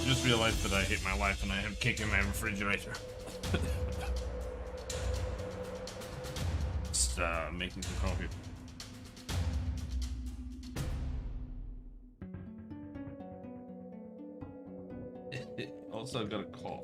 Just realized that I hate my life and I have cake in my refrigerator. Just making some coffee. Also, I've got a cough.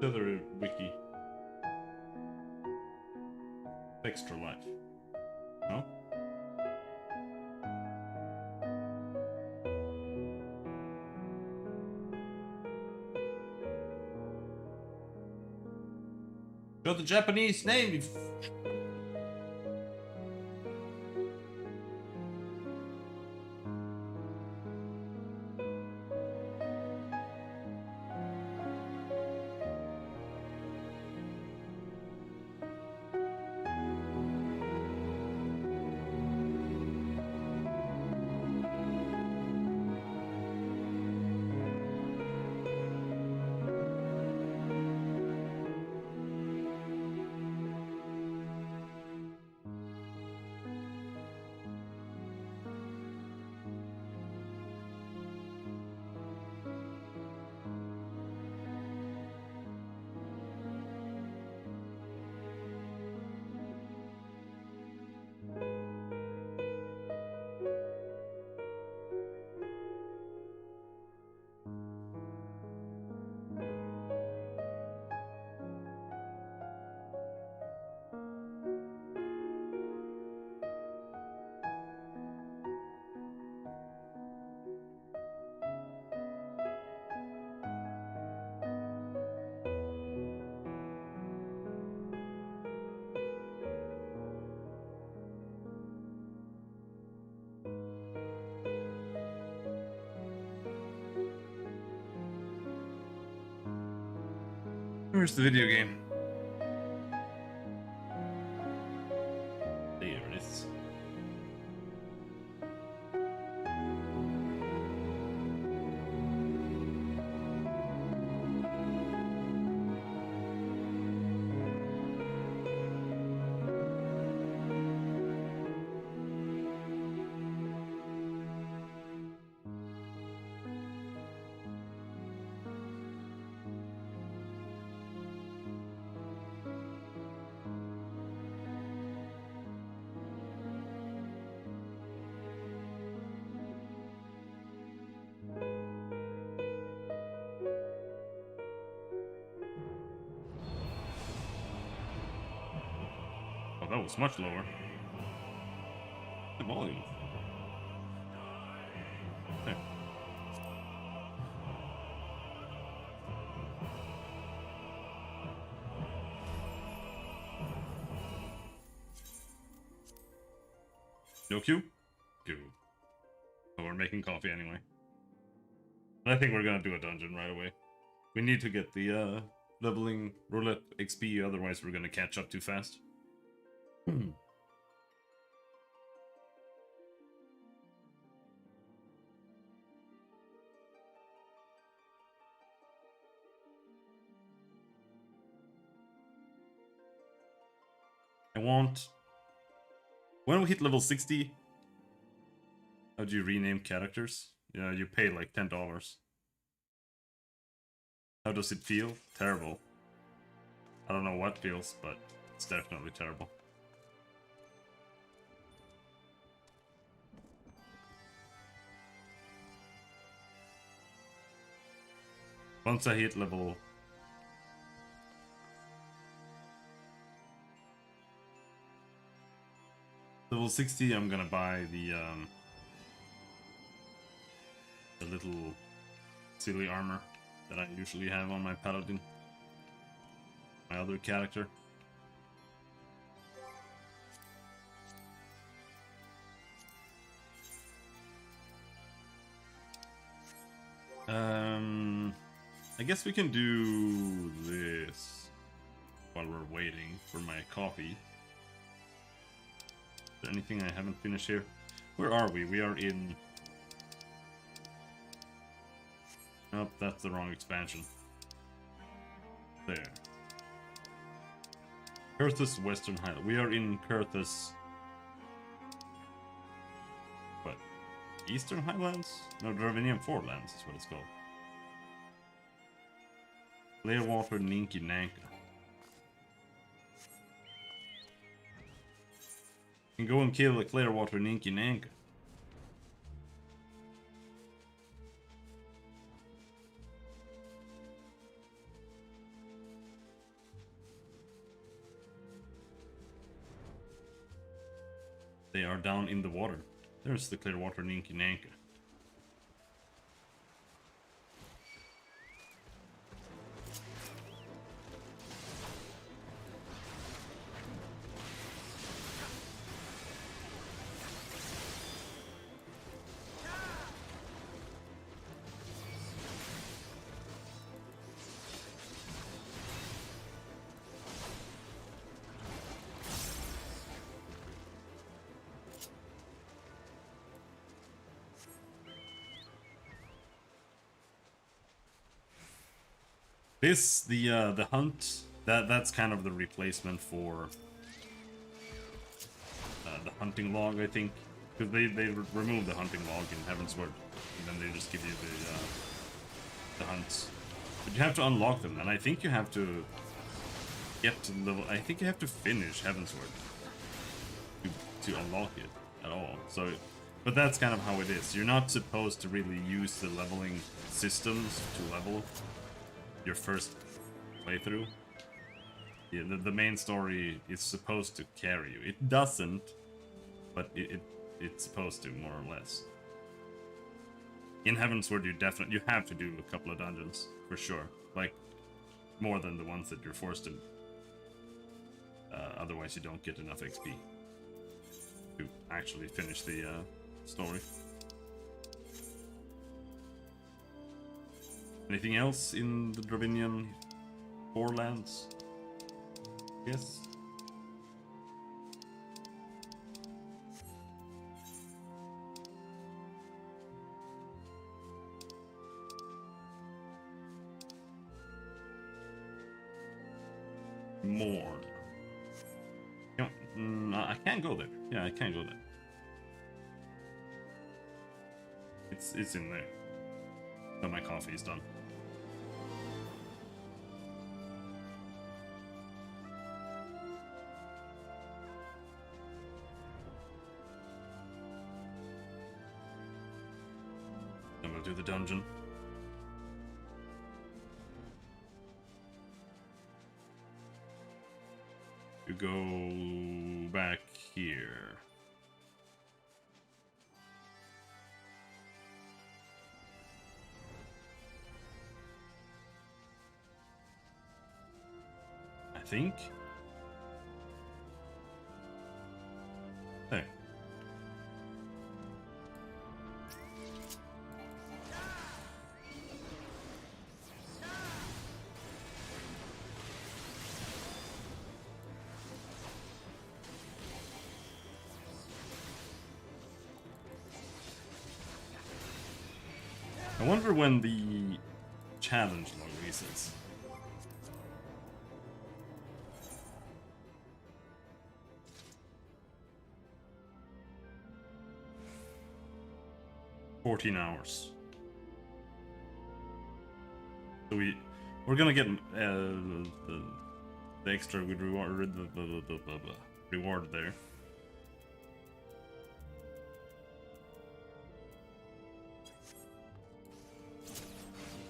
Other wiki. Extra life. No? Got the Japanese name. Where's the video game? There it is. Oh, that was much lower. The volume. There. No queue? Queue. So we're making coffee anyway. I think we're gonna do a dungeon right away. We need to get the leveling roulette XP, otherwise we're gonna catch up too fast. I want... When we hit level 60, how do you rename characters? Yeah, you pay like $10. How does it feel? Terrible. I don't know what feels, but it's definitely terrible. Once I hit level 60, I'm gonna buy the the little silly armor that I usually have on my Paladin. My other character. I guess we can do this while we're waiting for my coffee. Is there anything I haven't finished here? Where are we? We are in... Nope, that's the wrong expansion. There. Kurthus Western Highland. We are in Kurthus... What? Eastern Highlands? No, Dravinian Forelands is what it's called. Clearwater Ninki Nanka. You can go and kill the Clearwater Ninki Nanka. They are down in the water. There's the Clearwater Ninki Nanka. This, the hunt, that's kind of the replacement for the hunting log, I think. Because they remove the hunting log in Heavensward, and then they just give you the hunts. But you have to unlock them, and I think you have to get to level... I think you have to finish Heavensward to unlock it at all. So, but that's kind of how it is. You're not supposed to really use the leveling systems to level your first playthrough. Yeah, the main story is supposed to carry you. It doesn't, but it's supposed to, more or less. In Heavensward, you have to do a couple of dungeons for sure, like more than the ones that you're forced to. Otherwise, you don't get enough XP to actually finish the story. Anything else in the Dravinian Forelands? Yes. Morn. I can't go there. Yeah, I can't go there. It's in there. But my coffee is done. I'm gonna do the dungeon. You go back here. I think. There. I wonder when the challenge log resets. $14. So we're gonna get the extra good reward, reward there.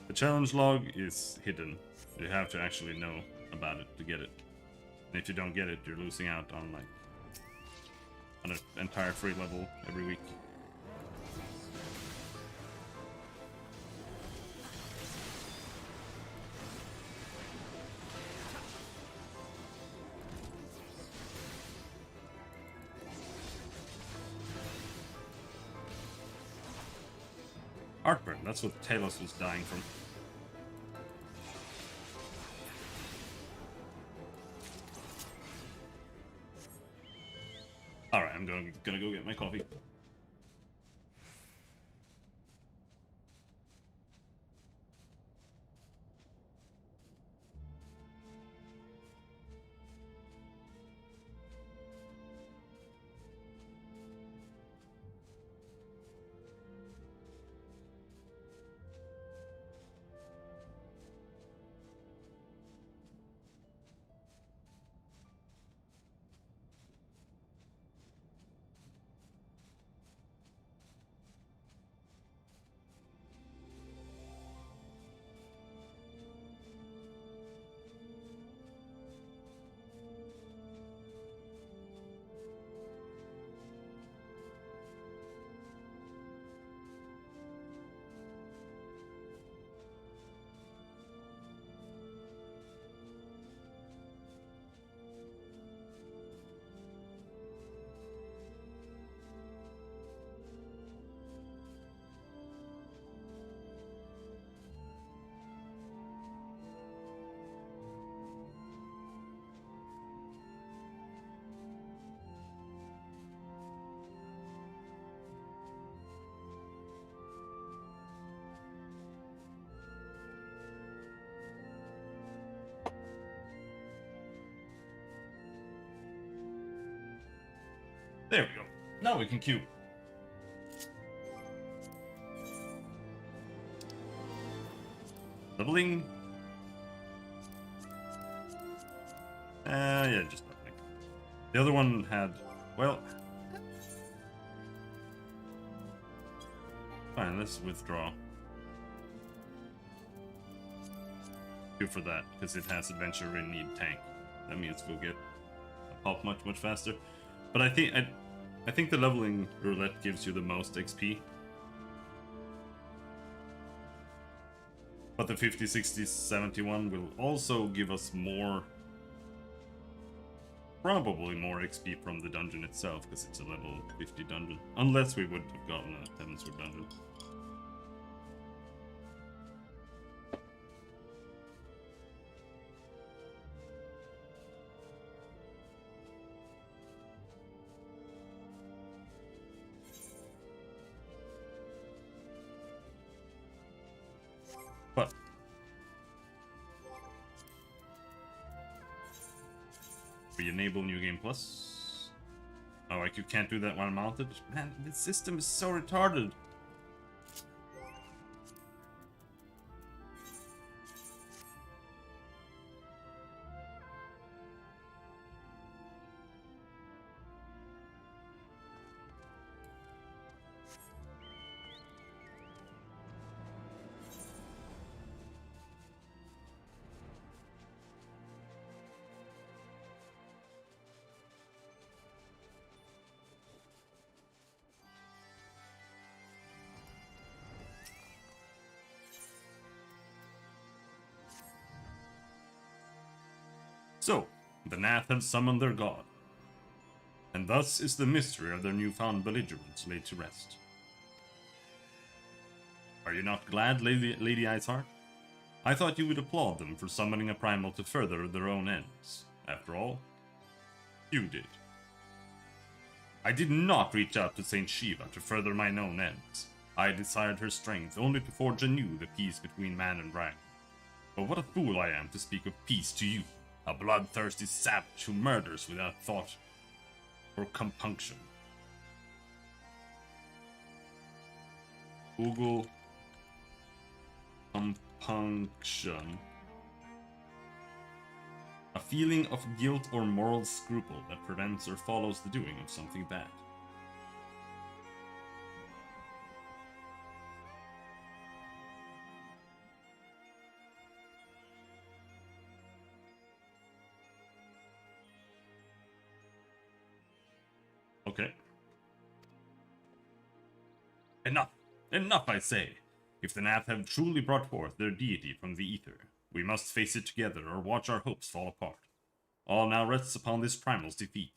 The challenge log is hidden. You have to actually know about it to get it. And if you don't get it, you're losing out on an entire free level every week. heartburn. That's what Talos was dying from. Alright, I'm gonna go get my coffee. There we go. Now we can queue. Doubling. Yeah, just nothing. The other one had, well... Fine, let's withdraw. Queue for that, because it has adventure and need tank. That means we'll get a pop much faster. But I think the leveling roulette gives you the most XP. But the 50, 60, 71 will also give us more... Probably more XP from the dungeon itself, because it's a level 50 dungeon. Unless we would have gotten a Heavensward dungeon. But we enable New Game Plus. Oh, like you can't do that while mounted? Man, this system is so retarded. So, the Nath have summoned their god, and thus is the mystery of their newfound belligerence laid to rest. Are you not glad, Lady Iceheart? I thought you would applaud them for summoning a primal to further their own ends. After all, you did. I did not reach out to Saint Shiva to further mine own ends. I desired her strength only to forge anew the peace between man and dragon. But what a fool I am to speak of peace to you, a bloodthirsty savage who murders without thought or compunction. Google compunction. A feeling of guilt or moral scruple that prevents or follows the doing of something bad. Okay. Enough! Enough, I say! If the Nath have truly brought forth their deity from the ether, we must face it together or watch our hopes fall apart. All now rests upon this primal's defeat.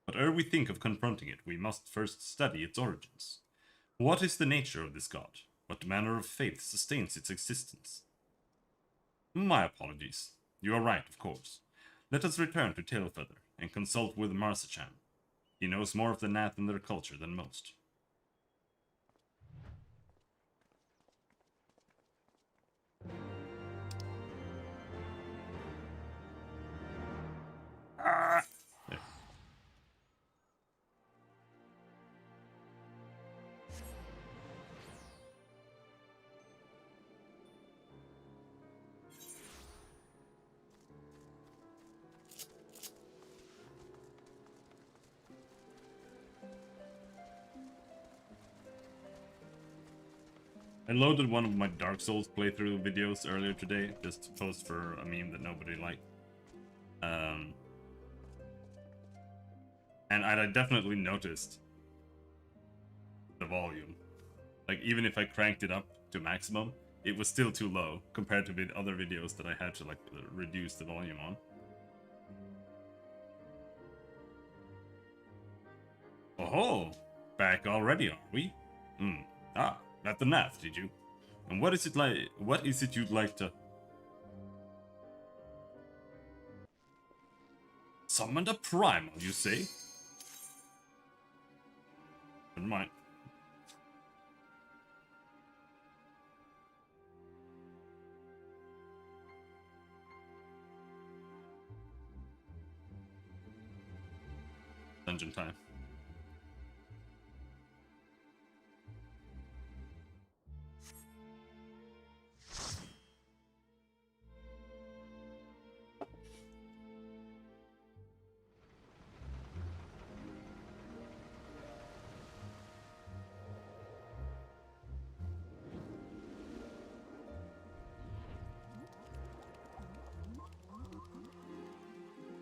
But ere we think of confronting it, we must first study its origins. What is the nature of this god? What manner of faith sustains its existence? My apologies. You are right, of course. Let us return to Tailfeather and consult with Marsa-chan. He knows more of the Nath and their culture than most. Ah! There. I loaded one of my Dark Souls playthrough videos earlier today, just to post for a meme that nobody liked. And I definitely noticed the volume. Like, even if I cranked it up to maximum, it was still too low compared to the other videos that I had to, like, reduce the volume on. Oh, back already, are we? Ah, at the Nath, did you? And what is it like? What is it you'd like to... Summon a primal, you say? Never mind. Dungeon time.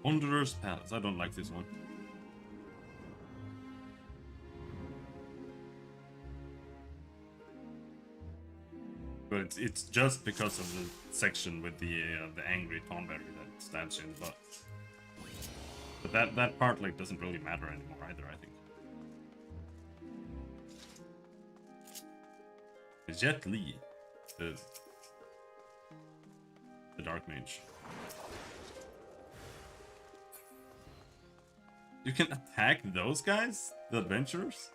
Wanderer's Palace. I don't like this one. But it's just because of the section with the angry Tomberry that stabs you in the butt. But that part like doesn't really matter anymore either, I think. Jet Li, the Dark Mage. You can attack those guys? The adventurers?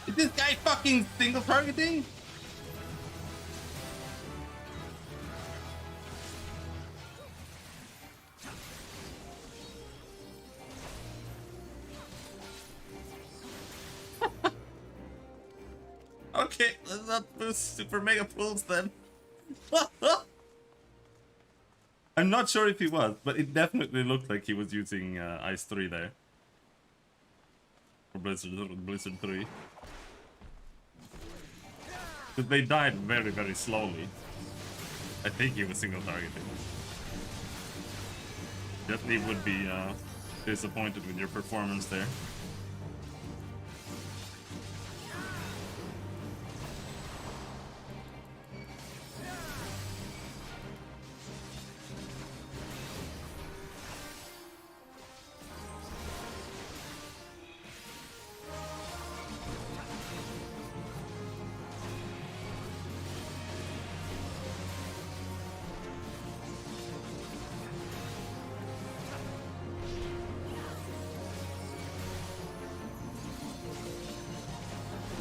Is this guy fucking single targeting? Okay, let's not boost super mega pulls then. I'm not sure if he was, but it definitely looked like he was using Ice 3 there. Or Blizzard 3. Because they died very, very slowly. I think he was single targeting. Definitely would be disappointed with your performance there.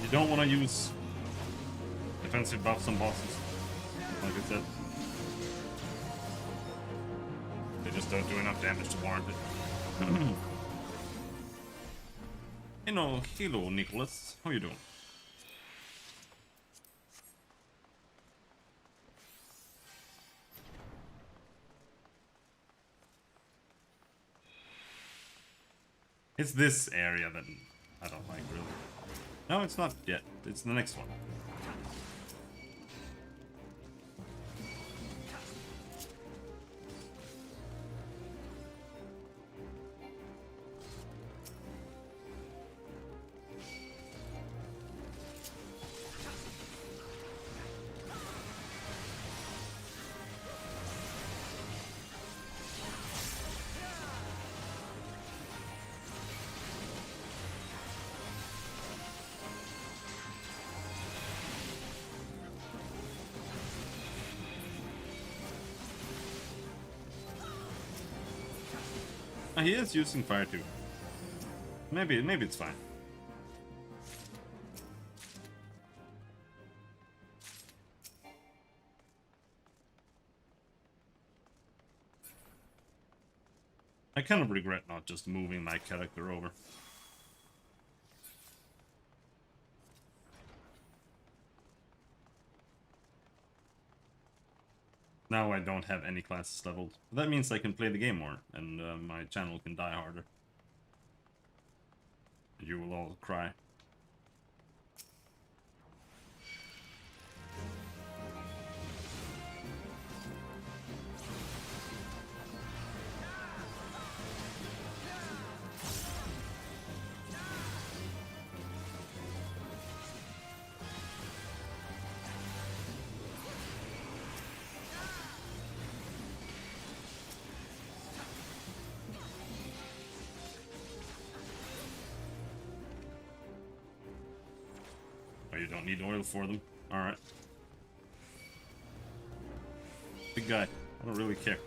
You don't want to use defensive buffs on bosses, like I said. They just don't do enough damage to warrant it. Hello, Nicholas. How you doing? It's this area that I don't like, really. No, it's not yet. It's the next one. He is using fire too. Maybe it's fine. I kind of regret not just moving my character over. Now I don't have any classes leveled. That means I can play the game more, and my channel can die harder. You will all cry. You don't need oil for them. Alright. Big guy. I don't really care.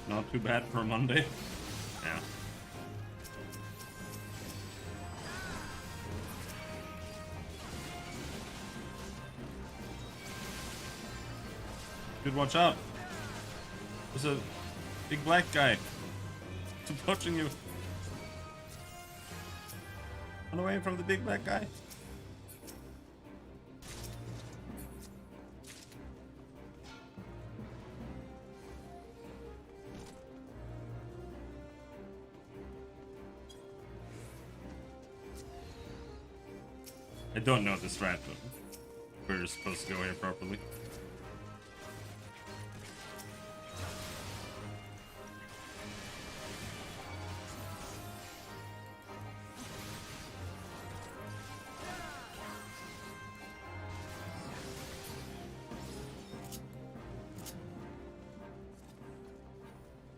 Not too bad for a Monday. Yeah. Dude, watch out. There's a big black guy. It's approaching you. Run away from the big black guy. I don't know this strat, but we're supposed to go here properly.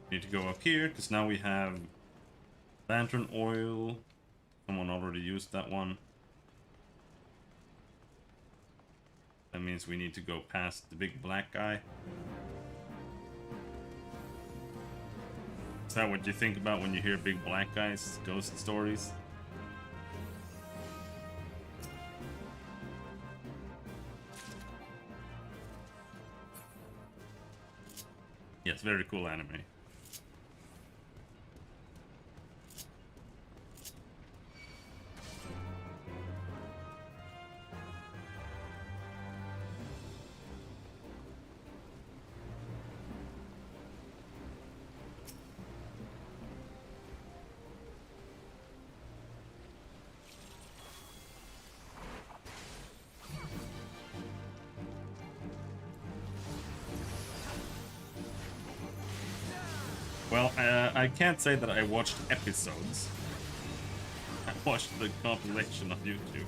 Need to go up here, because now we have lantern oil. Someone already used that one. That means we need to go past the big black guy. Is that what you think about when you hear big black guys, ghost stories? Yes, very cool anime. Well, I can't say that I watched episodes. I watched the compilation of YouTube.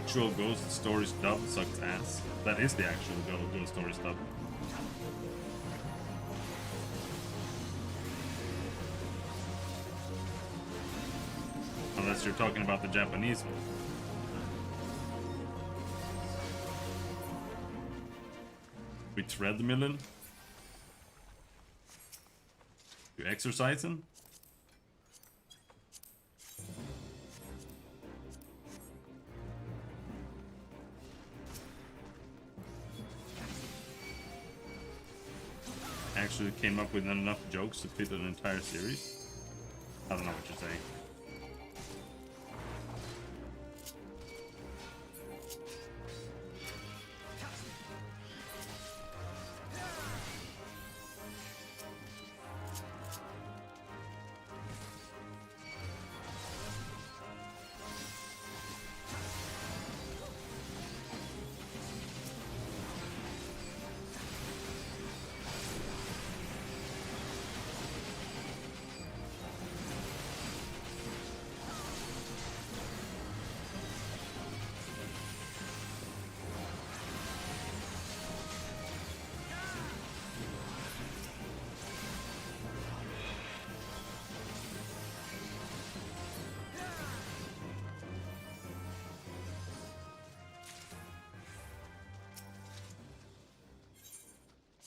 actual Ghost Stories dub sucks ass. That is the actual Ghost Stories dub. Unless you're talking about the Japanese one. We treadmilling? You exercising? Actually came up with enough jokes to fit an entire series. I don't know what you're saying.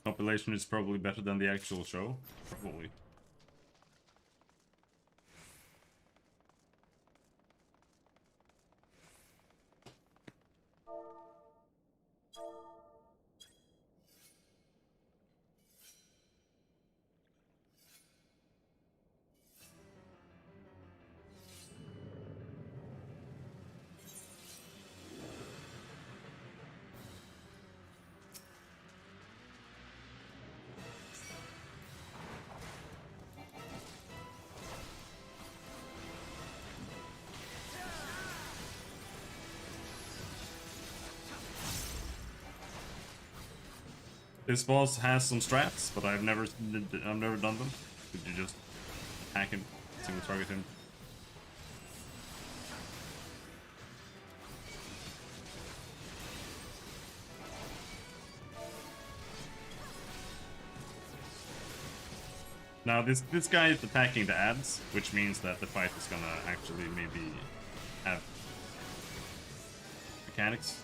Compilation is probably better than the actual show. Probably. This boss has some strats, but I've never done them. Could you just hack him, single target him? Now this guy is attacking the ads, which means that the fight is gonna actually maybe have mechanics.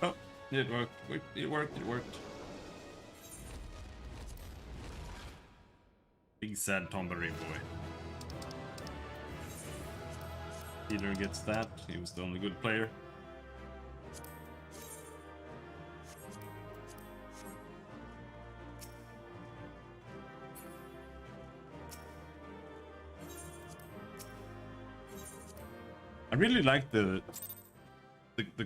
Oh, it worked. It worked. It worked. Big sad Tomberry boy. Healer gets that. He was the only good player. I really like the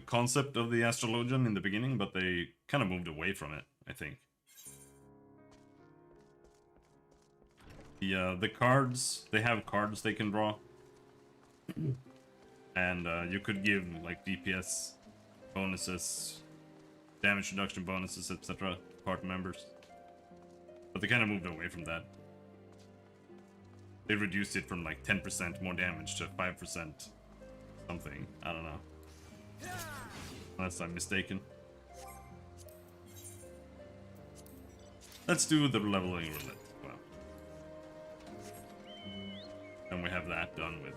concept of the Astrologian in the beginning, but they kind of moved away from it, I think. The cards, they have cards they can draw. And you could give like DPS bonuses, damage reduction bonuses, etc. to party members. But they kind of moved away from that. They reduced it from like 10% more damage to 5% something. I don't know. Unless I'm mistaken. Let's do the leveling roulette. Well. And we have that done with.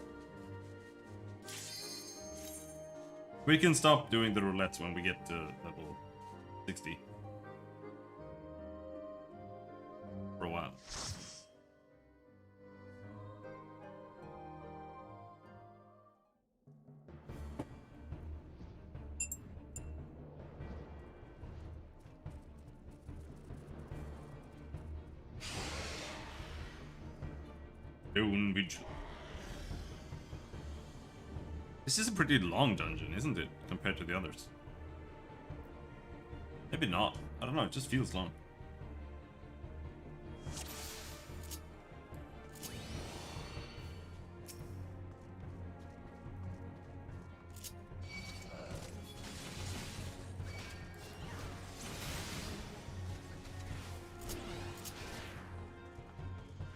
We can stop doing the roulettes when we get to level 60. For a while. Stone Vigil. This is a pretty long dungeon, isn't it, compared to the others? Maybe not. I don't know, it just feels long.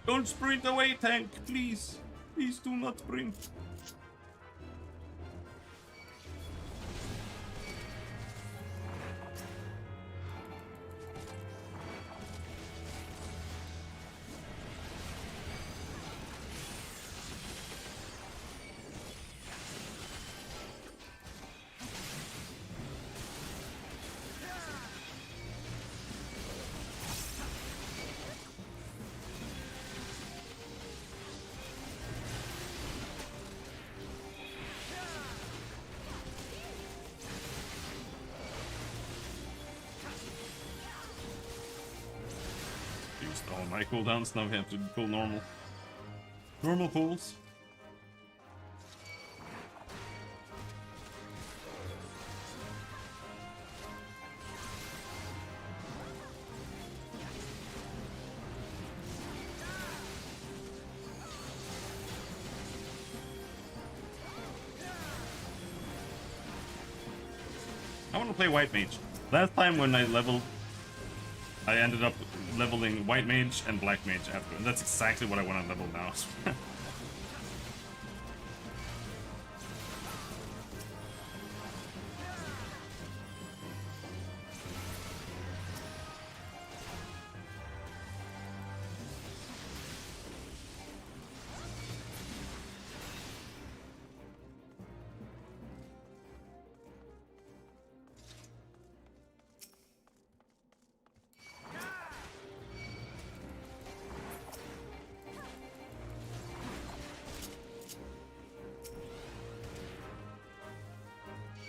Don't sprint away, tank, please. Please do not sprint. All my cooldowns, now we have to pull normal pulls. I want to play White Mage. Last time when I leveled, I ended up leveling White Mage and Black Mage after, and that's exactly what I want to level now.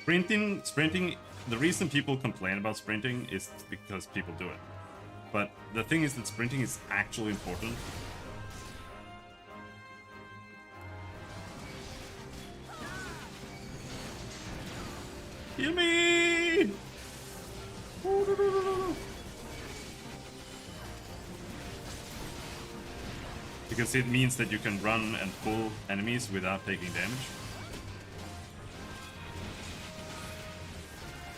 Sprinting, the reason people complain about sprinting is because people do it. But the thing is that sprinting is actually important. Heal me! Because it means that you can run and pull enemies without taking damage.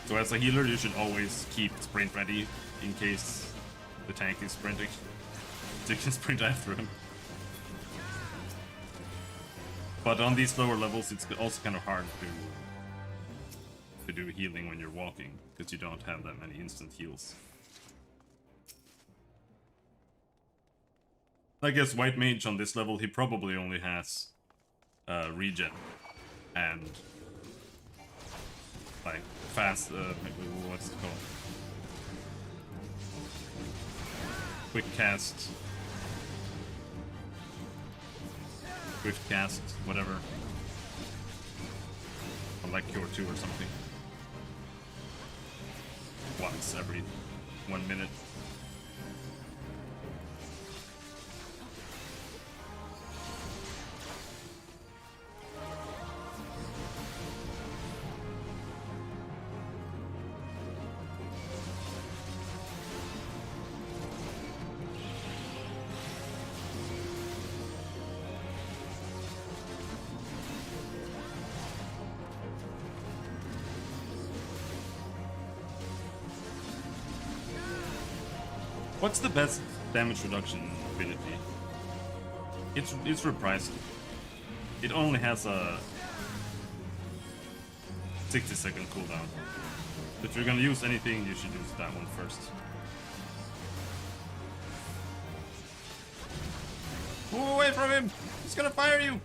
So as a healer, you should always keep sprint ready in case the tank is sprinting. So you can sprint after him. But on these lower levels, it's also kind of hard to do healing when you're walking, because you don't have that many instant heals. I guess White Mage on this level, he probably only has regen and like fast, what's it called? Quick cast. Swift cast, whatever. Or like Cure 2 or something. Once every 1 minute. What's the best damage reduction ability? It's reprisal. It only has a 60-second cooldown. If you're gonna use anything, you should use that one first. Move away from him! He's gonna fire you!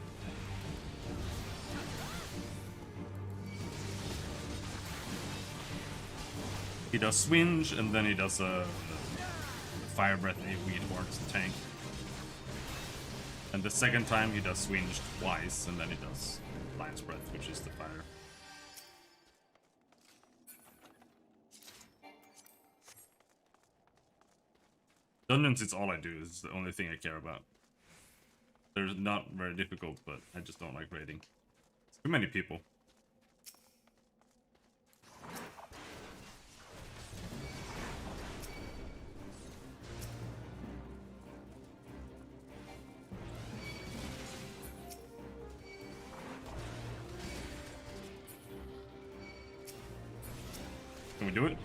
He does swinge, and then he does a fire breath AoE towards the tank. And the second time he does swinge twice, and then he does lion's breath, which is the fire. Dungeons is all I do, is the only thing I care about. They're not very difficult, but I just don't like raiding. It's too many people. Can we do it?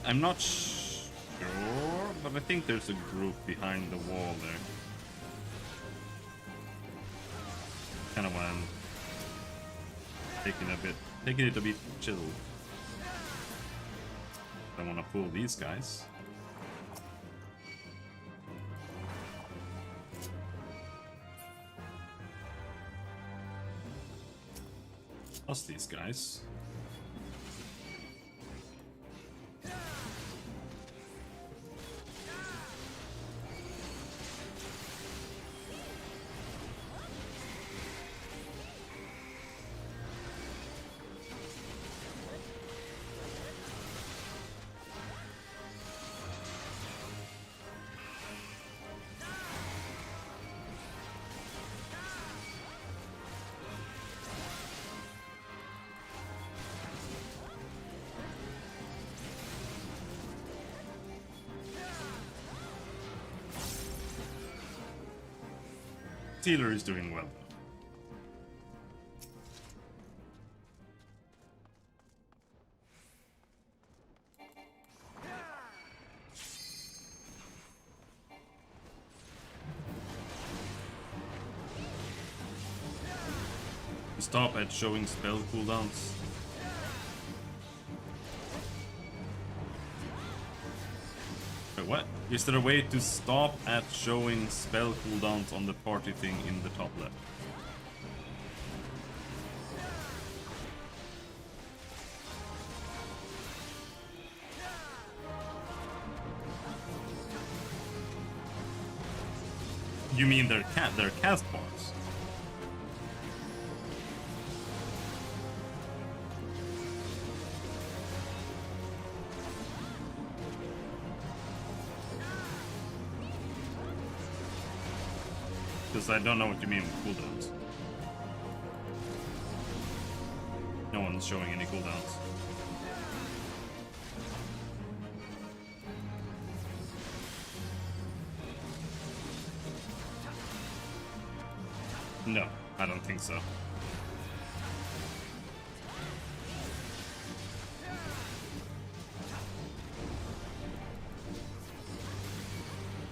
I'm not sure, but I think there's a group behind the wall there. Kind of when I'm taking it a bit chill. I want to pull these guys. Plus these guys. Steeler is doing well. Stop at showing spell cooldowns. Wait, what? Is there a way to stop at showing spell cooldowns on the party thing in the top left? You mean their cast bars? Because I don't know what you mean with cooldowns. No one's showing any cooldowns. No, I don't think so.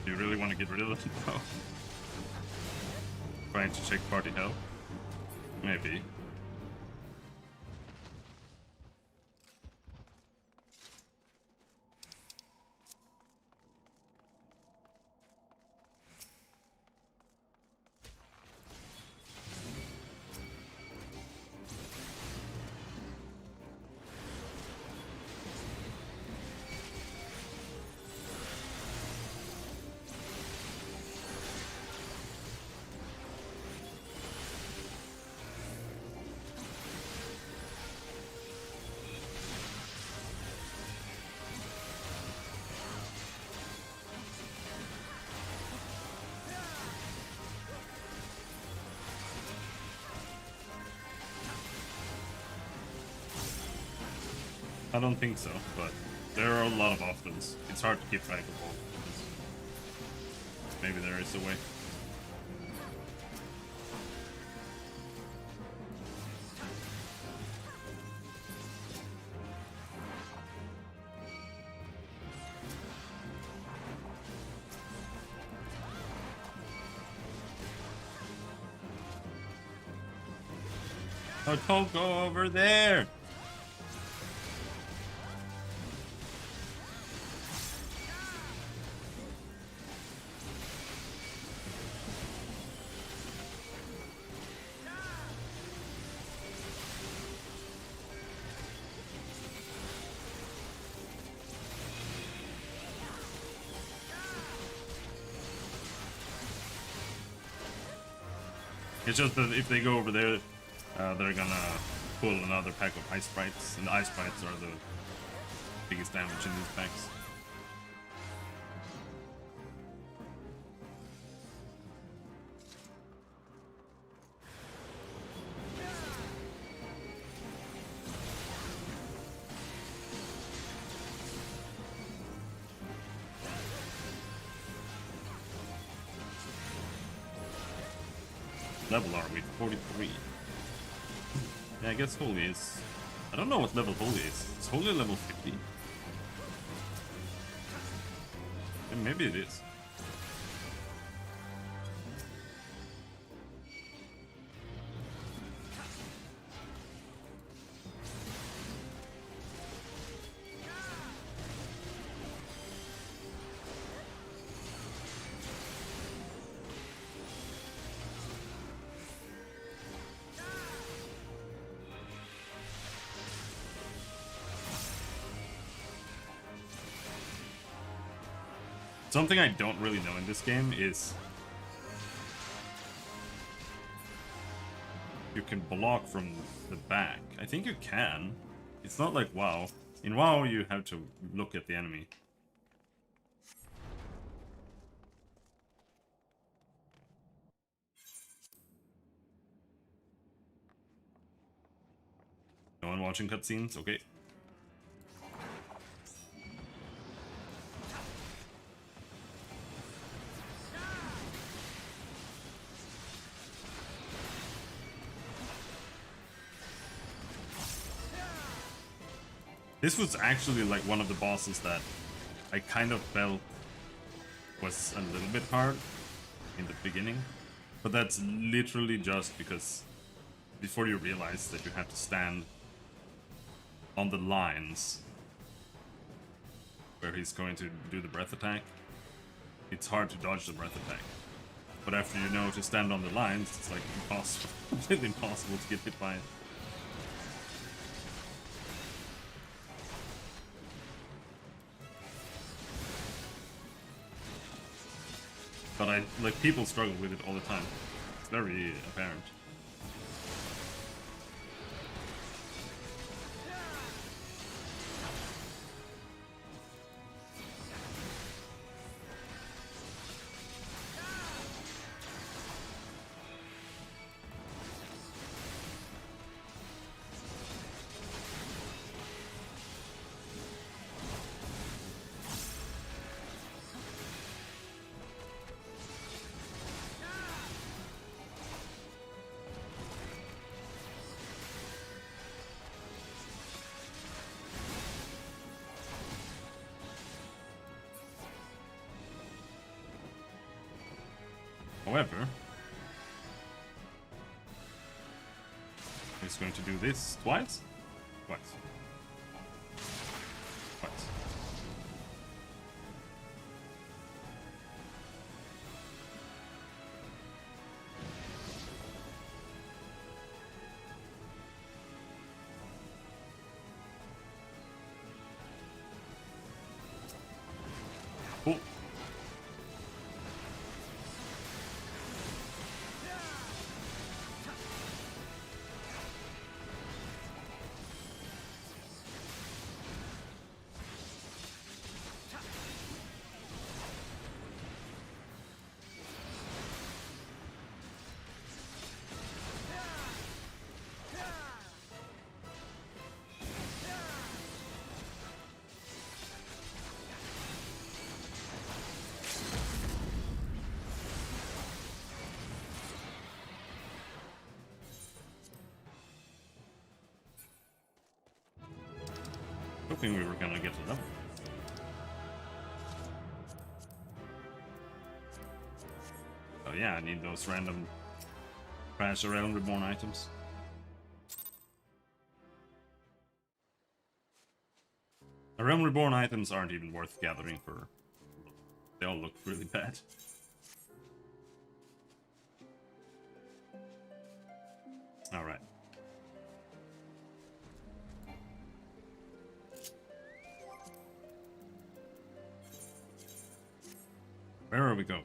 Do you really want to get rid of it? No. Trying to check party health? Maybe. I don't think so, but there are a lot of options. It's hard to keep track of all. Maybe there is a way. Oh, don't go over there! It's just that if they go over there, they're gonna pull another pack of ice sprites, and the ice sprites are the biggest damage in these packs. Level are we? 43. Yeah, I guess Holy is... I don't know what level Holy is. Is Holy level 50? Yeah, maybe it is. Something I don't really know in this game is you can block from the back. I think you can. It's not like WoW. In WoW you have to look at the enemy. No one watching cutscenes? Okay. This was actually like one of the bosses that I kind of felt was a little bit hard in the beginning. But that's literally just because before you realize that you have to stand on the lines where he's going to do the breath attack, it's hard to dodge the breath attack. But after you know to stand on the lines, it's like impossible, completely impossible to get hit by it. But like people struggle with it all the time. It's very apparent. However, he's going to do this twice? Twice. Twice. Cool. hoping we were gonna get to level. Oh yeah, I need those random Crash Realm Reborn items. The Realm Reborn items aren't even worth gathering for. They all look really bad. Alright. Where are we going?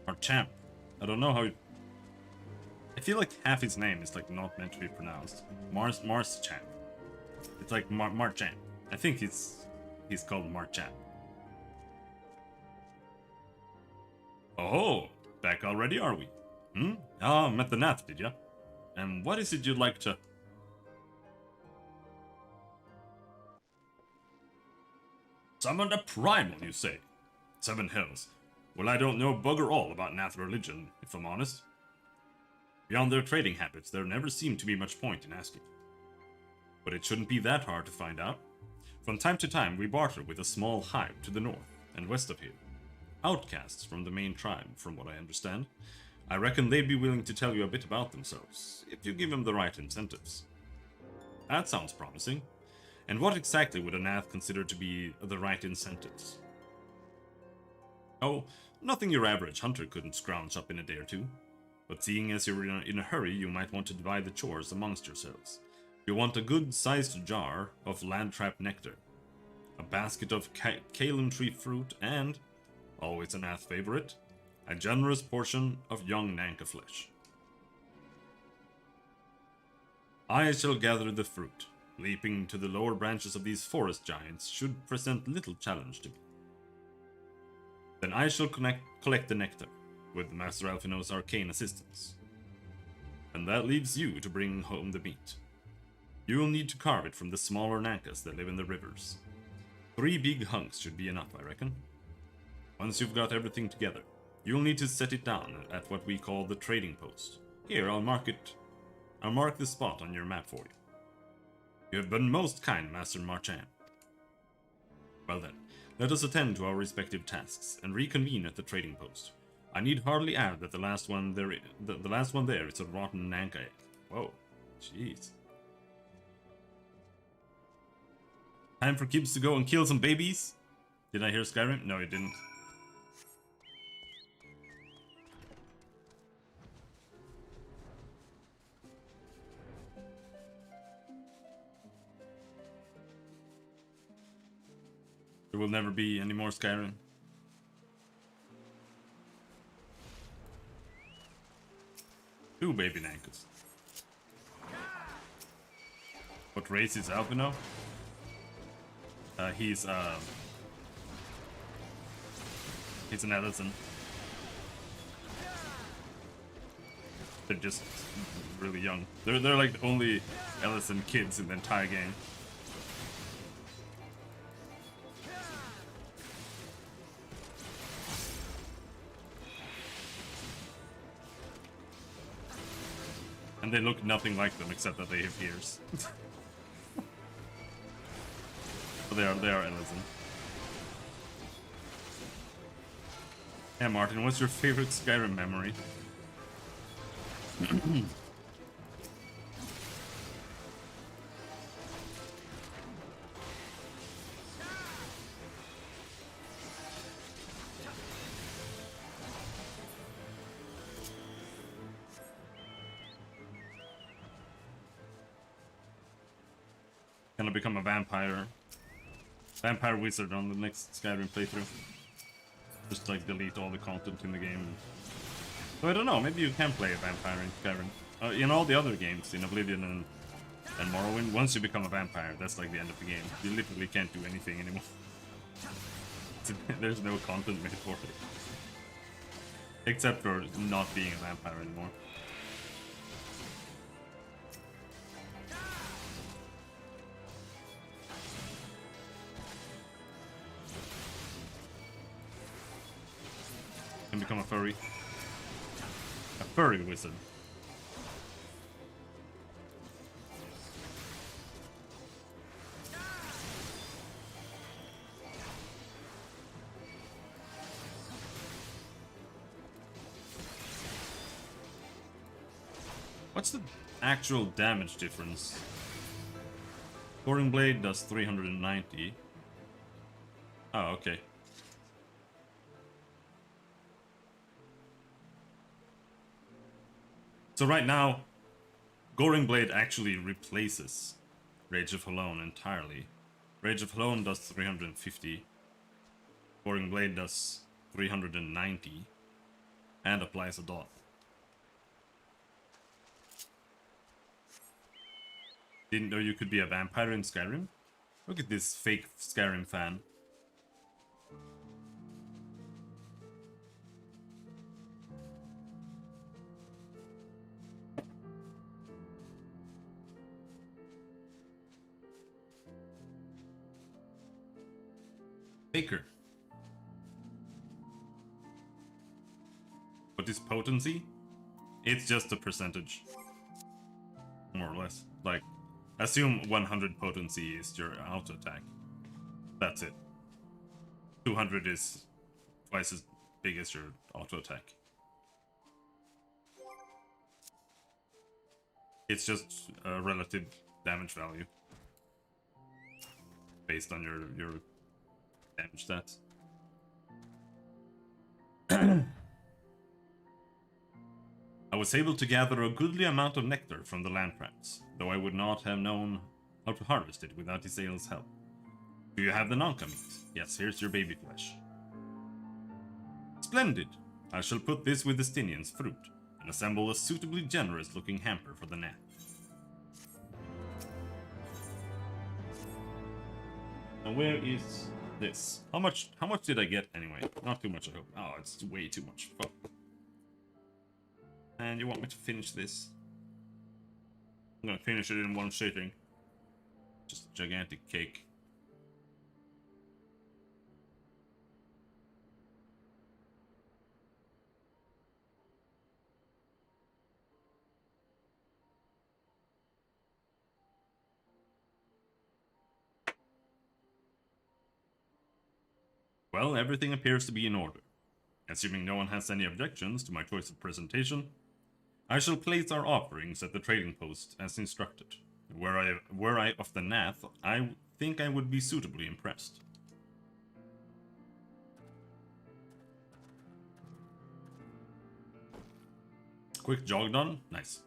Our champ. I don't know how. I feel like half his name is like not meant to be pronounced. Mars champ. It's like Marchand. I think he's called Marchand. Oh, back already, are we? Hmm? Ah, met the Nath, did ya? And what is it you'd like to... Summon a primal, you say? 7 hells. Well, I don't know bugger all about Nath religion, if I'm honest. Beyond their trading habits, there never seemed to be much point in asking. But it shouldn't be that hard to find out. From time to time, we barter with a small hive to the north and west of here. Outcasts from the main tribe, from what I understand. I reckon they'd be willing to tell you a bit about themselves, if you give them the right incentives. That sounds promising. And what exactly would a Nath consider to be the right incentives? Oh, nothing your average hunter couldn't scrounge up in a day or two. But seeing as you're in a hurry, you might want to divide the chores amongst yourselves. You want a good-sized jar of land-trap nectar, a basket of Kalum tree fruit, and, always a Nath favorite, a generous portion of young Nanka flesh. I shall gather the fruit. Leaping to the lower branches of these forest giants should present little challenge to me. Then I shall collect the nectar, with Master Alphino's arcane assistance. And that leaves you to bring home the meat. You will need to carve it from the smaller Nankas that live in the rivers. 3 big hunks should be enough, I reckon. Once you've got everything together, you'll need to set it down at what we call the trading post. Here, I'll mark the spot on your map for you. You have been most kind, Master Marchand. Well then, let us attend to our respective tasks and reconvene at the trading post. I need hardly add that the last one there is a rotten Nanka egg. Whoa, jeez. Time for Kibbs to go and kill some babies? Did I hear Skyrim? No, it didn't. There will never be any more Skyrim. Two baby Nankas. What race is Alphino? He's an Ellison. They're just really young. They're like the only Ellison kids in the entire game. And they look nothing like them except that they have ears. But they are Ellison. Yeah, Martin, what's your favorite Skyrim memory? Gonna become a vampire wizard on the next Skyrim playthrough. Just like delete all the content in the game. So I don't know, maybe you can play a vampire in Skyrim. In all the other games, in Oblivion and Morrowind, once you become a vampire, that's like the end of the game. You literally can't do anything anymore. There's no content made for it. Except for not being a vampire anymore. Can become a furry. Furry wizard. What's the actual damage difference? Boring Blade does 390. Oh, okay. So right now, Goring Blade actually replaces Rage of Alone entirely. Rage of Alone does 350. Goring Blade does 390. And applies a dot. Didn't know you could be a vampire in Skyrim? Look at this fake Skyrim fan. Faker. What is potency? It's just a percentage. More or less. Like, assume 100 potency is your auto attack. That's it. 200 is twice as big as your auto attack. It's just a relative damage value based on your damage stats. I was able to gather a goodly amount of nectar from the land crabs, though I would not have known how to harvest it without Isael's help. Do you have the Nanka meat? Yes, here's your baby flesh. Splendid! I shall put this with the Stinian's fruit, and assemble a suitably generous-looking hamper for the Nath. Now where is this? How much did I get anyway? Not too much, I hope. Oh, it's way too much. Fuck. And you want me to finish this? I'm gonna finish it in one sitting. Just a gigantic cake. Well, everything appears to be in order. Assuming no one has any objections to my choice of presentation, I shall place our offerings at the trading post as instructed. Were I of the Nath, I think I would be suitably impressed. Quick jog done? Nice.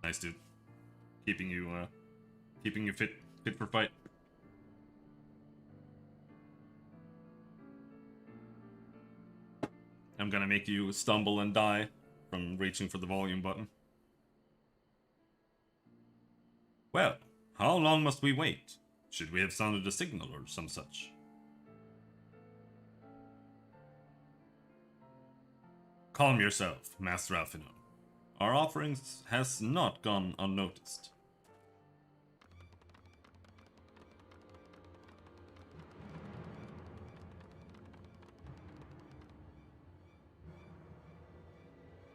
Nice, dude. Keeping you fit for fight. I'm gonna make you stumble and die from reaching for the volume button. Well, how long must we wait? Should we have sounded a signal or some such? Calm yourself, Master Alphino. Our offerings has not gone unnoticed.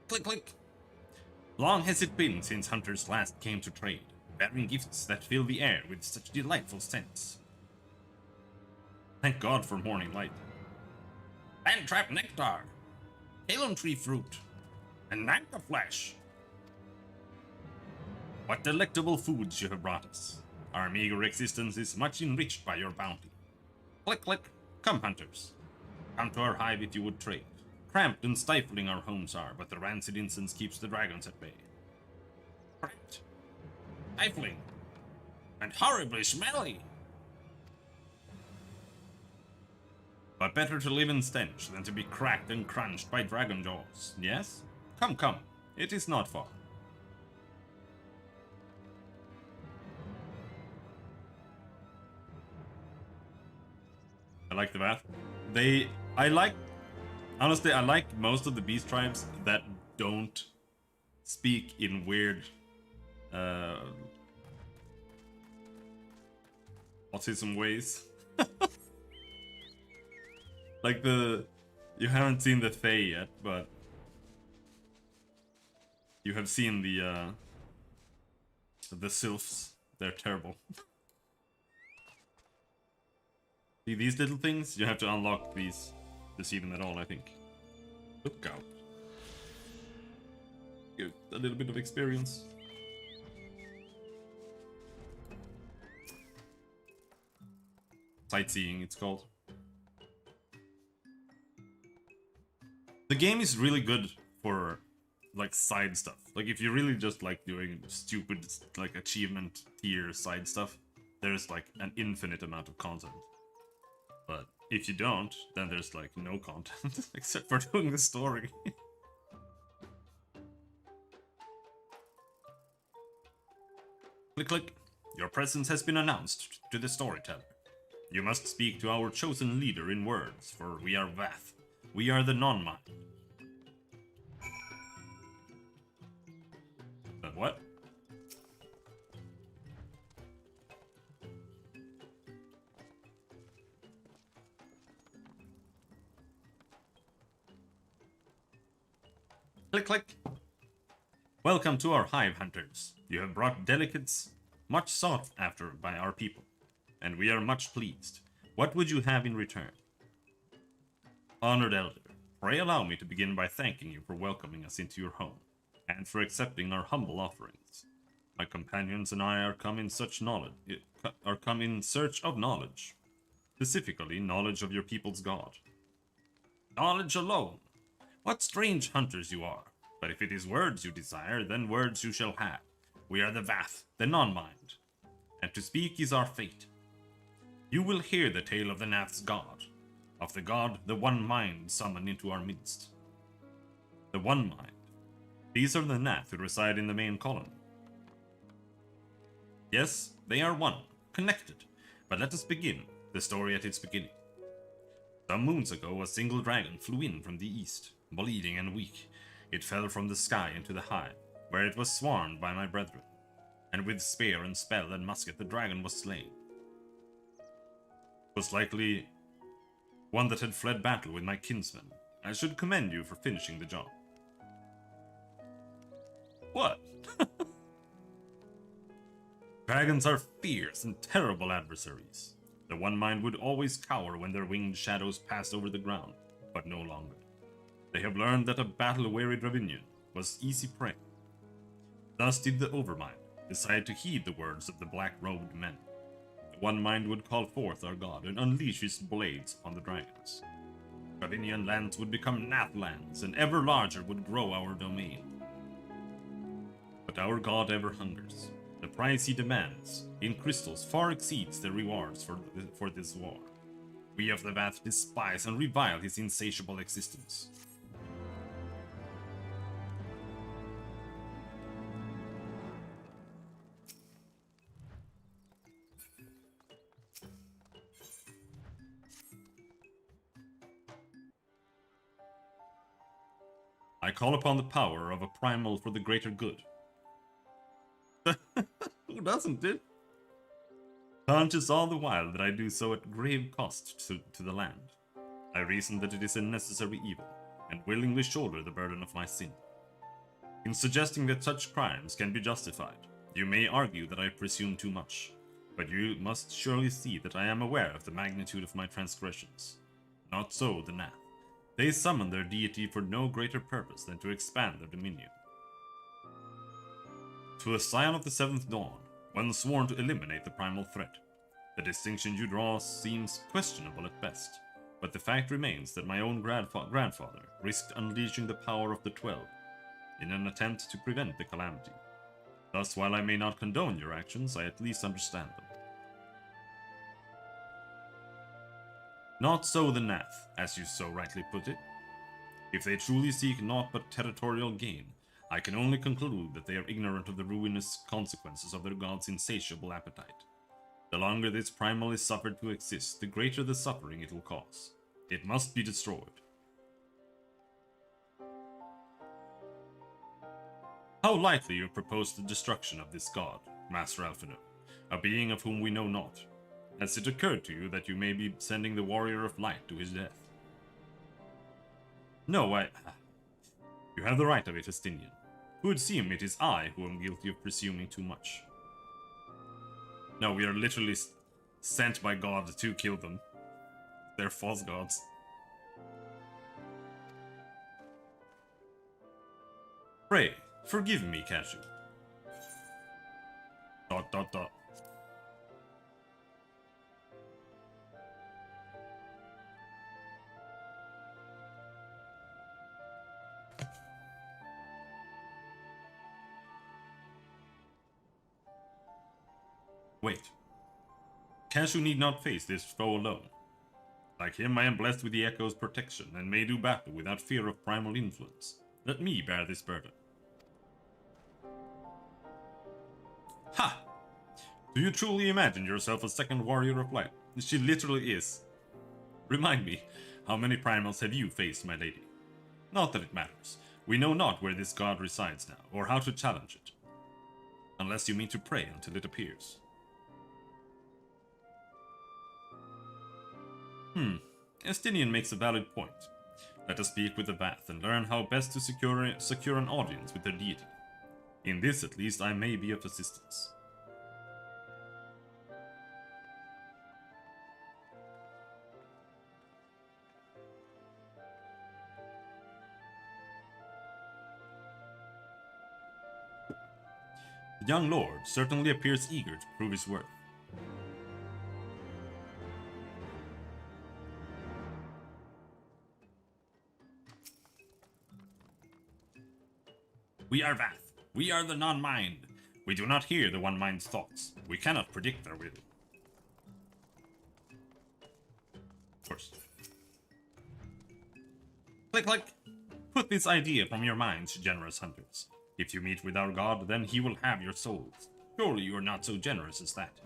Click, click. Long has it been since hunters last came to trade, bearing gifts that fill the air with such delightful scents. Thank God for morning light. Bandtrap nectar, Halon tree fruit, and Nanka flesh. What delectable foods you have brought us. Our meager existence is much enriched by your bounty. Click, click. Come, hunters. Come to our hive if you would trade. Cramped and stifling our homes are, but the rancid incense keeps the dragons at bay. Cramped, stifling, and horribly smelly. But better to live in stench than to be cracked and crunched by dragon jaws, yes? Come, come, it is not far. I like the bath. Honestly, I like most of the beast tribes that don't speak in weird, autism ways. Like You haven't seen the Fae yet, but you have seen the sylphs. They're terrible. See these little things? You have to unlock these to see them at all, I think. Look out. Get a little bit of experience. Sightseeing, it's called. The game is really good for like side stuff. Like if you really just like doing stupid like achievement tier side stuff, there's like an infinite amount of content. But if you don't, then there's like no content except for doing the story. Click click. Your presence has been announced to the storyteller. You must speak to our chosen leader in words, for we are Vath. We are the non-mind. What? Click, click. Welcome to our hive hunters. You have brought delicates much sought after by our people, and we are much pleased. What would you have in return? Honored elder, pray allow me to begin by thanking you for welcoming us into your home, and for accepting our humble offerings. My companions and I are come in search of knowledge, specifically knowledge of your people's god. Knowledge alone. What strange hunters you are! But if it is words you desire, then words you shall have. We are the Vath, the non-mind, and to speak is our fate. You will hear the tale of the Nath's god, of the god the One Mind summoned into our midst. The One Mind. These are the Nath who reside in the main colony. Yes, they are one, connected, but let us begin the story at its beginning. Some moons ago, a single dragon flew in from the east, bleeding and weak. It fell from the sky into the hive, where it was swarmed by my brethren, and with spear and spell and musket the dragon was slain. It was likely one that had fled battle with my kinsmen. I should commend you for finishing the job. What? Dragons are fierce and terrible adversaries. The One Mind would always cower when their winged shadows passed over the ground, but no longer. They have learned that a battle-weary Dravinian was easy prey. Thus did the Overmind decide to heed the words of the black-robed men. The One Mind would call forth our god and unleash his blades upon the dragons. Dravinian lands would become Nath lands, and ever larger would grow our domain. But our god ever hungers. The price he demands in crystals far exceeds the rewards for this war. We of the Vath despise and revile his insatiable existence. I call upon the power of a primal for the greater good. Who doesn't, dude? Conscious all the while that I do so at grave cost to the land. I reason that it is a necessary evil, and willingly shoulder the burden of my sin. In suggesting that such crimes can be justified, you may argue that I presume too much, but you must surely see that I am aware of the magnitude of my transgressions. Not so the Nath. They summon their deity for no greater purpose than to expand their dominion. To a scion of the Seventh Dawn, one sworn to eliminate the primal threat. The distinction you draw seems questionable at best, but the fact remains that my own grandfather risked unleashing the power of the 12 in an attempt to prevent the calamity. Thus, while I may not condone your actions, I at least understand them. Not so the Nath, as you so rightly put it. If they truly seek naught but territorial gain, I can only conclude that they are ignorant of the ruinous consequences of their god's insatiable appetite. The longer this primal is suffered to exist, the greater the suffering it will cause. It must be destroyed. How lightly you propose the destruction of this god, Master Alphino, a being of whom we know not. Has it occurred to you that you may be sending the Warrior of Light to his death? No, I... You have the right of it, Estinian. Who would seem it is I who am guilty of presuming too much. No, we are literally sent by God to kill them. They're false gods. Pray, forgive me, Cashew. ... Wait. Cashew need not face this foe alone. Like him, I am blessed with the Echo's protection, and may do battle without fear of primal influence. Let me bear this burden. Ha! Do you truly imagine yourself a second warrior of light? She literally is. Remind me, how many primals have you faced, my lady? Not that it matters. We know not where this god resides now, or how to challenge it. Unless you mean to pray until it appears. Estinian makes a valid point. Let us speak with the Vath and learn how best to secure an audience with their deity. In this, at least, I may be of assistance. The young lord certainly appears eager to prove his worth. We are Vath. We are the non-mind. We do not hear the one-mind's thoughts. We cannot predict their will. Of course. Click, click. Put this idea from your minds, generous hunters. If you meet with our god, then he will have your souls. Surely you are not so generous as that.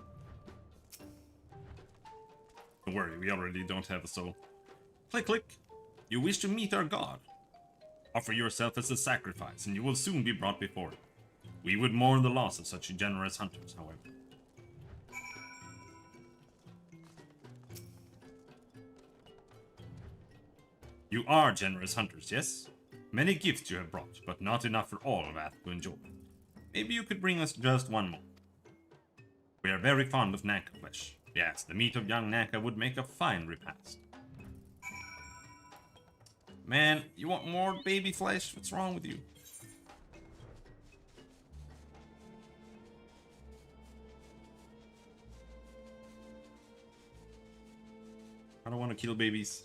Don't worry, we already don't have a soul. Click, click. You wish to meet our god? Offer yourself as a sacrifice, and you will soon be brought before him. We would mourn the loss of such generous hunters, however. You are generous hunters, yes? Many gifts you have brought, but not enough for all of Vath to enjoy. Maybe you could bring us just one more. We are very fond of Naka flesh. Yes, the meat of young Naka would make a fine repast. Man, you want more baby flesh? What's wrong with you? I don't want to kill babies.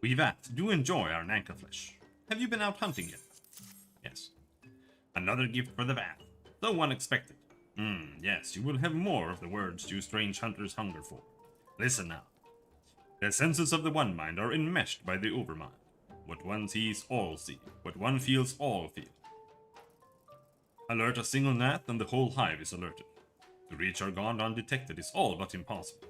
We Vath do enjoy our Nanka flesh. Have you been out hunting yet? Yes. Another gift for the Vath, though unexpected. Yes, you will have more of the words you strange hunters hunger for. Listen now. The senses of the One Mind are enmeshed by the Overmind. What one sees, all see. What one feels, all feel. Alert a single gnat and the whole hive is alerted. To reach our god undetected is all but impossible.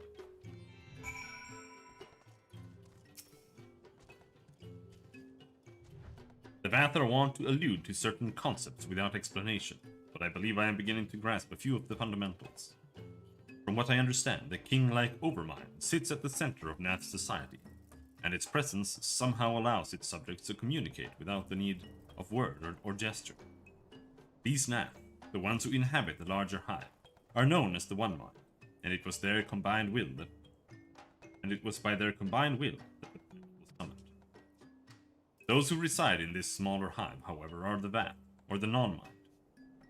The Vath are wont to allude to certain concepts without explanation, but I believe I am beginning to grasp a few of the fundamentals. From From what I understand, the king-like Overmind sits at the center of Nath's society, and its presence somehow allows its subjects to communicate without the need of word or gesture. These Nath, the ones who inhabit the larger hive, are known as the One Mind, and it was by their combined will that the planet was summoned. Those who reside in this smaller hive, however, are the Vath, or the Non-Mind,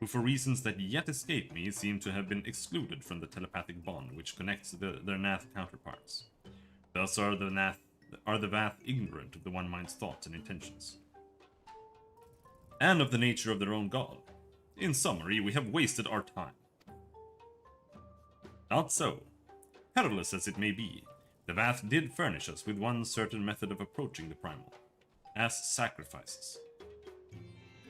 who for reasons that yet escape me seem to have been excluded from the telepathic bond which connects their Nath counterparts. Thus are the Vath ignorant of the One Mind's thoughts and intentions, and of the nature of their own god. In summary, we have wasted our time. Not so. Perilous as it may be, the Vath did furnish us with one certain method of approaching the primal, as sacrifices.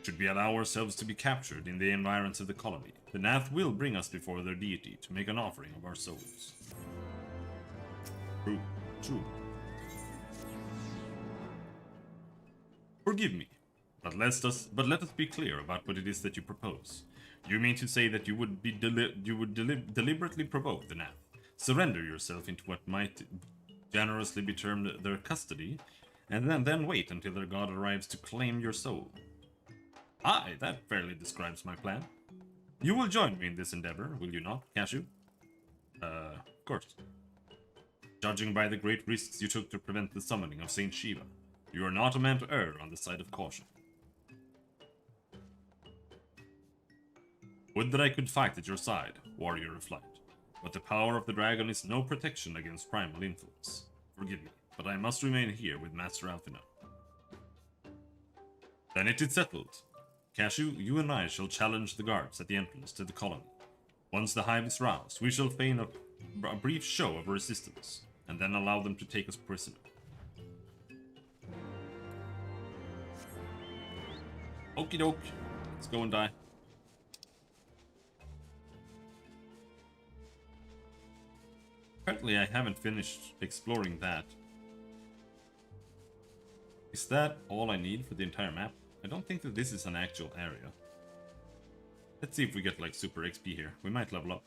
Should we allow ourselves to be captured in the environs of the colony, the Nath will bring us before their deity to make an offering of our souls. True, true. Forgive me, but let us be clear about what it is that you propose. You mean to say that you would deliberately provoke the Nath, surrender yourself into what might generously be termed their custody, and then wait until their god arrives to claim your soul? Aye, that fairly describes my plan. You will join me in this endeavor, will you not, Cashew? Of course. Judging by the great risks you took to prevent the summoning of Saint Shiva, you are not a man to err on the side of caution. Would that I could fight at your side, warrior of light, but the power of the dragon is no protection against primal influence. Forgive me, but I must remain here with Master Althina. Then it is settled. Cashew, you and I shall challenge the guards at the entrance to the colony. Once the hive is roused, we shall feign a brief show of resistance, and then allow them to take us prisoner. Okie doke, let's go and die. Apparently I haven't finished exploring that. Is that all I need for the entire map? I don't think that this is an actual area. Let's see if we get like super XP here. We might level up.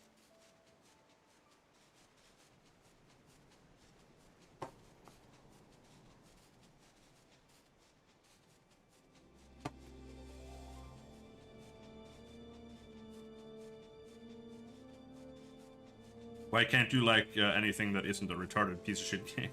Why can't you like anything that isn't a retarded piece of shit game?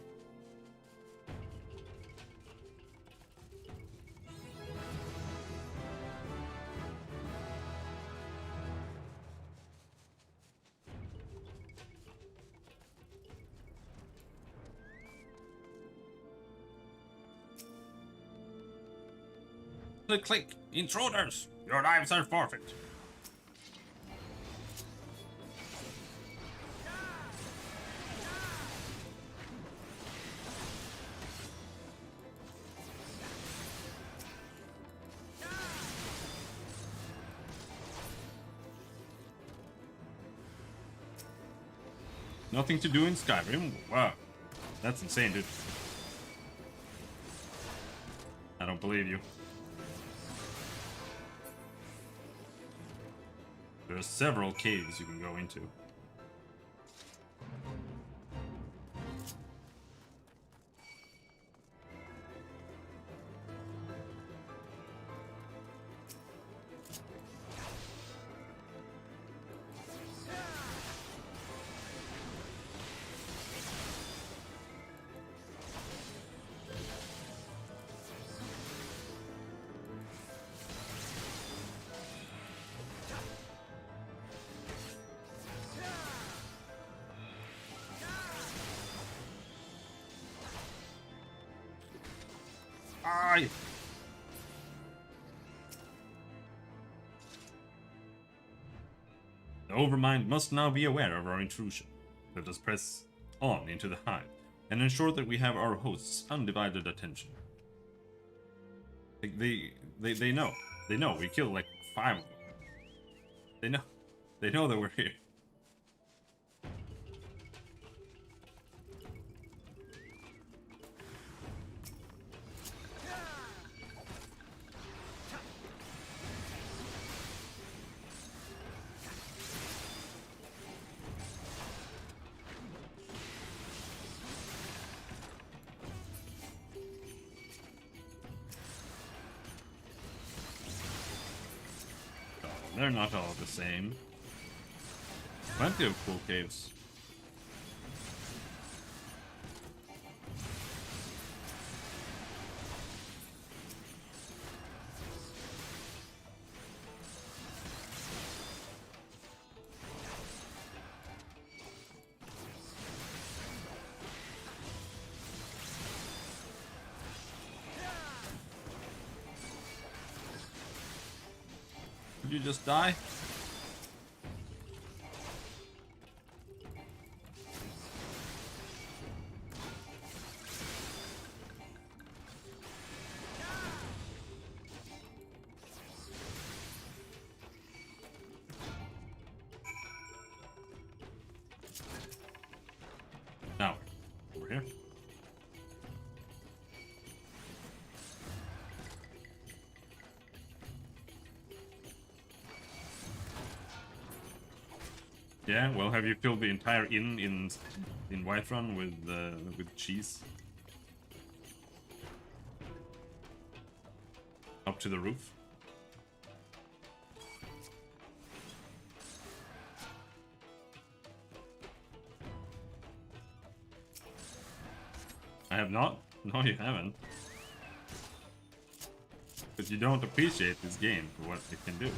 Click! Intruders! Your lives are forfeit! Nothing to do in Skyrim? Wow. That's insane, dude. I don't believe you. There are several caves you can go into. Aye. The Overmind must now be aware of our intrusion. Let us press on into the hive and ensure that we have our host's undivided attention. They know. They know. We killed like 5 of them. They know that we're here. they're not all the same. Plenty of cool caves. Did you just die? Now, over here. Yeah, well, have you filled the entire inn in Whiterun with cheese? Up to the roof? I have not? No, you haven't. But you don't appreciate this game for what it can do.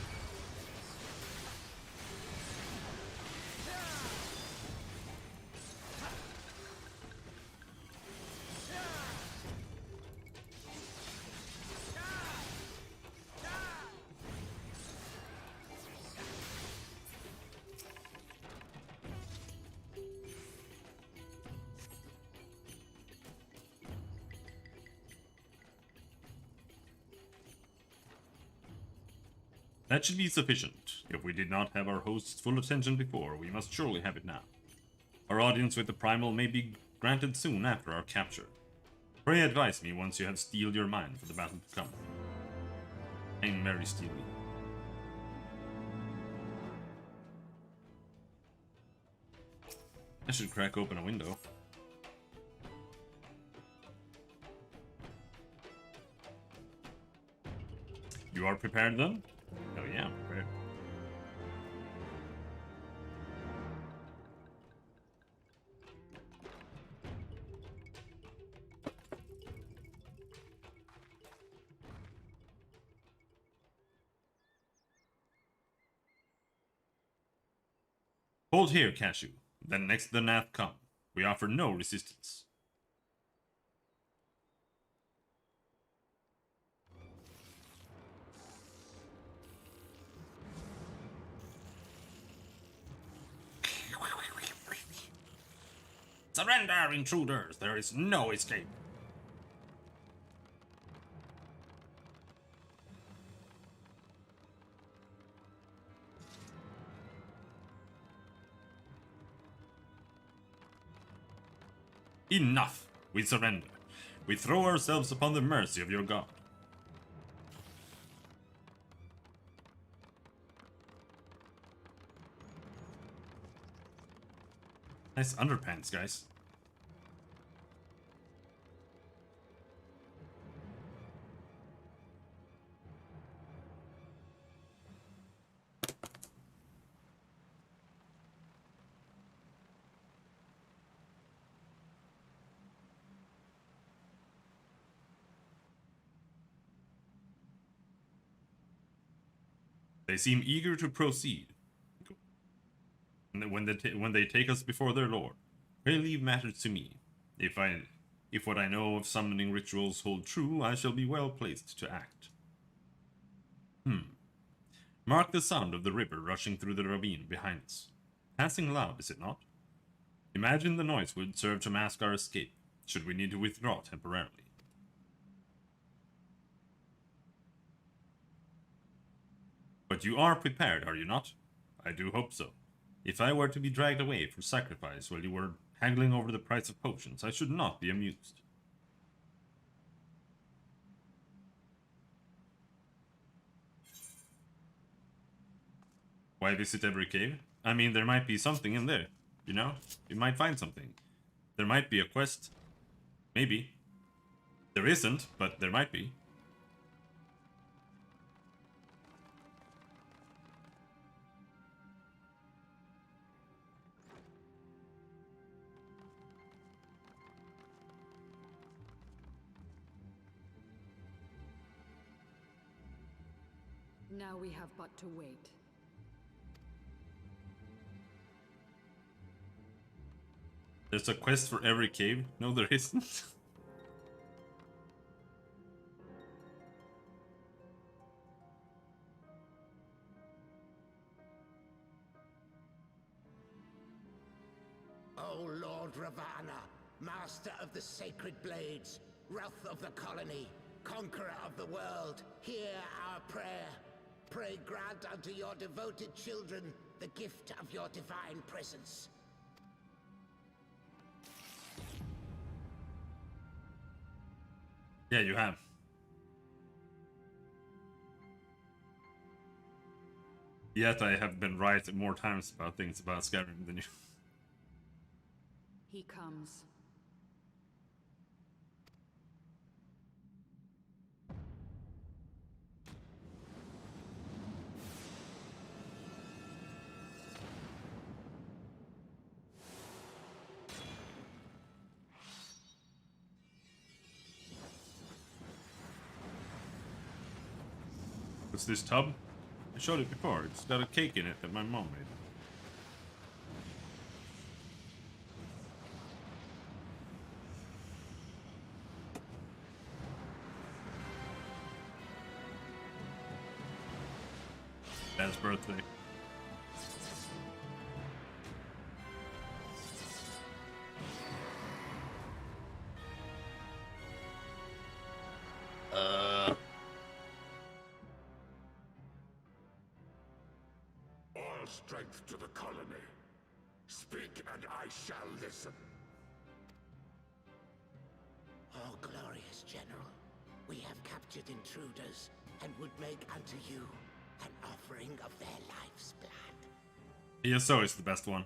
That should be sufficient. If we did not have our host's full attention before, we must surely have it now. Our audience with the Primal may be granted soon after our capture. Pray advise me once you have steeled your mind for the battle to come. I'm very steely. I should crack open a window. You are prepared then? Oh yeah, I'm prepared. Hold here, Cashew. Then next the Nath come. We offer no resistance. Surrender, intruders! There is no escape. Enough! We surrender. We throw ourselves upon the mercy of your god. Nice underpants, guys. They seem eager to proceed. When they take us before their lord, pray leave matters to me. If what I know of summoning rituals hold true, I shall be well placed to act. Mark the sound of the river rushing through the ravine behind us. Passing loud, is it not? Imagine the noise would serve to mask our escape, should we need to withdraw temporarily. But you are prepared, are you not? I do hope so. If I were to be dragged away for sacrifice while you were haggling over the price of potions, I should not be amused. Why visit every cave? I mean, there might be something in there, you know? You might find something. There might be a quest. Maybe. There isn't, but there might be. Now we have but to wait. There's a quest for every cave? No, there isn't. O Lord Ravana, Master of the Sacred Blades, Wrath of the Colony, Conqueror of the world, hear our prayer. Pray grant unto your devoted children the gift of your divine presence. Yeah, you have. Yet I have been right more times about things about Skyrim than you. He comes. What's this tub? I showed it before. It's got a cake in it that my mom made. Dad's birthday. All strength to the colony. Speak and I shall listen. Oh, glorious General, we have captured intruders and would make unto you an offering of their life's blood. ESO is the best one.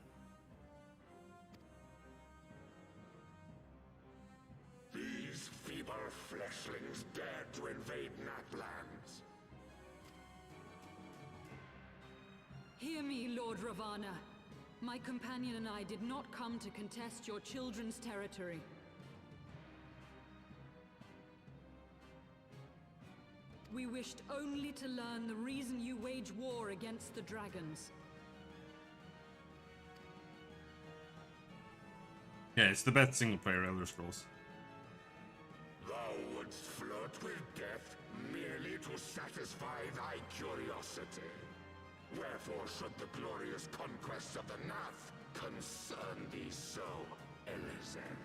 These feeble fleshlings dared to invade Natlands. Hear me, Lord Ravana. My companion and I did not come to contest your children's territory. We wished only to learn the reason you wage war against the dragons. Yeah, it's the best single-player Elder Scrolls. Thou wouldst flirt with death merely to satisfy thy curiosity. Wherefore should the glorious conquest of the Nath concern thee so, Elezen?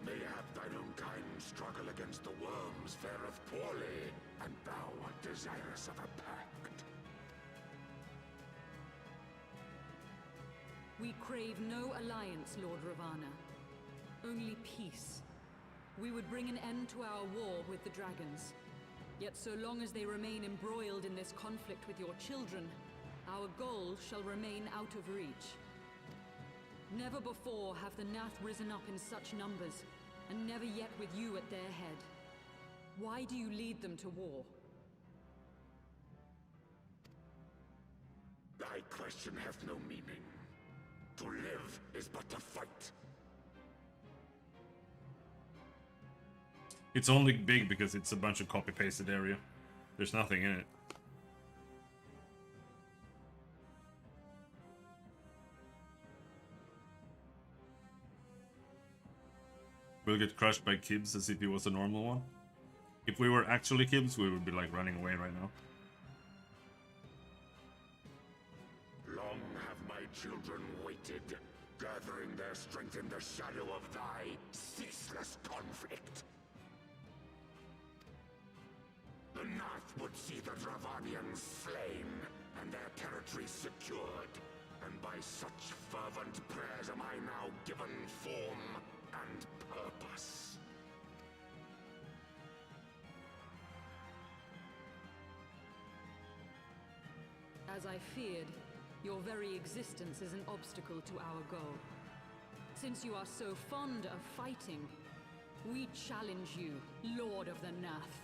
Mayhap thine own kind struggle against the worms fareth poorly, and thou art desirous of a pact. We crave no alliance, Lord Ravana. Only peace. We would bring an end to our war with the dragons. Yet so long as they remain embroiled in this conflict with your children, our goal shall remain out of reach. Never before have the Nath risen up in such numbers, and never yet with you at their head. Why do you lead them to war? Thy question hath no meaning. To live is but to fight. It's only big because it's a bunch of copy-pasted area. There's nothing in it. We'll get crushed by Kibs as if he was a normal one. If we were actually Kibs, we would be like running away right now. Long have my children waited, gathering their strength in the shadow of thy ceaseless conflict. The Nath would see the Dravanians slain, and their territory secured. And by such fervent prayers am I now given form and purpose. As I feared, your very existence is an obstacle to our goal. Since you are so fond of fighting, we challenge you, Lord of the Nath.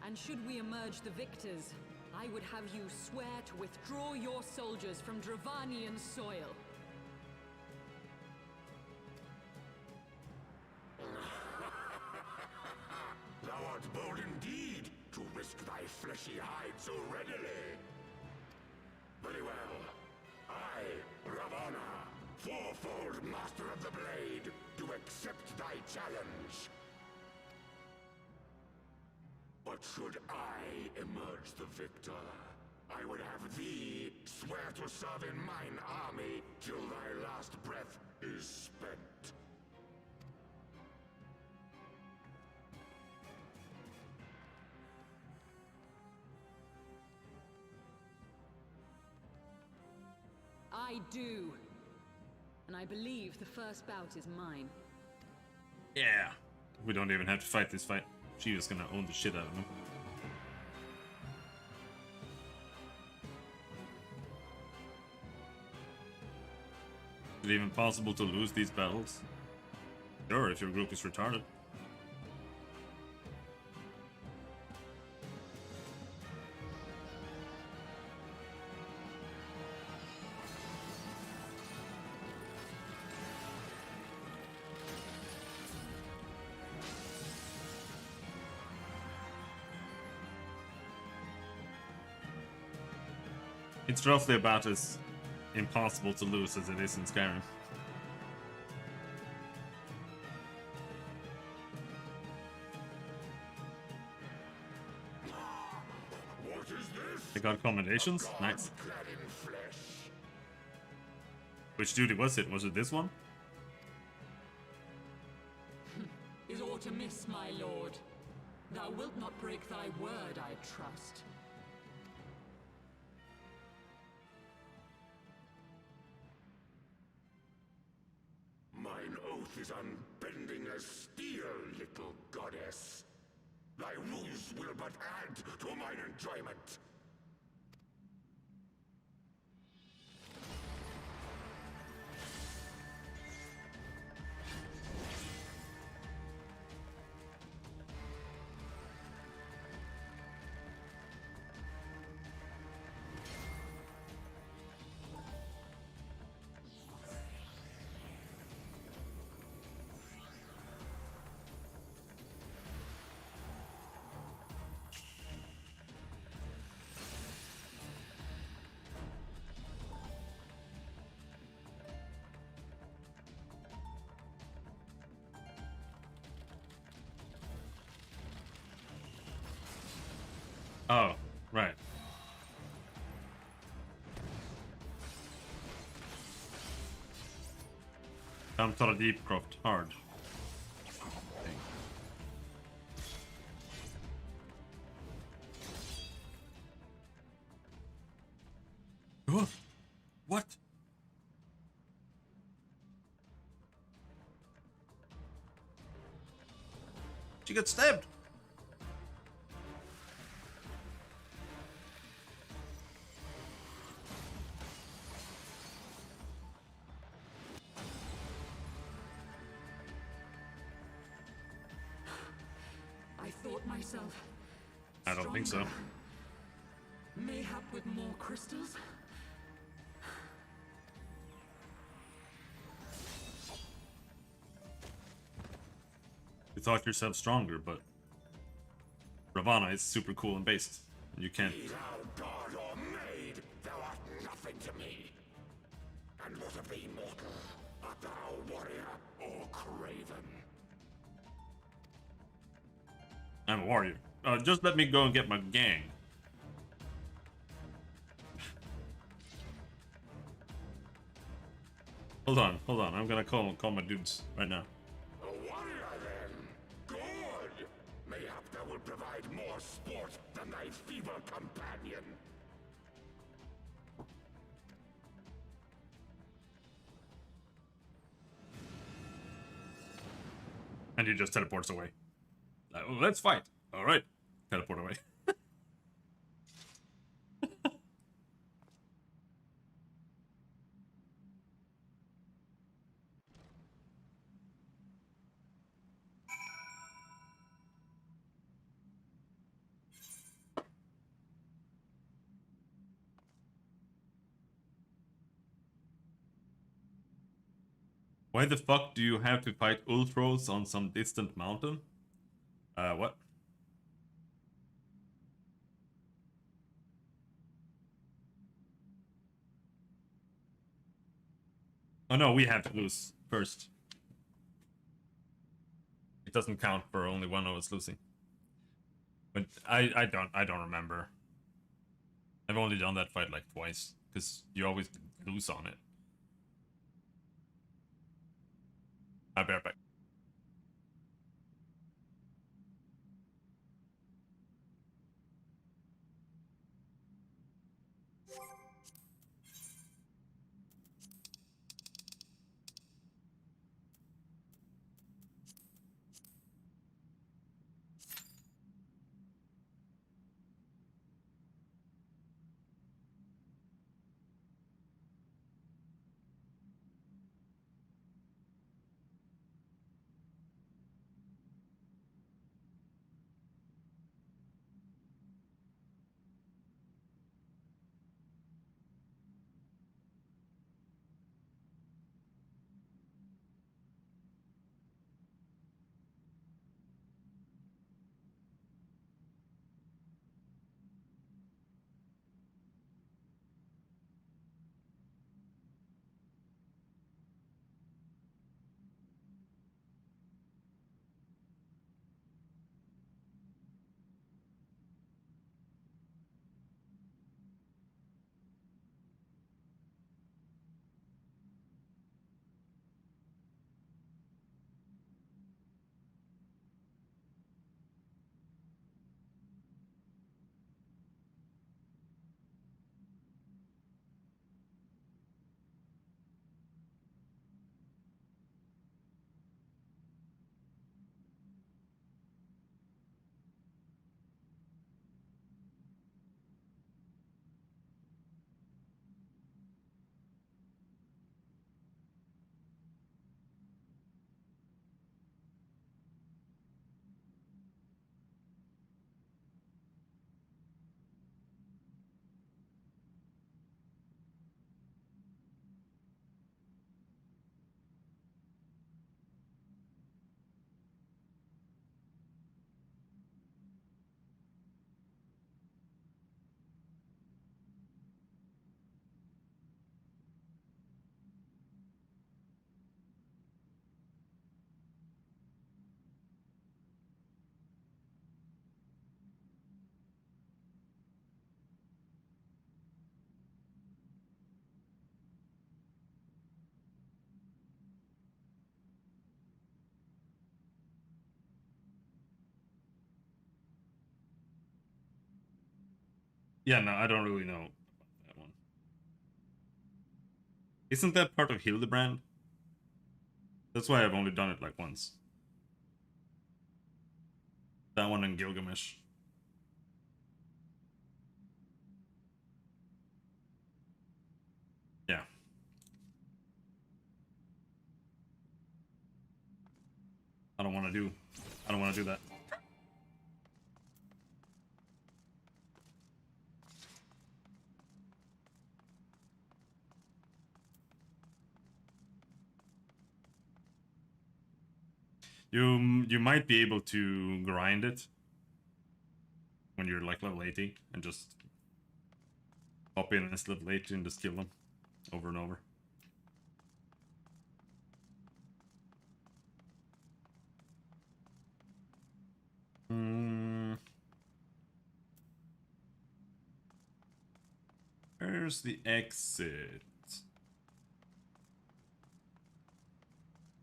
And should we emerge the victors, I would have you swear to withdraw your soldiers from Dravanian soil. so readily. Very well. I, Ravana, fourfold Master of the Blade, do accept thy challenge. But should I emerge the victor, I would have thee swear to serve in mine army till thy last breath is spent. I do. And I believe the first bout is mine. Yeah. We don't even have to fight this fight. She was gonna own the shit out of him. Is it even possible to lose these battles? Sure, if your group is retarded. It's roughly about as impossible to lose as it is in Skyrim. What is this? They got commendations? Nice. Clad in flesh. Which duty was it? Was it this one? Is aught amiss, my lord? Thou wilt not break thy word, I trust. Mine oath is unbending as steel, little goddess. Thy ruse will but add to mine enjoyment. Oh, right. Come to the deep croft hard. Oh, what? She got stabbed. I thought myself. I don't think so. stronger. Mayhap with more crystals? You thought yourself stronger, but Ravana is super cool and based. You can't. Be thou god or maid, thou art nothing to me. And what of thee, mortal? Art thou warrior or craven? I'm a warrior. Just let me go and get my gang. Hold on. I'm gonna call my dudes right now. A warrior, then? Good! Mayhap thou will provide more sport than thy feeble companion. And he just teleports away. Like, oh, let's fight. All right, teleport away. Why the fuck do you have to fight Ultros on some distant mountain? What? Oh no, we have to lose first. It doesn't count for only one of us losing. But I don't remember. I've only done that fight like twice, because you always lose on it. I'll be right back. Yeah, no, I don't really know about that one. Isn't that part of Hildebrand? That's why I've only done it like once. That one and Gilgamesh. Yeah. I don't want to do that. You might be able to grind it when you're like level 80 and just hop in as level 80 and just kill them over and over. Where's the exit?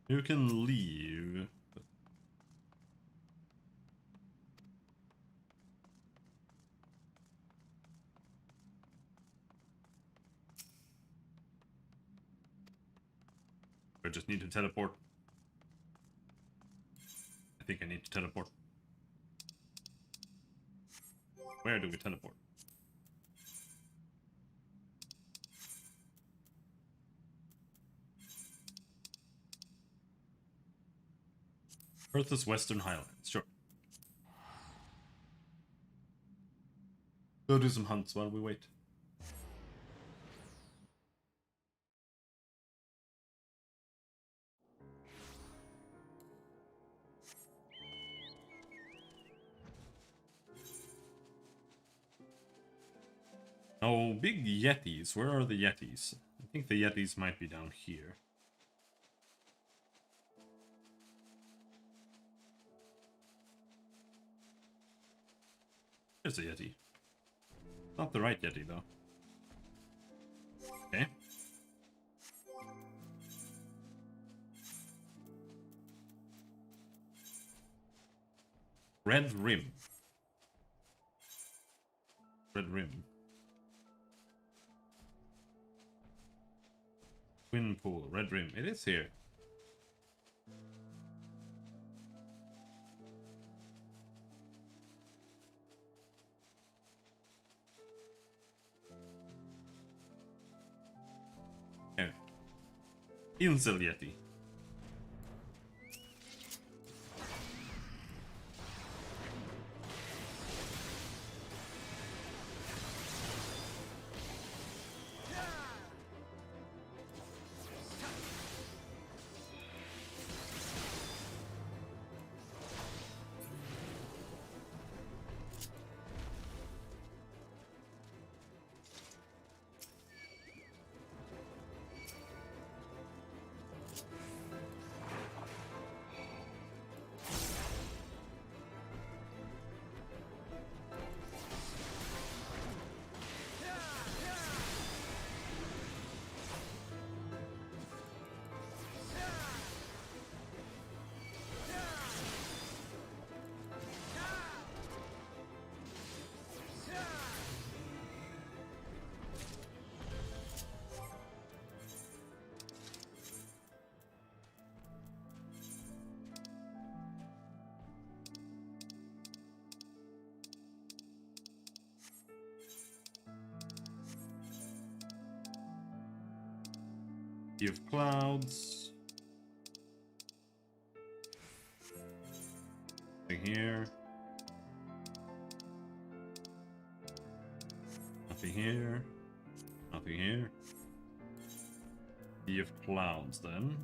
You can leave. I just need to teleport. I think I need to teleport. Where do we teleport? Earth's Western Highlands, sure. Go do some hunts while we wait. Oh, big Yetis. Where are the Yetis? I think the Yetis might be down here. There's a Yeti. Not the right Yeti, though. Okay. Red rim. Red rim. Twin pool. Red rim. It is here. Here. Incel Yeti. Sea of clouds. Nothing here. Nothing here. Nothing here. Sea of clouds then.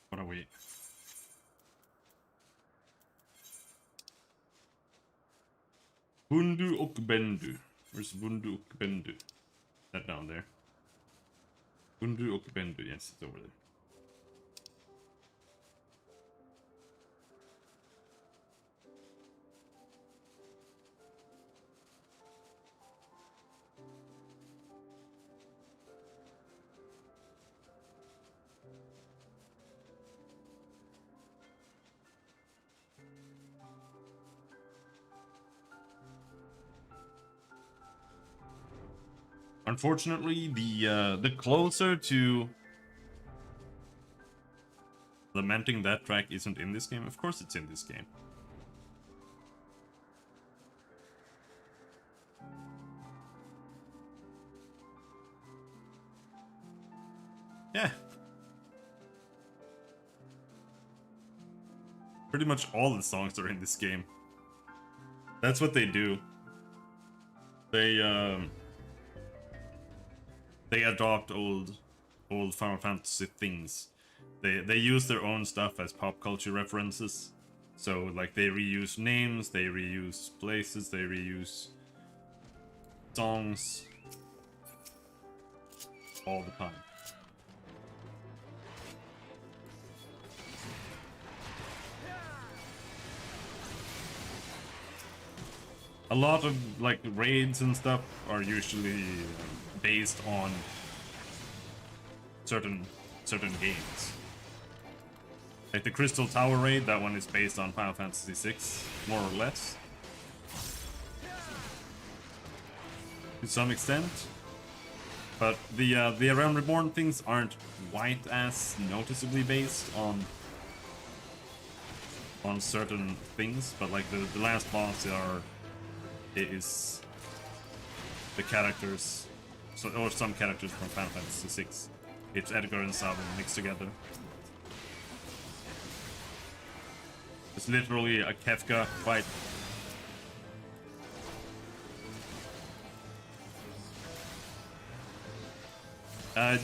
What are we? Bundu och Bendu. Where's Bundu och Bendu? That down there. Bundu och Bendu, yes, it's over there. Unfortunately, the closer to lamenting that track isn't in this game. Of course it's in this game. Yeah. Pretty much all the songs are in this game. That's what they do. They adopt old Final Fantasy things. They use their own stuff as pop culture references. So like they reuse names, they reuse places, they reuse songs all the time. A lot of like raids and stuff are usually based on certain games. Like the Crystal Tower raid, that one is based on Final Fantasy VI, more or less. To some extent. But the Realm Reborn things aren't quite as noticeably based on certain things, but like the last boss is the characters, or some characters from Final Fantasy VI. It's Edgar and Sabin mixed together. It's literally a Kefka fight.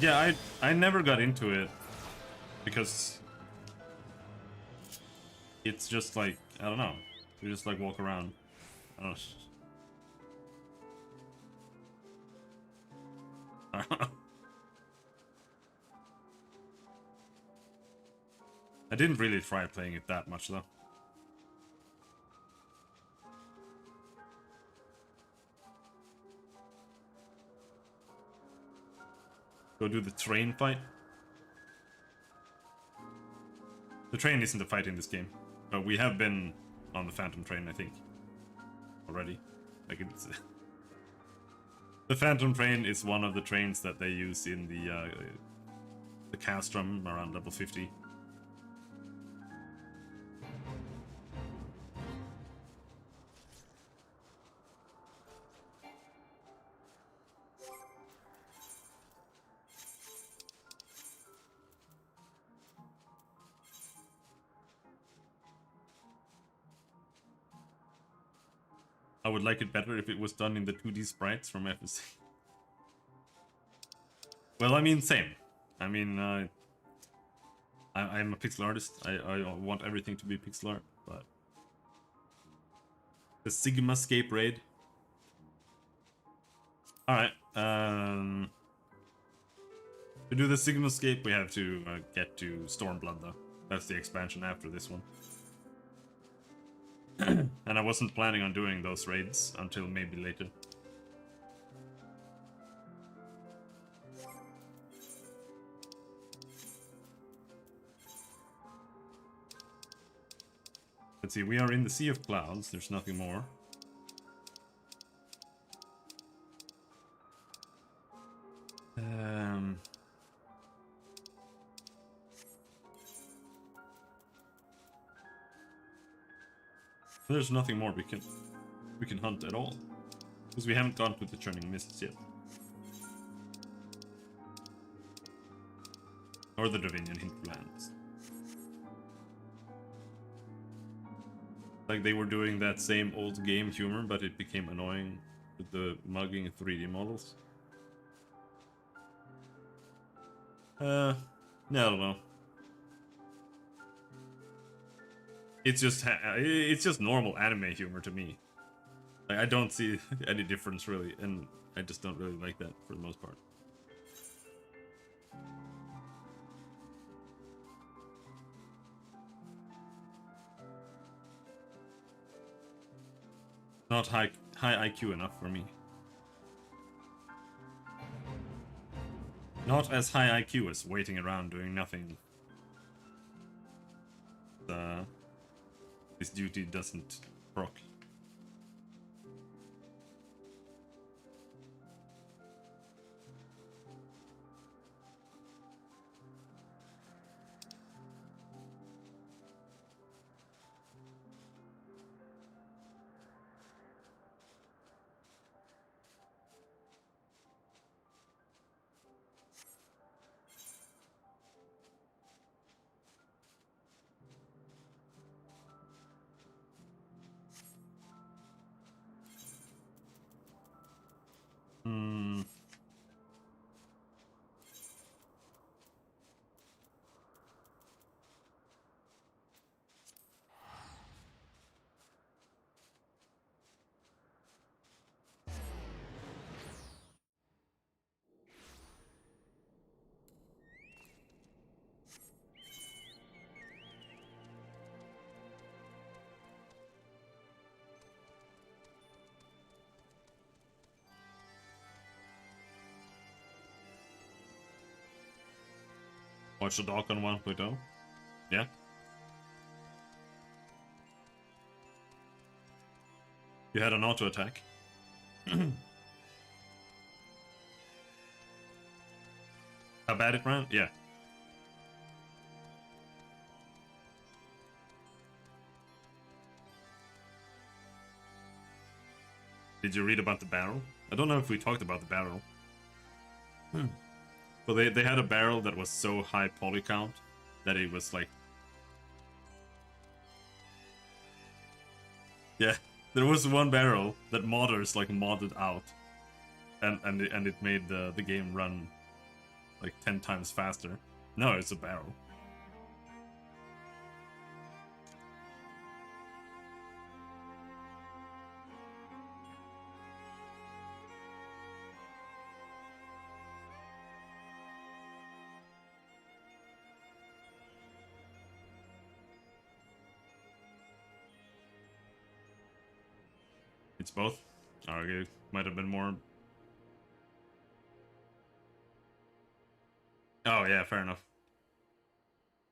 Yeah, I never got into it because it's just like, I don't know, you just like walk around. I don't know. I didn't really try playing it that much though. Go do the train fight. The train isn't a fight in this game. We have been on the Phantom train, I think, already. Like it's the Phantom train is one of the trains that they use in the Castrum around level 50. I would like it better if it was done in the 2D sprites from FF14. Well, I mean, same. I mean, I'm a pixel artist. I want everything to be pixel art, but the Sigmascape raid. All right. To do the Sigmascape, we have to get to Stormblood, though. That's the expansion after this one. And I wasn't planning on doing those raids until maybe later. Let's see, we are in the Sea of Clouds, there's nothing more. There's nothing more we can hunt at all. Because we haven't gone to the Churning Mists yet. Or the Dravinian Hinterlands. Like they were doing that same old game humor, but it became annoying with the mugging 3D models. No, I don't know. It's just normal anime humor to me. Like, I don't see any difference really, and I just don't really like that for the most part. Not high IQ enough for me. Not as high IQ as waiting around doing nothing. This duty doesn't proc. Watch the dog on 1.0. Yeah. You had an auto attack. How bad it ran? Yeah. Did you read about the barrel? I don't know if we talked about the barrel. Well, they had a barrel that was so high poly count that it was like Yeah, there was one barrel that modders like modded out, and it made the game run like 10 times faster. No, it's a barrel. It's both. Okay, might have been more. Oh yeah, fair enough.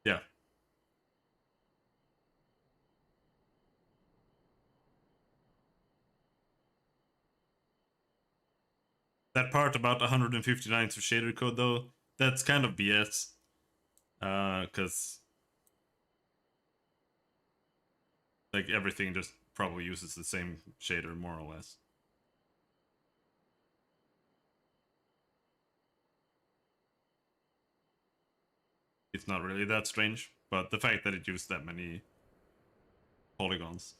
Yeah. That part about 150 lines of shader code though, that's kind of BS. Cause like everything just probably uses the same shader more or less. It's not really that strange, but the fact that it used that many polygons.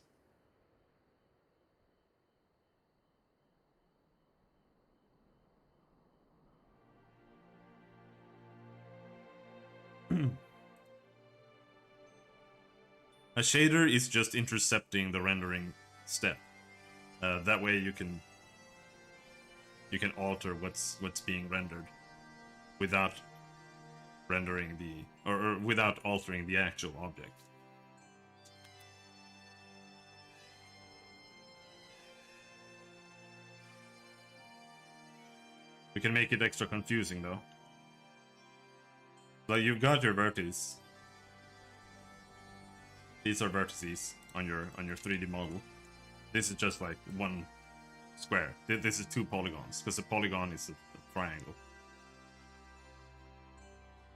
A shader is just intercepting the rendering step. That way you can alter what's being rendered without rendering the or without altering the actual object. We can make it extra confusing though. Like you've got your vertices. These are vertices on your 3D model. This is just like one square. This is 2 polygons because a polygon is a triangle.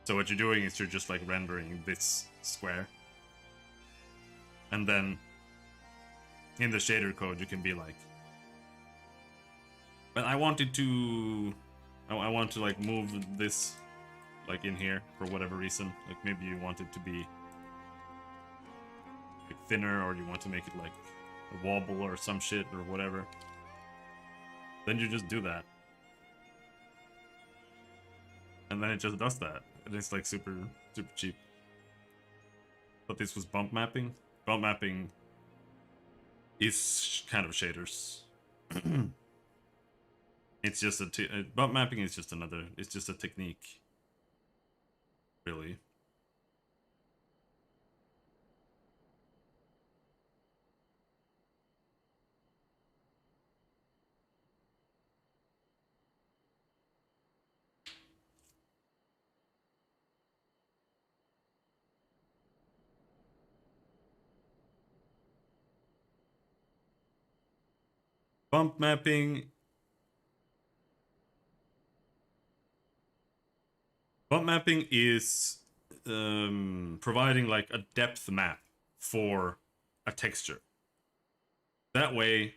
So what you're doing is you're just like rendering this square. And then in the shader code you can be like, but I wanted to I want to like move this like in here for whatever reason. Like maybe you want it to be like thinner, or you want to make it like a wobble or some shit or whatever. Then you just do that. And then it just does that. And it's like super cheap. But this was bump mapping. Bump mapping is kind of shaders. It's just bump mapping is just another, it's just a technique. Really. Bump mapping is providing like a depth map for a texture. That way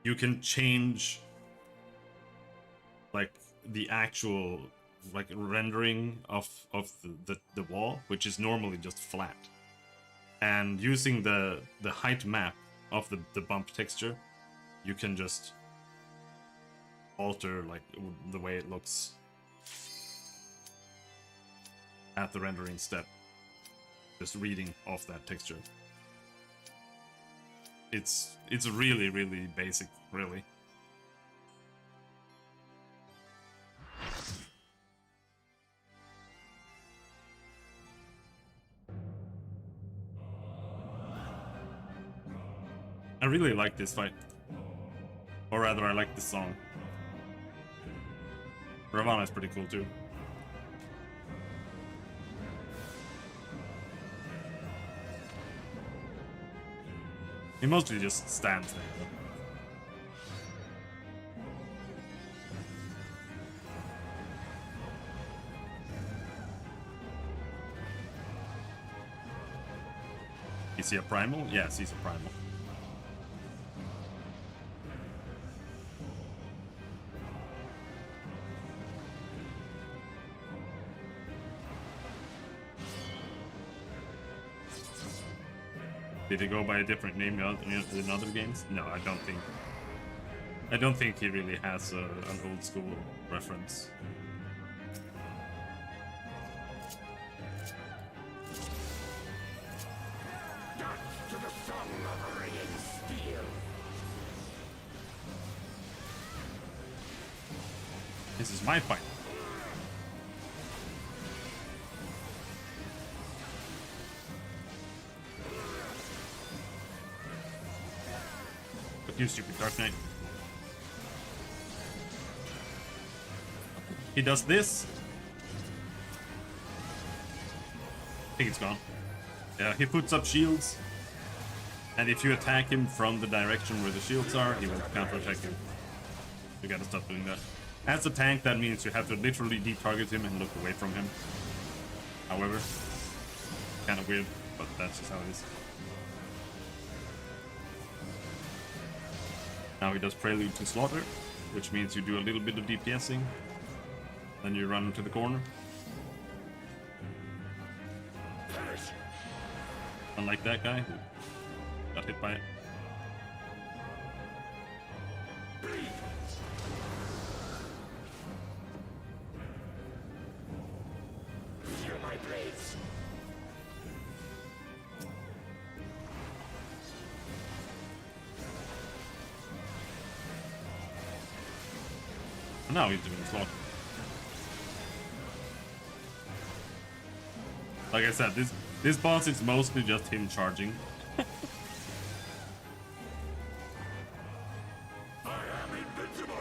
you can change like the actual like rendering of the wall, which is normally just flat. And using the height map of the bump texture, you can just alter like the way it looks at the rendering step, just reading off that texture. It's really basic, really. I really like this fight. Or rather, I like this song. Ravana is pretty cool too. He mostly just stands there. Is he a primal? Yes, he's a primal. Did he go by a different name in other games? No, I don't think. I don't think he really has an old school reference. To the song of ringing steel. This is my fight. But you stupid Dark Knight. He does this. I think it's gone. Yeah, he puts up shields. And if you attack him from the direction where the shields are, he will counter-attack you. You gotta stop doing that. As a tank, that means you have to literally detarget him and look away from him. However, kind of weird, but that's just how it is. Now he does Prelude to Slaughter, which means you do a little bit of DPSing. Then you run into the corner. Unlike that guy who got hit by it. Feel my blades. And now he's doing slaughter. Like I said, this boss is mostly just him charging. I am invincible.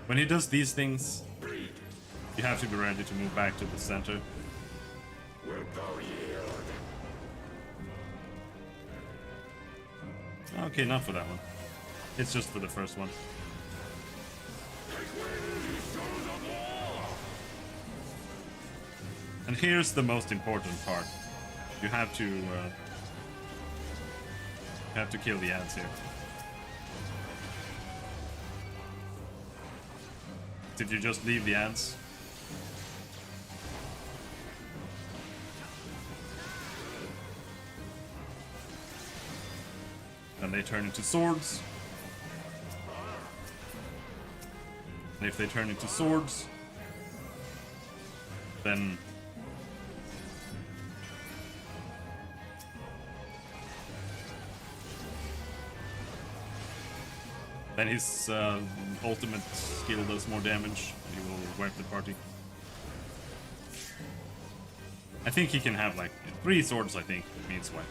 When he does these things, you have to be ready to move back to the center. Wilt thou yield? Okay, not for that one. It's just for the first one. And here's the most important part. You have to kill the ants here. Did you just leave the ants? Then they turn into swords. And if they turn into swords, then his ultimate skill does more damage. He will wipe the party. I think he can have like 3 swords, I think, means wipe.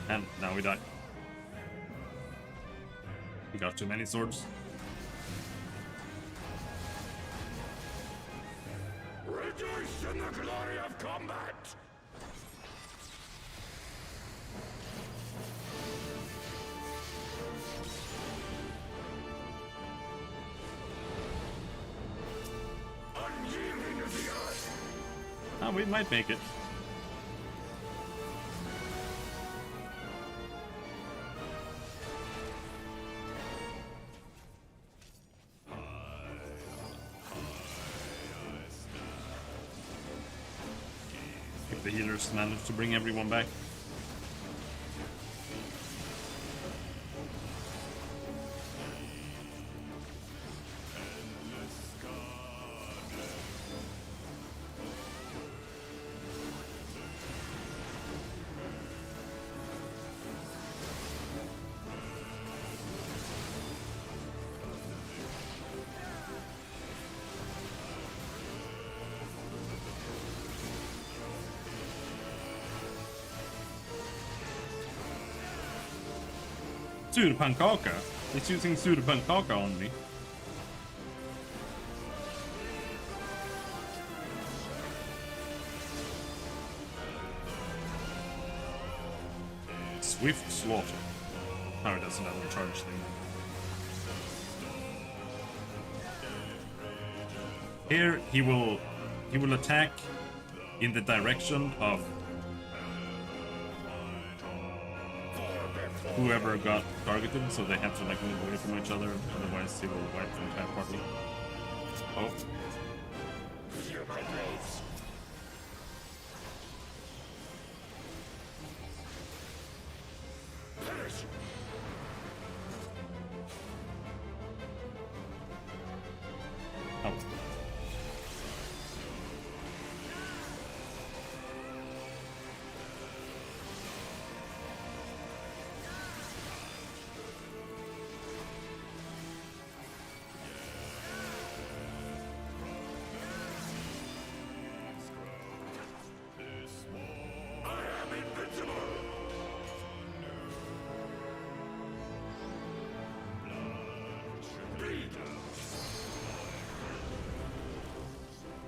And now we die. We got too many swords. Rejoice in the glory of combat! Unyielding of the earth! Ah, we might make it. If the healers manage to bring everyone back. Surpannkaka? He's using surpannkaka on me. Swift slaughter. Oh, it doesn't have a charge thing. Here he will attack in the direction of whoever got targeted, so they have to like move away from each other, otherwise he will wipe the entire party. Oh. Feel my blades. Perish. Oh.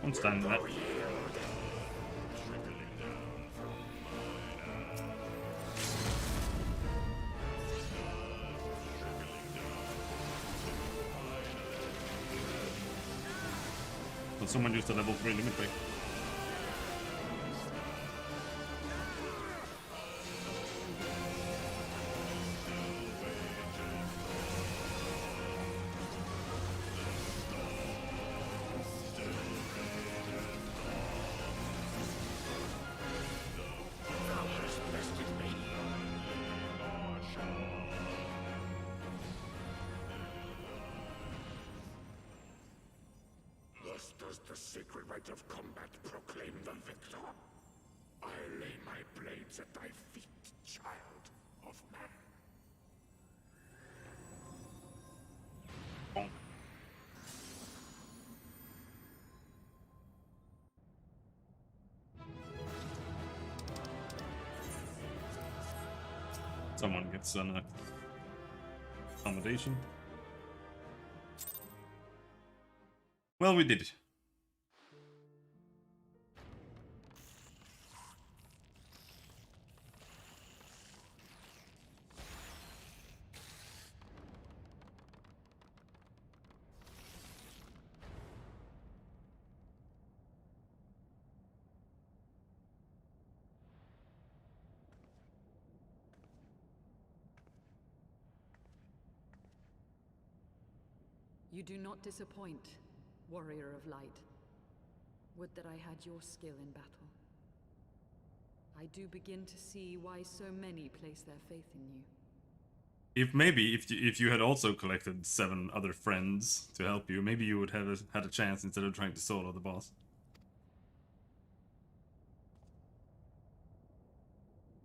Won't stand that. Will someone use the level 3 limit break? Thus does the sacred rite of combat proclaim the victor. I lay my blades at thy feet, child of man. Bonk. Someone gets an accommodation. Well, we did it. You do not disappoint, warrior of light. Would that I had your skill in battle. I do begin to see why so many place their faith in you. If you had also collected 7 other friends to help you, maybe you would have had a chance instead of trying to solo the boss.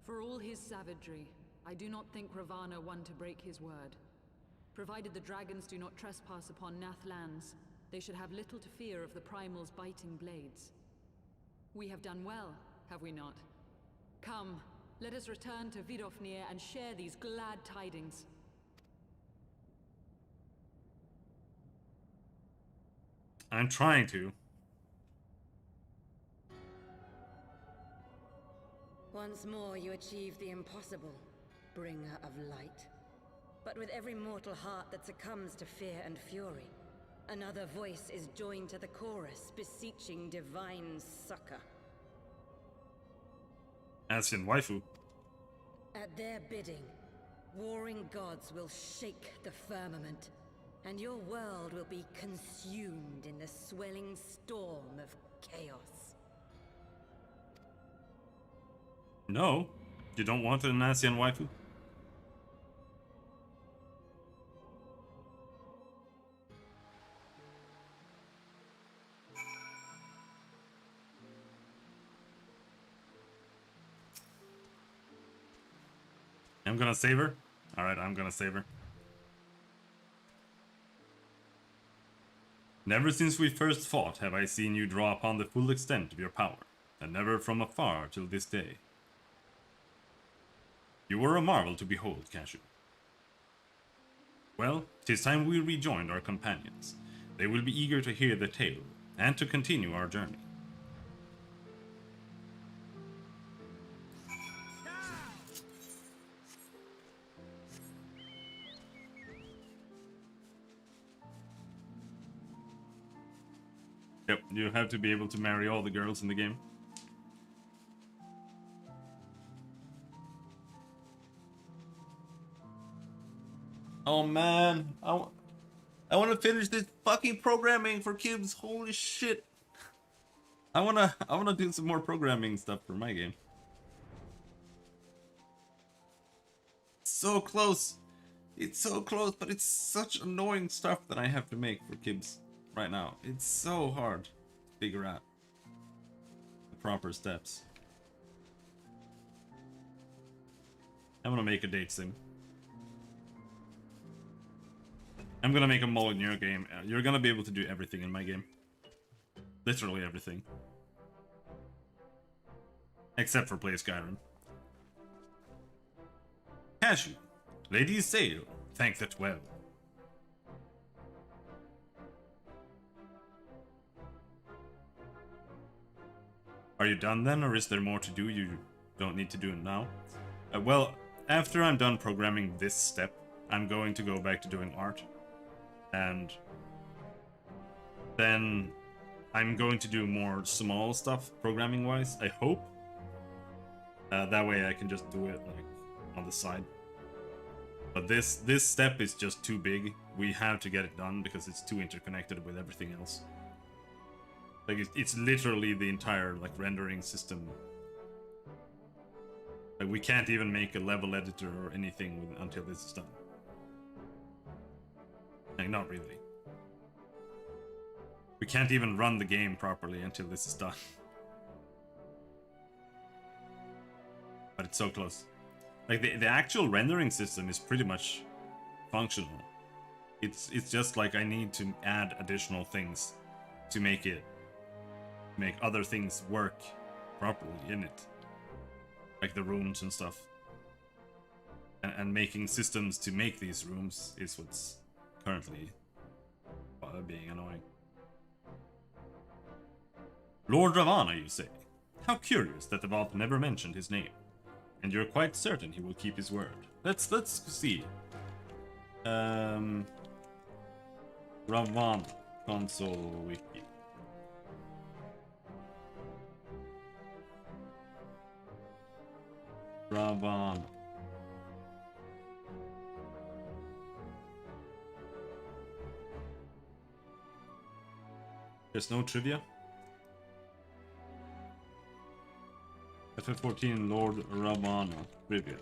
For all his savagery, I do not think Ravana one to break his word. Provided the dragons do not trespass upon Nath lands, they should have little to fear of the Primal's biting blades. We have done well, have we not? Come, let us return to Vidofnir and share these glad tidings. I'm trying to. Once more you achieve the impossible, bringer of light. But with every mortal heart that succumbs to fear and fury, another voice is joined to the chorus, beseeching divine succor. Asian waifu. At their bidding, warring gods will shake the firmament, and your world will be consumed in the swelling storm of chaos. No, you don't want an Asian waifu? I'm gonna save her. Alright, I'm gonna save her. Never since we first fought have I seen you draw upon the full extent of your power, and never from afar till this day. You were a marvel to behold, Cashew. Well, 'tis time we rejoined our companions. They will be eager to hear the tale, and to continue our journey. Yep, you have to be able to marry all the girls in the game. Oh man, I want to finish this fucking programming for kids. Holy shit. I wanna do some more programming stuff for my game. So close. It's so close, but it's such annoying stuff that I have to make for kids right now. It's so hard to figure out the proper steps. I'm gonna make a date sim. I'm gonna make a mole in your game. You're gonna be able to do everything in my game. Literally everything. Except for play Skyrim. Cashew. Ladies sail. Thank that well. Are you done then, or is there more to do you don't need to do it now? Well, after I'm done programming this step, I'm going to go back to doing art. And then I'm going to do more small stuff programming-wise, I hope. That way I can just do it like on the side. But this step is just too big. We have to get it done because it's too interconnected with everything else. Like it's literally the entire like rendering system. Like we can't even make a level editor or anything until this is done. Like not really. We can't even run the game properly until this is done. But it's so close. Like the actual rendering system is pretty much functional. It's just like I need to add additional things to make other things work properly in it. Like the rooms and stuff. And making systems to make these rooms is what's currently being annoying. Lord Ravana, you say? How curious that the vault never mentioned his name. And you're quite certain he will keep his word. Let's see. Ravana console wiki. Ravana. There's no trivia. FF14 Lord Ravana trivia.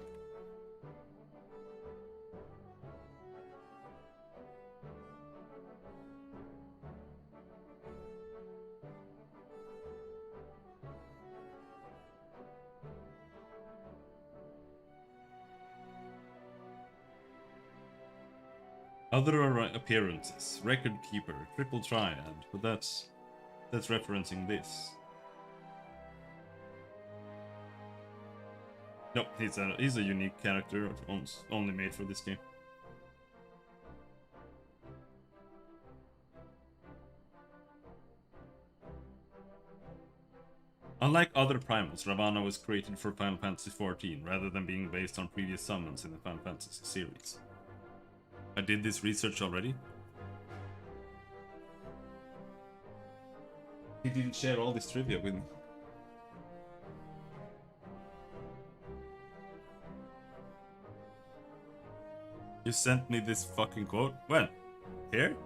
Other appearances, Record Keeper, Triple Triad, but that's referencing this. Nope, he's a unique character, only made for this game. Unlike other primals, Ravana was created for Final Fantasy XIV, rather than being based on previous summons in the Final Fantasy series. I did this research already. He didn't share all this trivia with me. You sent me this fucking quote? When? Here?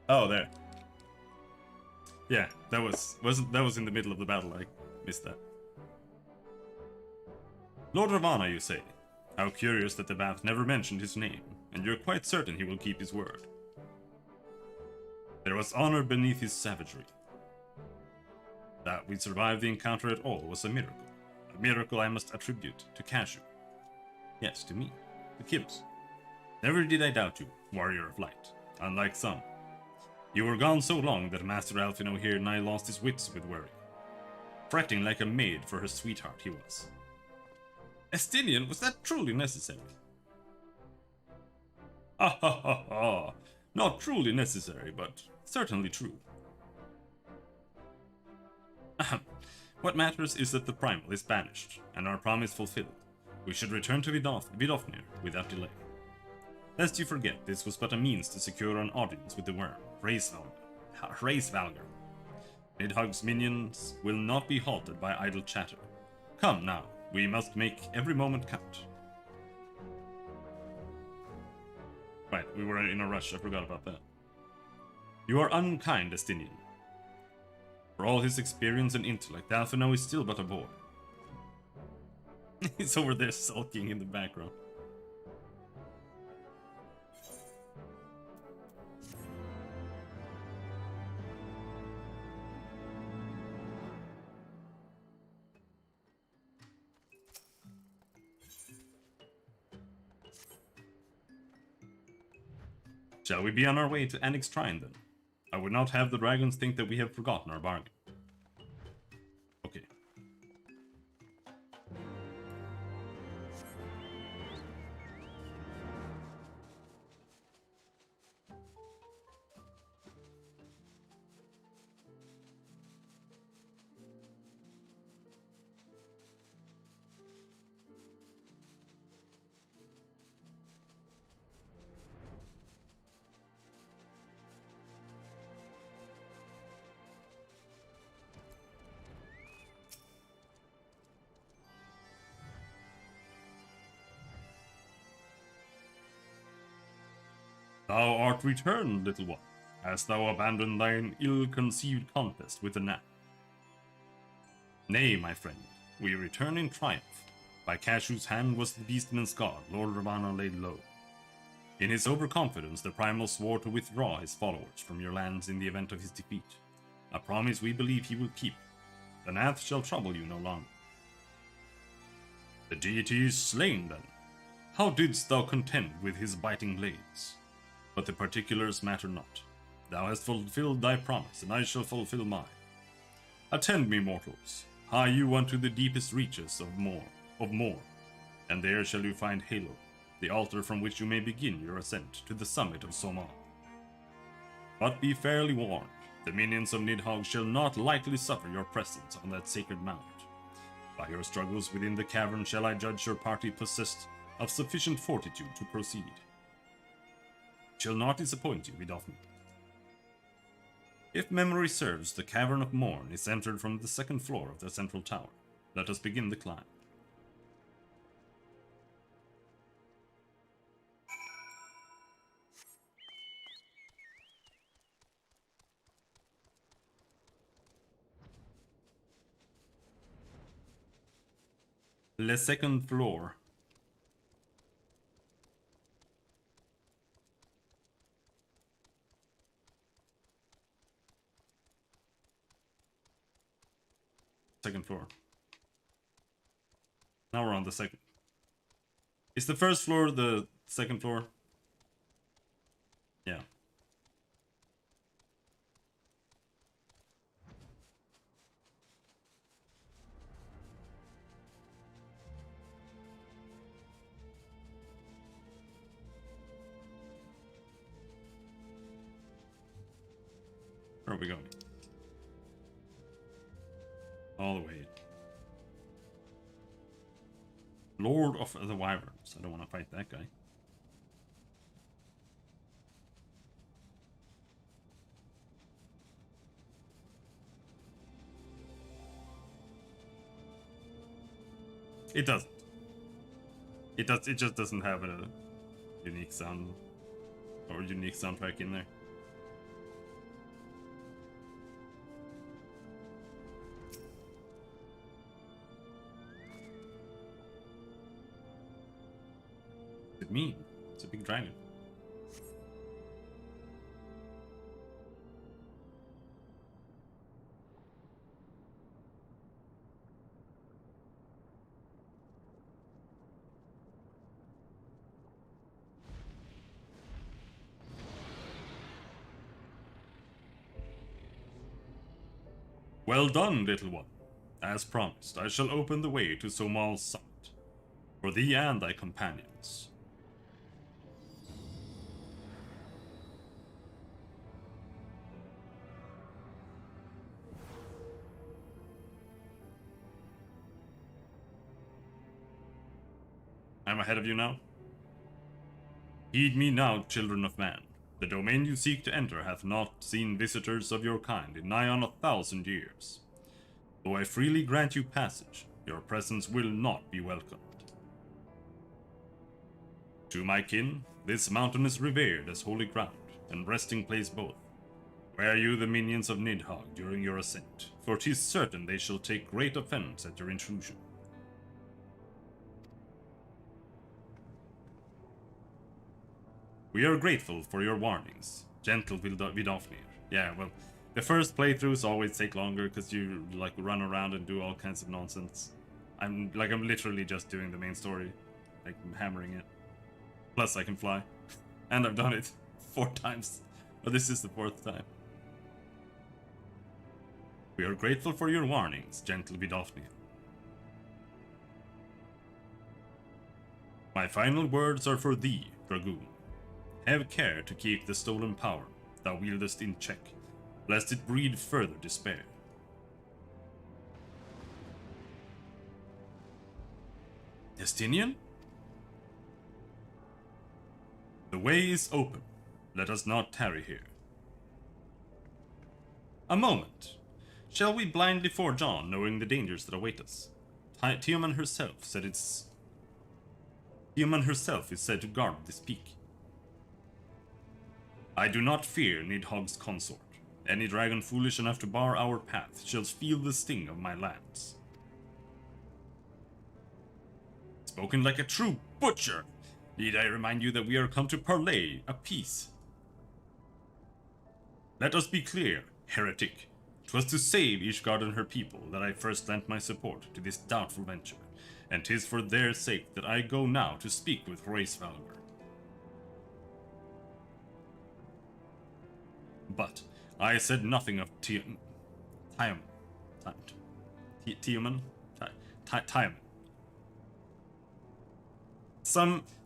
Oh, there. Yeah, that was in the middle of the battle. I missed that. Lord Ravana, you say? How curious that the Bath never mentioned his name, and you're quite certain he will keep his word. There was honor beneath his savagery. That we survived the encounter at all was a miracle. A miracle I must attribute to Cashew. Yes, to me, the Kibbs. Never did I doubt you, warrior of light, unlike some. You were gone so long that Master Alphino here nigh lost his wits with worry. fretting like a maid for her sweetheart he was. Estinian, was that truly necessary? Ha ha ha ha! Not truly necessary, but certainly true. Ahem. What matters is that the Primal is banished, and our promise fulfilled. We should return to Vidofnir without delay. Lest you forget, this was but a means to secure an audience with the worm, Hraesvalgr. Nidhogg's minions will not be halted by idle chatter. Come now, we must make every moment count. Right, we were in a rush, I forgot about that. You are unkind, Estinian. For all his experience and intellect, Alphino is still but a boy. He's over there sulking in the background. Shall we be on our way to Annick's Shrine then? I would not have the dragons think that we have forgotten our bargain. Okay. Thou art returned, little one. Hast thou abandoned thine ill-conceived contest with the gnat? Nay, my friend, we return in triumph. By Kashu's hand was the beastman's god, Lord Ravana laid low. In his overconfidence, the Primal swore to withdraw his followers from your lands in the event of his defeat. A promise we believe he will keep. The Nath shall trouble you no longer. The deity is slain, then. How didst thou contend with his biting blades? But the particulars matter not. Thou hast fulfilled thy promise, and I shall fulfill mine. Attend me, mortals. Hie you unto the deepest reaches of Morn, and there shall you find Halo, the altar from which you may begin your ascent to the summit of Somar. But be fairly warned, the minions of Nidhogg shall not lightly suffer your presence on that sacred mount. By your struggles within the cavern shall I judge your party possessed of sufficient fortitude to proceed. Shall not disappoint you, Vidofnir. If memory serves, the Cavern of Morn is entered from the second floor of the central tower. Let us begin the climb. Le second floor. Second floor. Now we're on the second. Is the first floor the second floor? Yeah. Where are we going? All the way. Lord of the Wyverns. I don't want to fight that guy. It doesn't. It just doesn't have a unique sound or unique soundtrack in there. Mean. It's a big dragon. Well done, little one. As promised, I shall open the way to Somal's summit, for thee and thy companions. I'm ahead of you now. Heed me now, children of man. The domain you seek to enter hath not seen visitors of your kind in nigh on 1,000 years. Though I freely grant you passage, your presence will not be welcomed. To my kin, this mountain is revered as holy ground, and resting place both. Ware you the minions of Nidhogg during your ascent, for 'tis certain they shall take great offense at your intrusion. We are grateful for your warnings, gentle Vidofnir. Yeah, well, the first playthroughs always take longer because you like run around and do all kinds of nonsense. I'm literally just doing the main story, like hammering it. Plus I can fly, and I've done it 4 times, but this is the 4th time. We are grateful for your warnings, gentle Vidofnir. My final words are for thee, Dragoon. Have care to keep the stolen power thou wieldest in check, lest it breed further despair. Destinian? The way is open. Let us not tarry here. A moment. Shall we blindly forge on, knowing the dangers that await us? Tiamat herself is said to guard this peak. I do not fear Nidhogg's consort. Any dragon foolish enough to bar our path shall feel the sting of my lance. Spoken like a true butcher! Need I remind you that we are come to parley a peace? Let us be clear, heretic. 'Twas to save Ishgard and her people that I first lent my support to this doubtful venture, and 'tis for their sake that I go now to speak with Hraesvalgr. But I said nothing of Tiamat.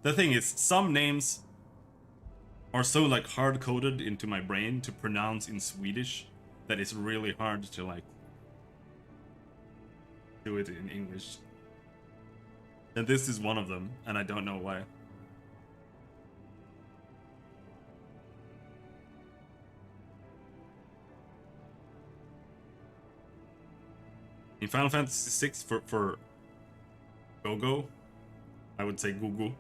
The thing is, some names are so like hard-coded into my brain to pronounce in Swedish that it's really hard to like do it in English. And this is one of them, and I don't know why. In Final Fantasy VI, for Go-Go, I would say Gugu.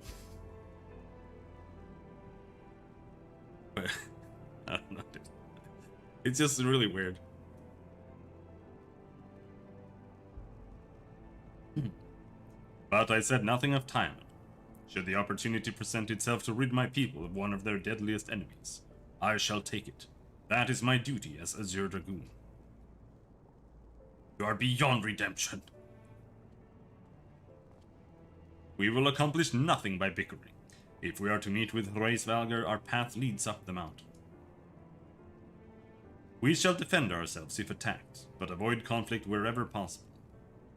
But I don't know, dude. It's just really weird. But I said nothing of Tiamat. Should the opportunity present itself to rid my people of one of their deadliest enemies, I shall take it. That is my duty as Azure Dragoon. You are beyond redemption. We will accomplish nothing by bickering. If we are to meet with Hraesvalgr, our path leads up the mountain. We shall defend ourselves if attacked, but avoid conflict wherever possible.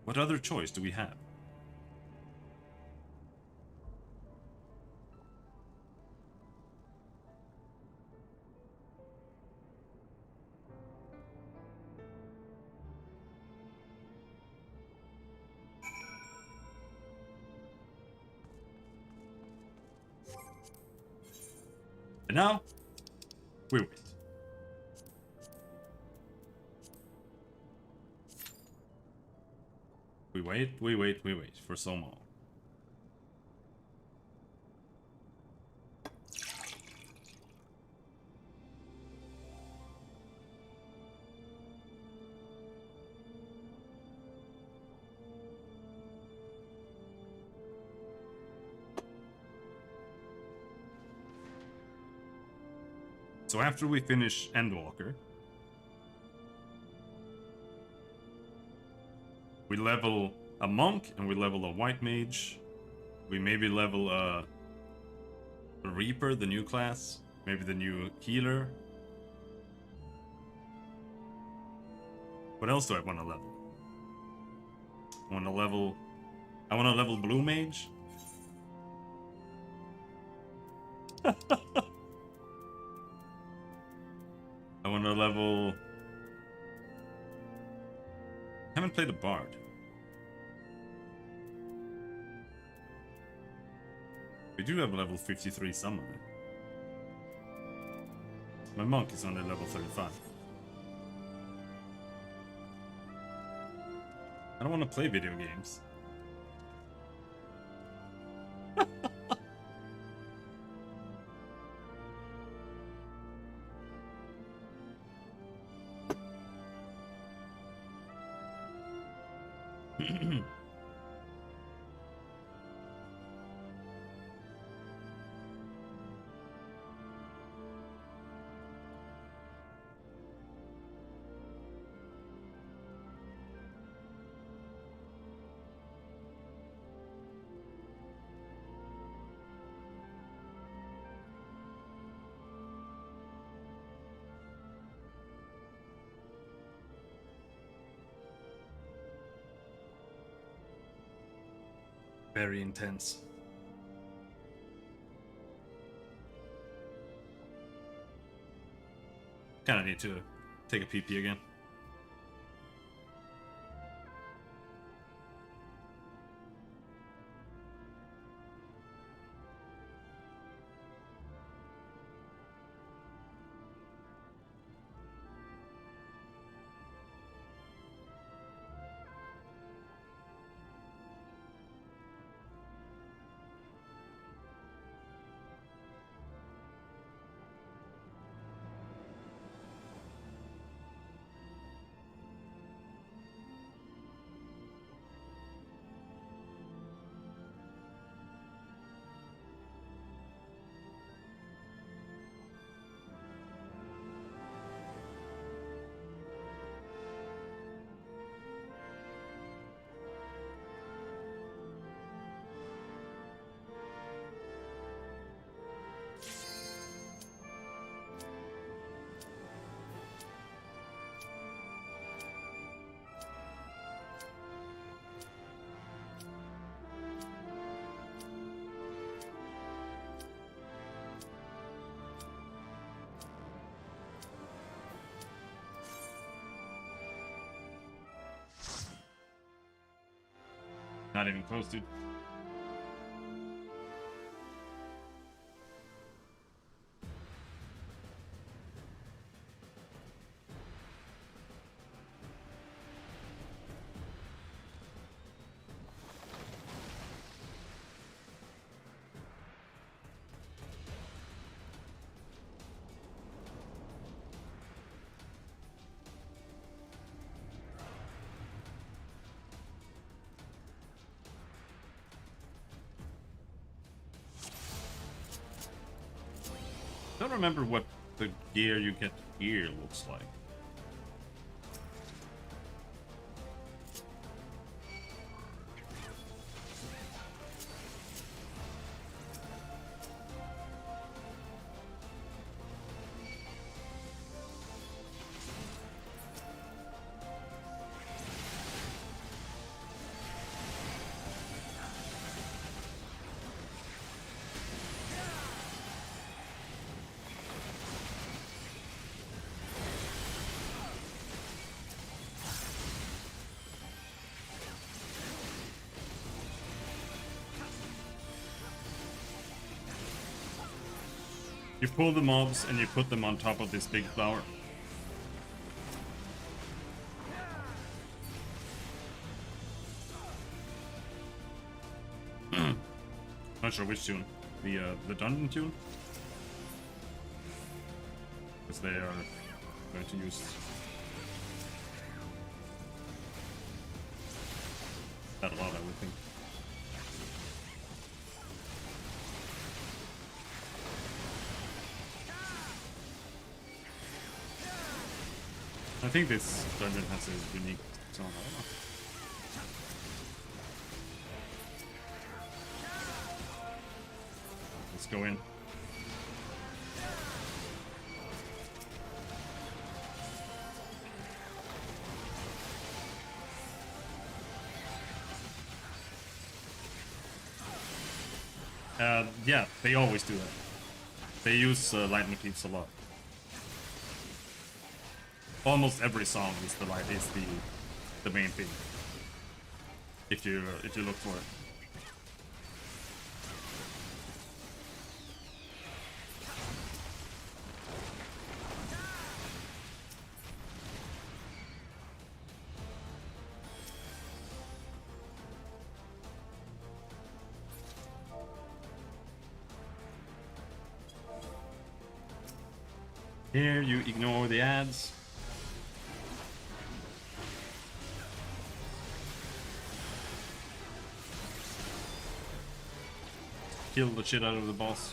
What other choice do we have? And now, we wait. We wait for Somal. So after we finish Endwalker, we level a monk and we level a white mage. We maybe level a Reaper, the new class. Maybe the new healer. What else do I want to level? I want to level blue mage. I want to level... I haven't played a bard. We do have a level 53 summoner. My monk is only level 35. I don't want to play video games. Very intense. Kinda need to take a PP again. Not even close, dude. I don't remember what the gear you get here looks like. You pull the mobs and you put them on top of this big flower. Not sure which tune. The dungeon tune? Because they are going to use that a lot, I would think. I think this dungeon has a unique song. I don't know. Let's go in. Yeah, they always do that. They use light motifs a lot. Almost every song is the main thing. If you look for it. Here you ignore the ads. Kill the shit out of the boss.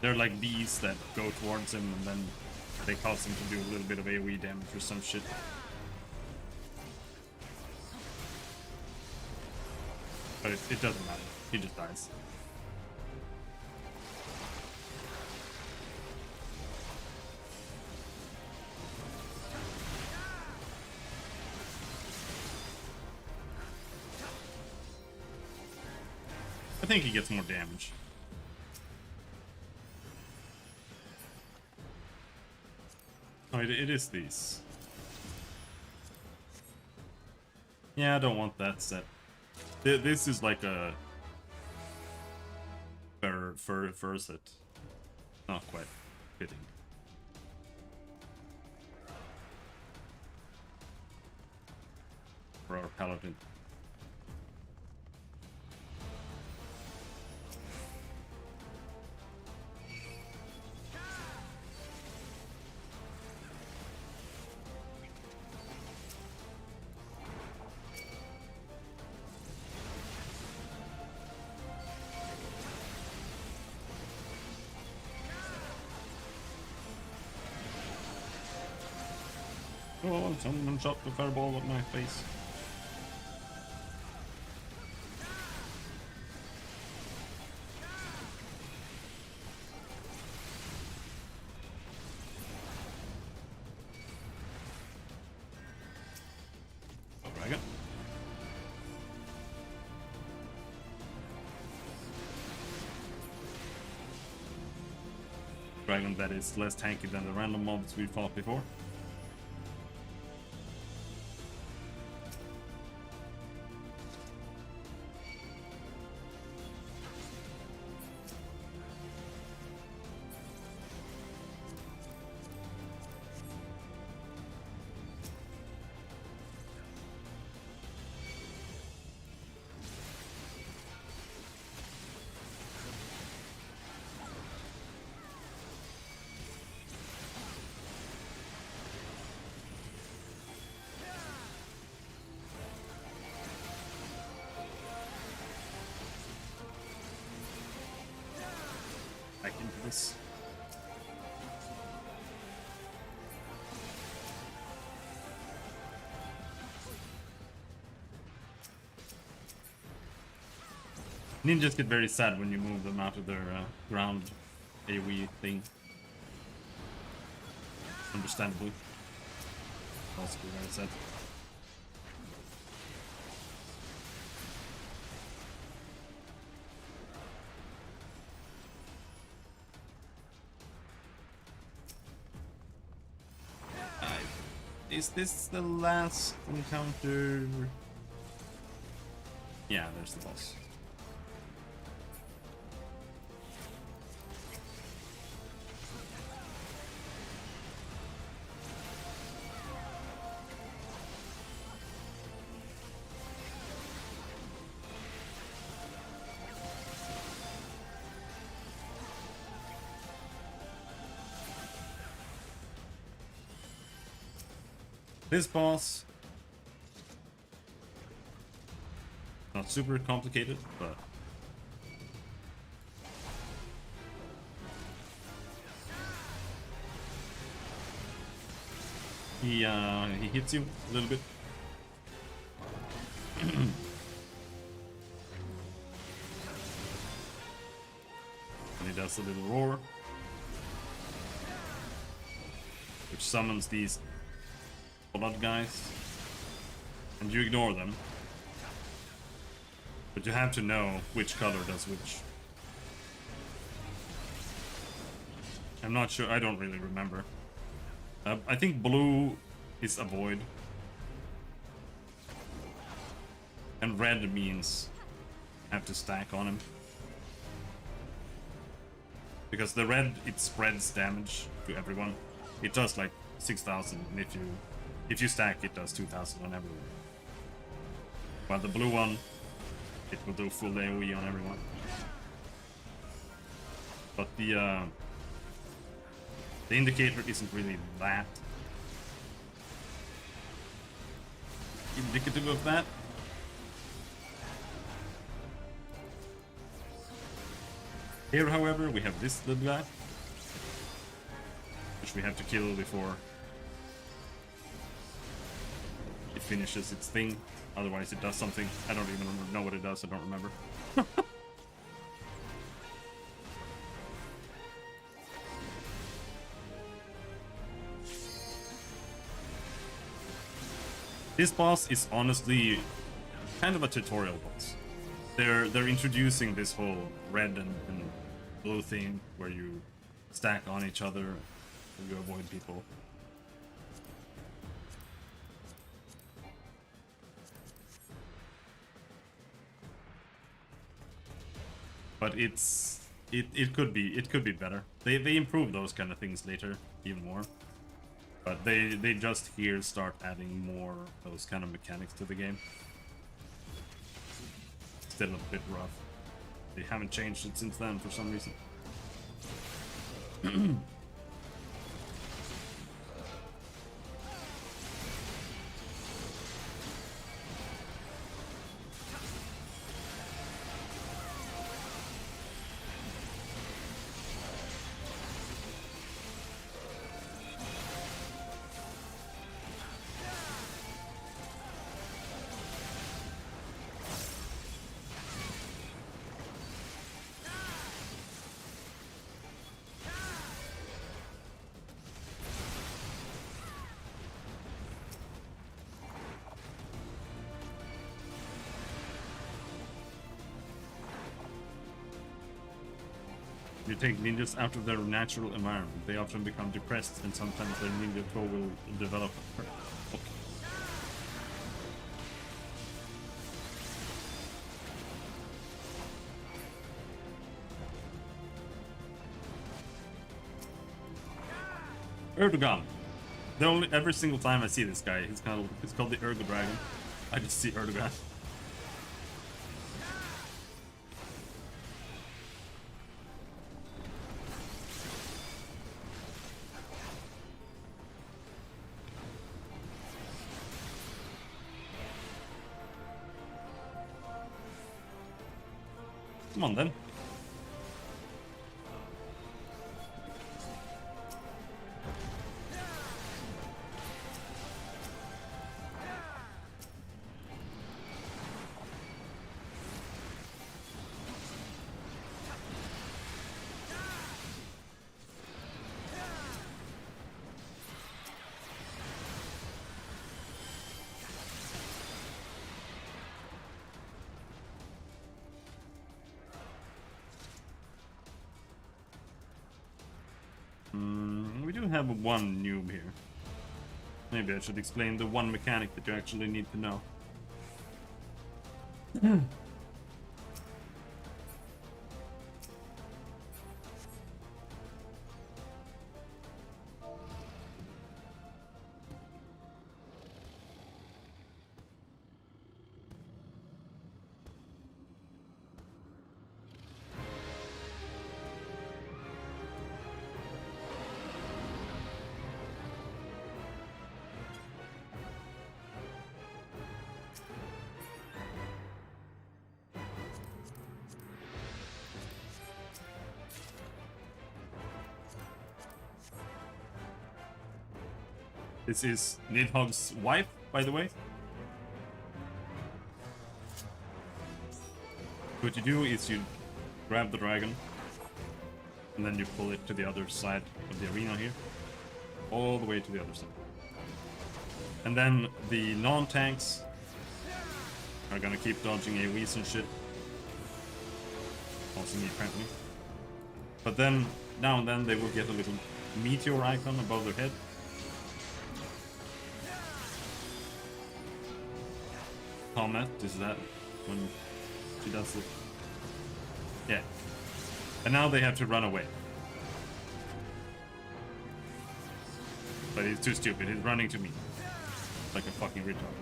They're like bees that go towards him and then they cause him to do a little bit of AoE damage or some shit. But it doesn't matter. He just dies. I think he gets more damage. Oh, it is these. Yeah, I don't want that set. This is like a fur set. Not quite fitting. For our paladin. Oh, someone shot the fireball at my face. Dragon. Dragon that is less tanky than the random mobs we fought before. Back into this. Ninjas get very sad when you move them out of their ground AoE thing. Understandably. Also be very sad. Is this the last encounter? Yeah, there's the boss. This boss, not super complicated, but he hits you a little bit. And he does a little roar, which summons these blood guys, and you ignore them. But you have to know which color does which. I'm not sure, I don't really remember. I think blue is avoid. And red means have to stack on him. Because the red, it spreads damage to everyone. It does like 6,000, and if you stack, it does 2,000 on everyone. While the blue one, it will do full AoE on everyone. But the indicator isn't really that indicative of that. Here, however, we have this little guy, which we have to kill before it finishes its thing. Otherwise it does something. I don't even know what it does, I don't remember. This boss is honestly kind of a tutorial boss. They're introducing this whole red and blue theme where you stack on each other and you avoid people. But it could be better. They improve those kind of things later even more. But they just here start adding more of those kind of mechanics to the game. Still a bit rough. They haven't changed it since then for some reason. You take ninjas out of their natural environment. They often become depressed, and sometimes their ninja flow will develop. Okay. Erdogan. Every single time I see this guy, it's called the Ergo Dragon. I just see Erdogan. Come on then. We do have one noob here. Maybe I should explain the one mechanic that you actually need to know. This is Nidhogg's wife, by the way. What you do is you grab the dragon, and then you pull it to the other side of the arena here. All the way to the other side. And then the non-tanks are gonna keep dodging AoEs and shit. Also me, apparently. But then, now and then, they will get a little meteor icon above their head. Comet, is that when she does it? Yeah. And now they have to run away. But he's too stupid, he's running to me. Like a fucking retard.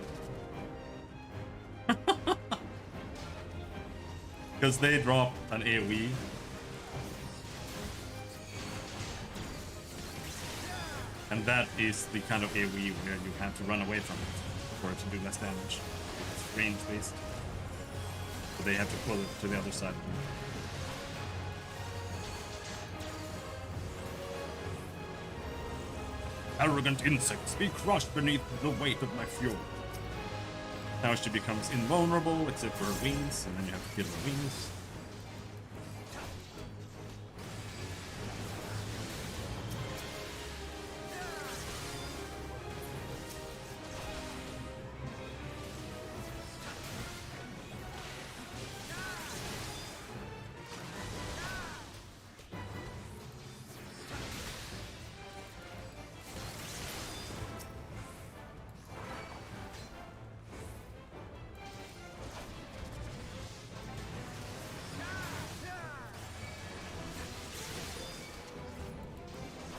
Because they drop an AoE. And that is the kind of AoE where you have to run away from it for it to do less damage. It's range based. So they have to pull it to the other side. Arrogant insects, be crushed beneath the weight of my fury. Now she becomes invulnerable except for her wings, and then you have to kill her wings.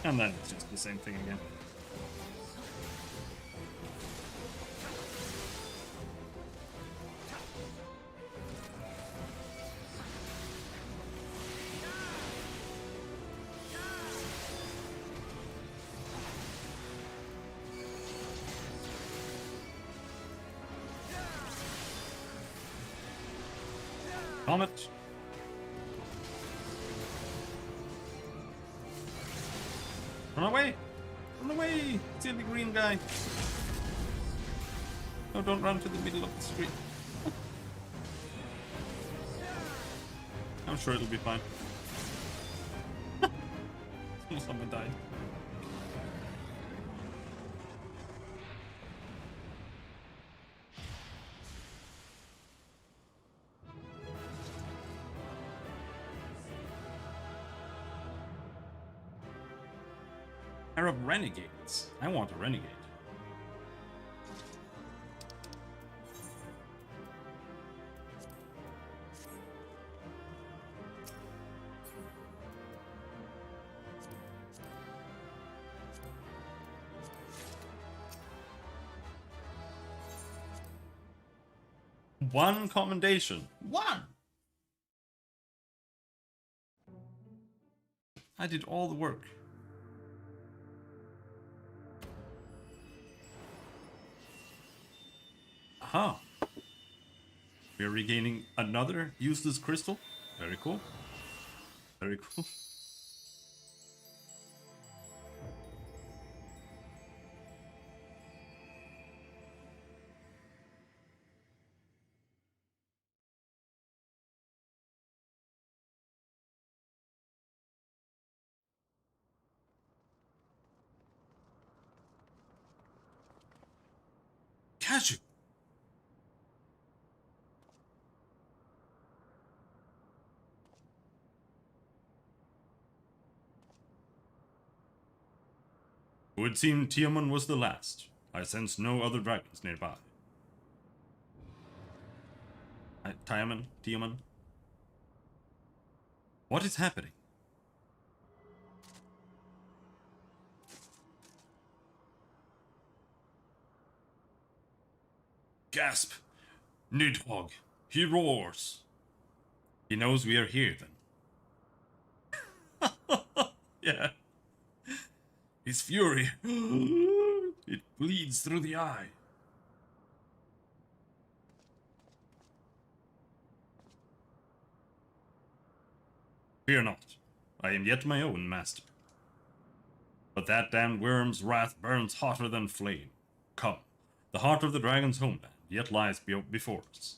And then it's just the same thing again. Comet. Run away! Run away! Silly green guy! No, don't run to the middle of the street. I'm sure it'll be fine. Someone died. Pair of renegades. I want a renegade. One commendation. One! I did all the work. Aha. We are regaining another useless crystal. Very cool. Very cool. Cashew. It would seem Tiamat was the last. I sense no other dragons nearby. Tiamat? What is happening? Gasp! Nidhogg! He roars! He knows we are here then. Yeah. His fury. It bleeds through the eye. Fear not. I am yet my own master. But that damned worm's wrath burns hotter than flame. Come, the heart of the dragon's homeland yet lies before us.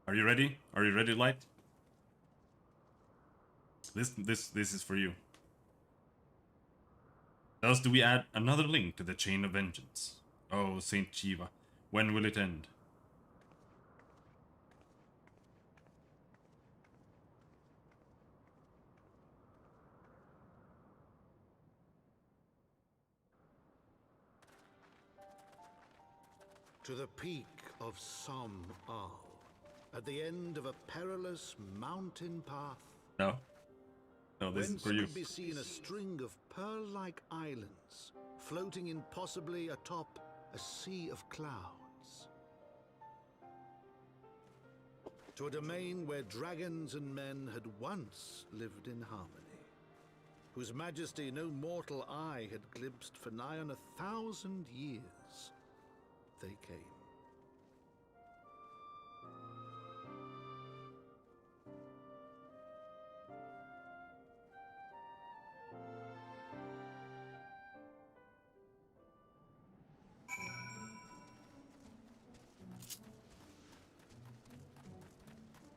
Are you ready? Are you ready, Light? This is for you. Thus do we add another link to the chain of vengeance. Oh, Saint Shiva, when will it end? To the peak of Som Al, at the end of a perilous mountain path, No. No, this is for you. could be seen a string of pearl-like islands, floating impossibly atop a sea of clouds. To a domain where dragons and men had once lived in harmony, whose majesty no mortal eye had glimpsed for nigh on 1,000 years, they came.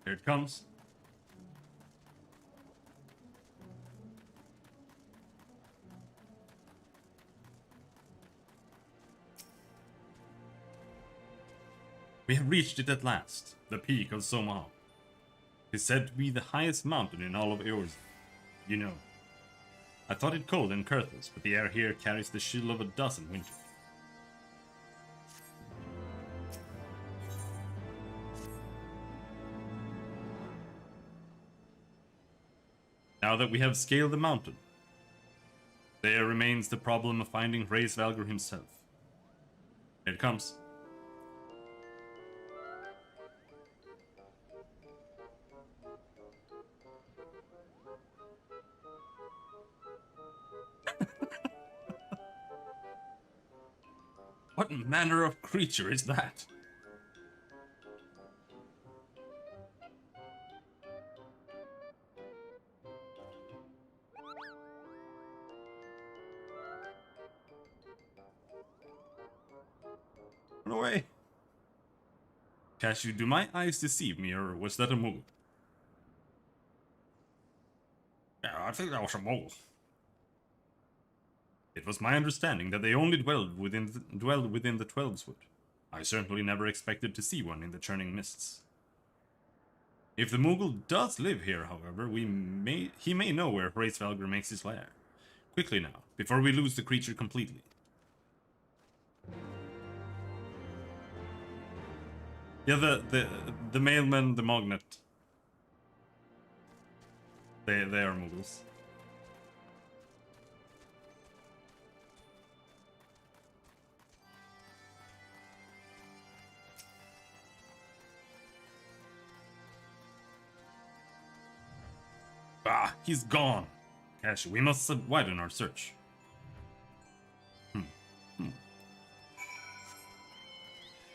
Here it comes. We have reached it at last, the peak of Somal. It is said to be the highest mountain in all of Eorzea. You know, I thought it cold and courteous, but the air here carries the chill of a dozen winters. Now that we have scaled the mountain, there remains the problem of finding Hraesvelgr himself. Here it comes. What manner of creature is that? Run away. Cashew, do my eyes deceive me, or was that a mole? Yeah, I think that was a mole. It was my understanding that they only dwelled within the Twelveswood. I certainly never expected to see one in the churning mists. If the Moogle does live here, however, he may know where Hraesvelgr makes his lair. Quickly now, before we lose the creature completely. Yeah, the mailman, the Mognet. They are Moogles. Ah, he's gone. Cash, we must widen our search.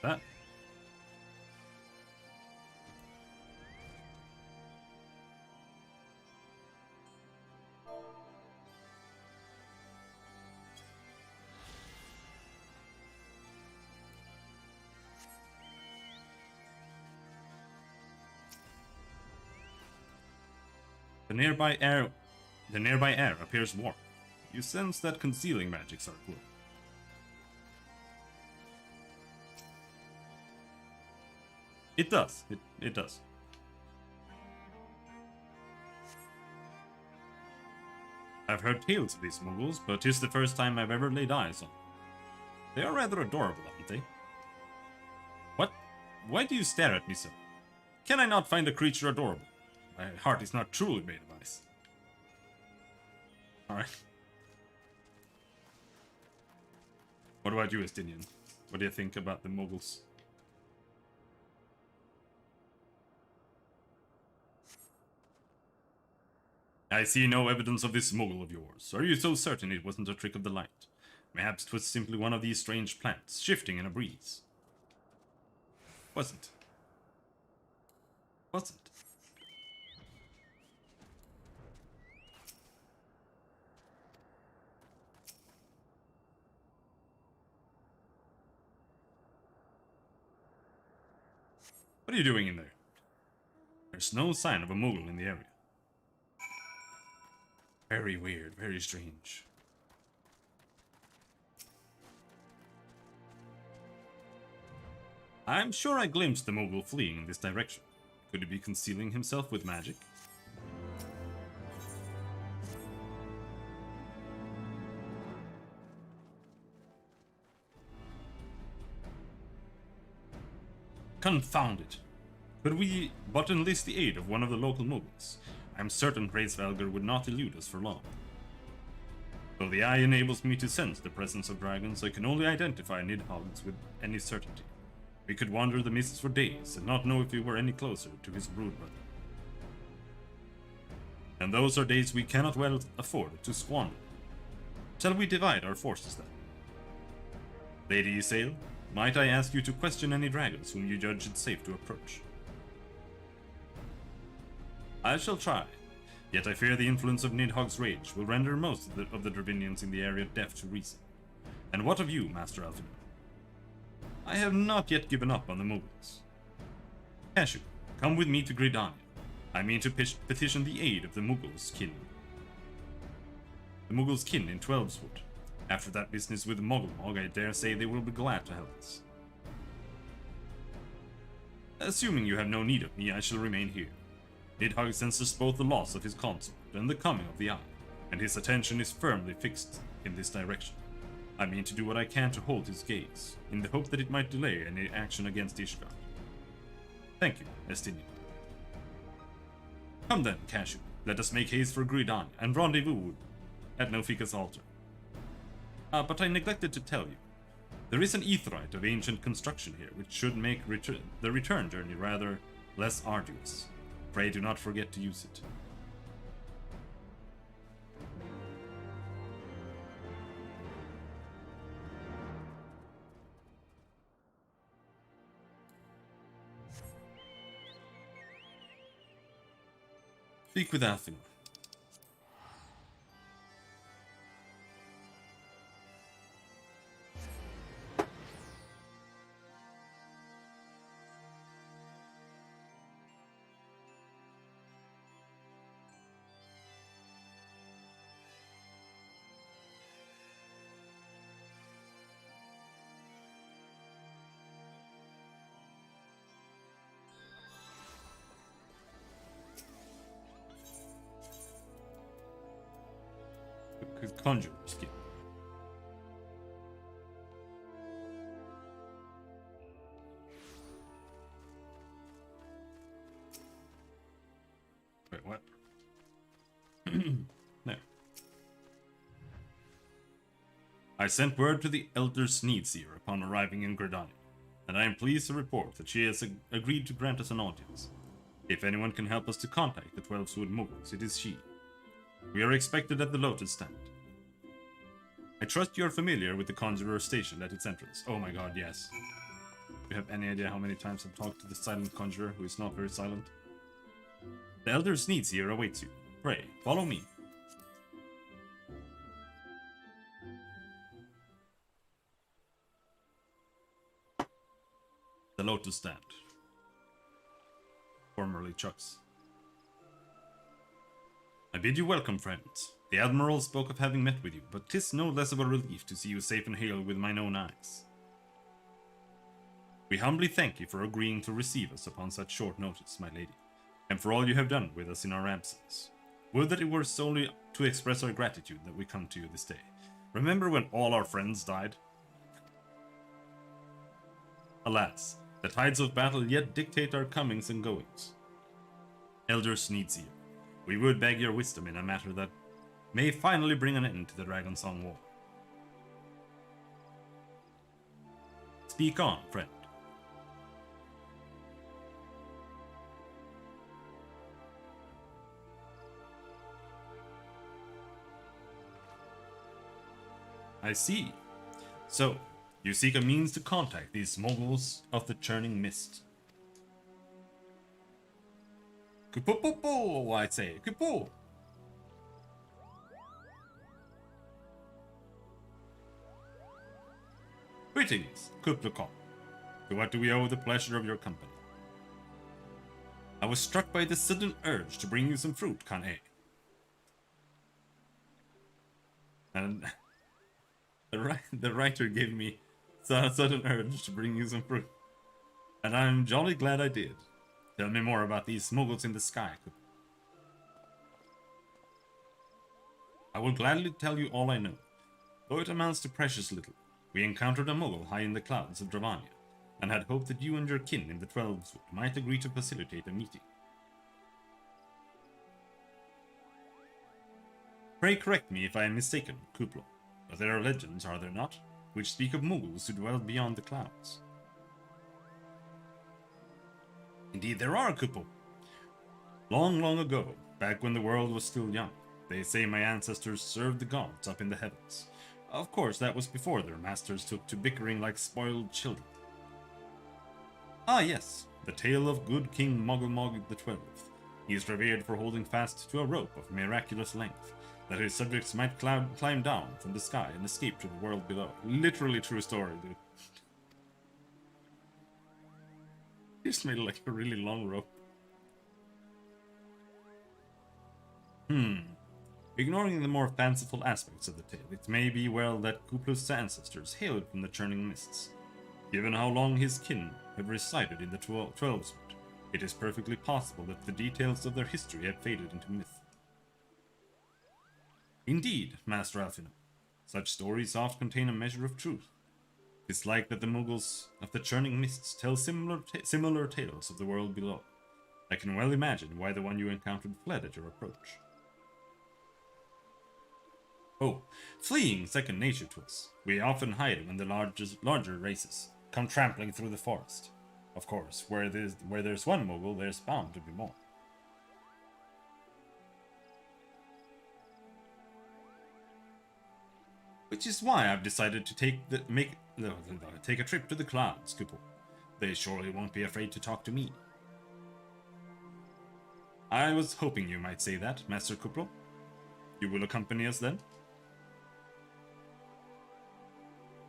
That. The nearby air appears warm. You sense that concealing magics are at work. It does. It does. I've heard tales of these Moogles, but 'tis the first time I've ever laid eyes on them. They are rather adorable, aren't they? What? Why do you stare at me so? Can I not find a creature adorable? My heart is not truly made of ice. Alright. What about you, Estinian? What do you think about the Moogles? I see no evidence of this Moogle of yours. Are you so certain it wasn't a trick of the light? Perhaps 'twas simply one of these strange plants, shifting in a breeze. Wasn't. Wasn't. What are you doing in there? There's no sign of a Moogle in the area. Very weird, very strange. I'm sure I glimpsed the Moogle fleeing in this direction. Could he be concealing himself with magic? Confound it! Could we but enlist the aid of one of the local Moogles? I am certain Hraesvelgr would not elude us for long. Though the eye enables me to sense the presence of dragons, I can only identify Nidhoggs with any certainty. We could wander the mists for days and not know if we were any closer to his brood brother. And those are days we cannot well afford to squander. Shall we divide our forces then? Lady Isael, might I ask you to question any dragons whom you judge it safe to approach? I shall try, yet I fear the influence of Nidhogg's rage will render most of the Dravinians in the area deaf to reason. And what of you, Master Alfred? I have not yet given up on the Moogles. Cashew, come with me to Gridania. I mean to petition the aid of the Moogles' kin. The Moogles' kin in Twelveswood. After that business with Mogglemog, I dare say they will be glad to help us. Assuming you have no need of me, I shall remain here. Nidhogg senses both the loss of his consort and the coming of the Eye, and his attention is firmly fixed in this direction. I mean to do what I can to hold his gaze, in the hope that it might delay any action against Ishgard. Thank you, Estinian. Come then, Cashew, let us make haste for Gridania and rendezvous at Nofika's altar. But I neglected to tell you. There is an aetheryte of ancient construction here, which should make the return journey rather less arduous. Pray do not forget to use it. Speak with Alfin. Conjure skill. Wait, what? No. I sent word to the Elder Sneedseer upon arriving in Gridania, and I am pleased to report that she has agreed to grant us an audience. If anyone can help us to contact the Twelveswood Moogles, it is she. We are expected at the Lotus Stand. I trust you are familiar with the Conjurer station at its entrance. Oh my god, yes. Do you have any idea how many times I've talked to the silent Conjurer who is not very silent? The Elder Sneedseer awaits you. Pray, follow me. The Lotus Stand. Formerly Chuck's. I bid you welcome, friends. The Admiral spoke of having met with you, but 'tis no less of a relief to see you safe and hale with mine own eyes. We humbly thank you for agreeing to receive us upon such short notice, my lady, and for all you have done with us in our absence. Would that it were solely to express our gratitude that we come to you this day. Remember when all our friends died? Alas, the tides of battle yet dictate our comings and goings. Elder Sneedseer, we would beg your wisdom in a matter that may finally bring an end to the Dragonsong War. Speak on, friend. I see. So, you seek a means to contact these Moogles of the Churning Mist. Kupo, I say, Kupo. Greetings, Kuplukon. To what do we owe the pleasure of your company? I was struck by the sudden urge to bring you some fruit, Kane. And the writer gave me a sudden urge to bring you some fruit. And I'm jolly glad I did. Tell me more about these muggles in the sky. I will gladly tell you all I know, though it amounts to precious little. We encountered a muggle high in the clouds of Dravania, and had hoped that you and your kin in the Twelveswood might agree to facilitate a meeting. Pray correct me if I am mistaken, Kuplo, but there are legends, are there not, which speak of muggles who dwell beyond the clouds. Indeed there are, Kuplo. Long, long ago, back when the world was still young, they say my ancestors served the gods up in the heavens. Of course, that was before their masters took to bickering like spoiled children. Ah yes, the tale of good King Mogglmog the Twelfth. He is revered for holding fast to a rope of miraculous length, that his subjects might climb down from the sky and escape to the world below. Literally true story, dude. He just made like a really long rope. Ignoring the more fanciful aspects of the tale, it may be well that Kuplo's ancestors hailed from the churning mists. Given how long his kin have resided in the Twelveswood, it is perfectly possible that the details of their history have faded into myth. Indeed, Master Alfino, such stories oft contain a measure of truth. 'Tis like that the muggles of the churning mists tell similar tales of the world below. I can well imagine why the one you encountered fled at your approach. Oh, fleeing second nature to us. We often hide when the larger races come trampling through the forest. Of course, where there's one muggle, there's bound to be more. Which is why I've decided to take a trip to the clouds, Kuplo. They surely won't be afraid to talk to me. I was hoping you might say that, Master Kuplo. You will accompany us then?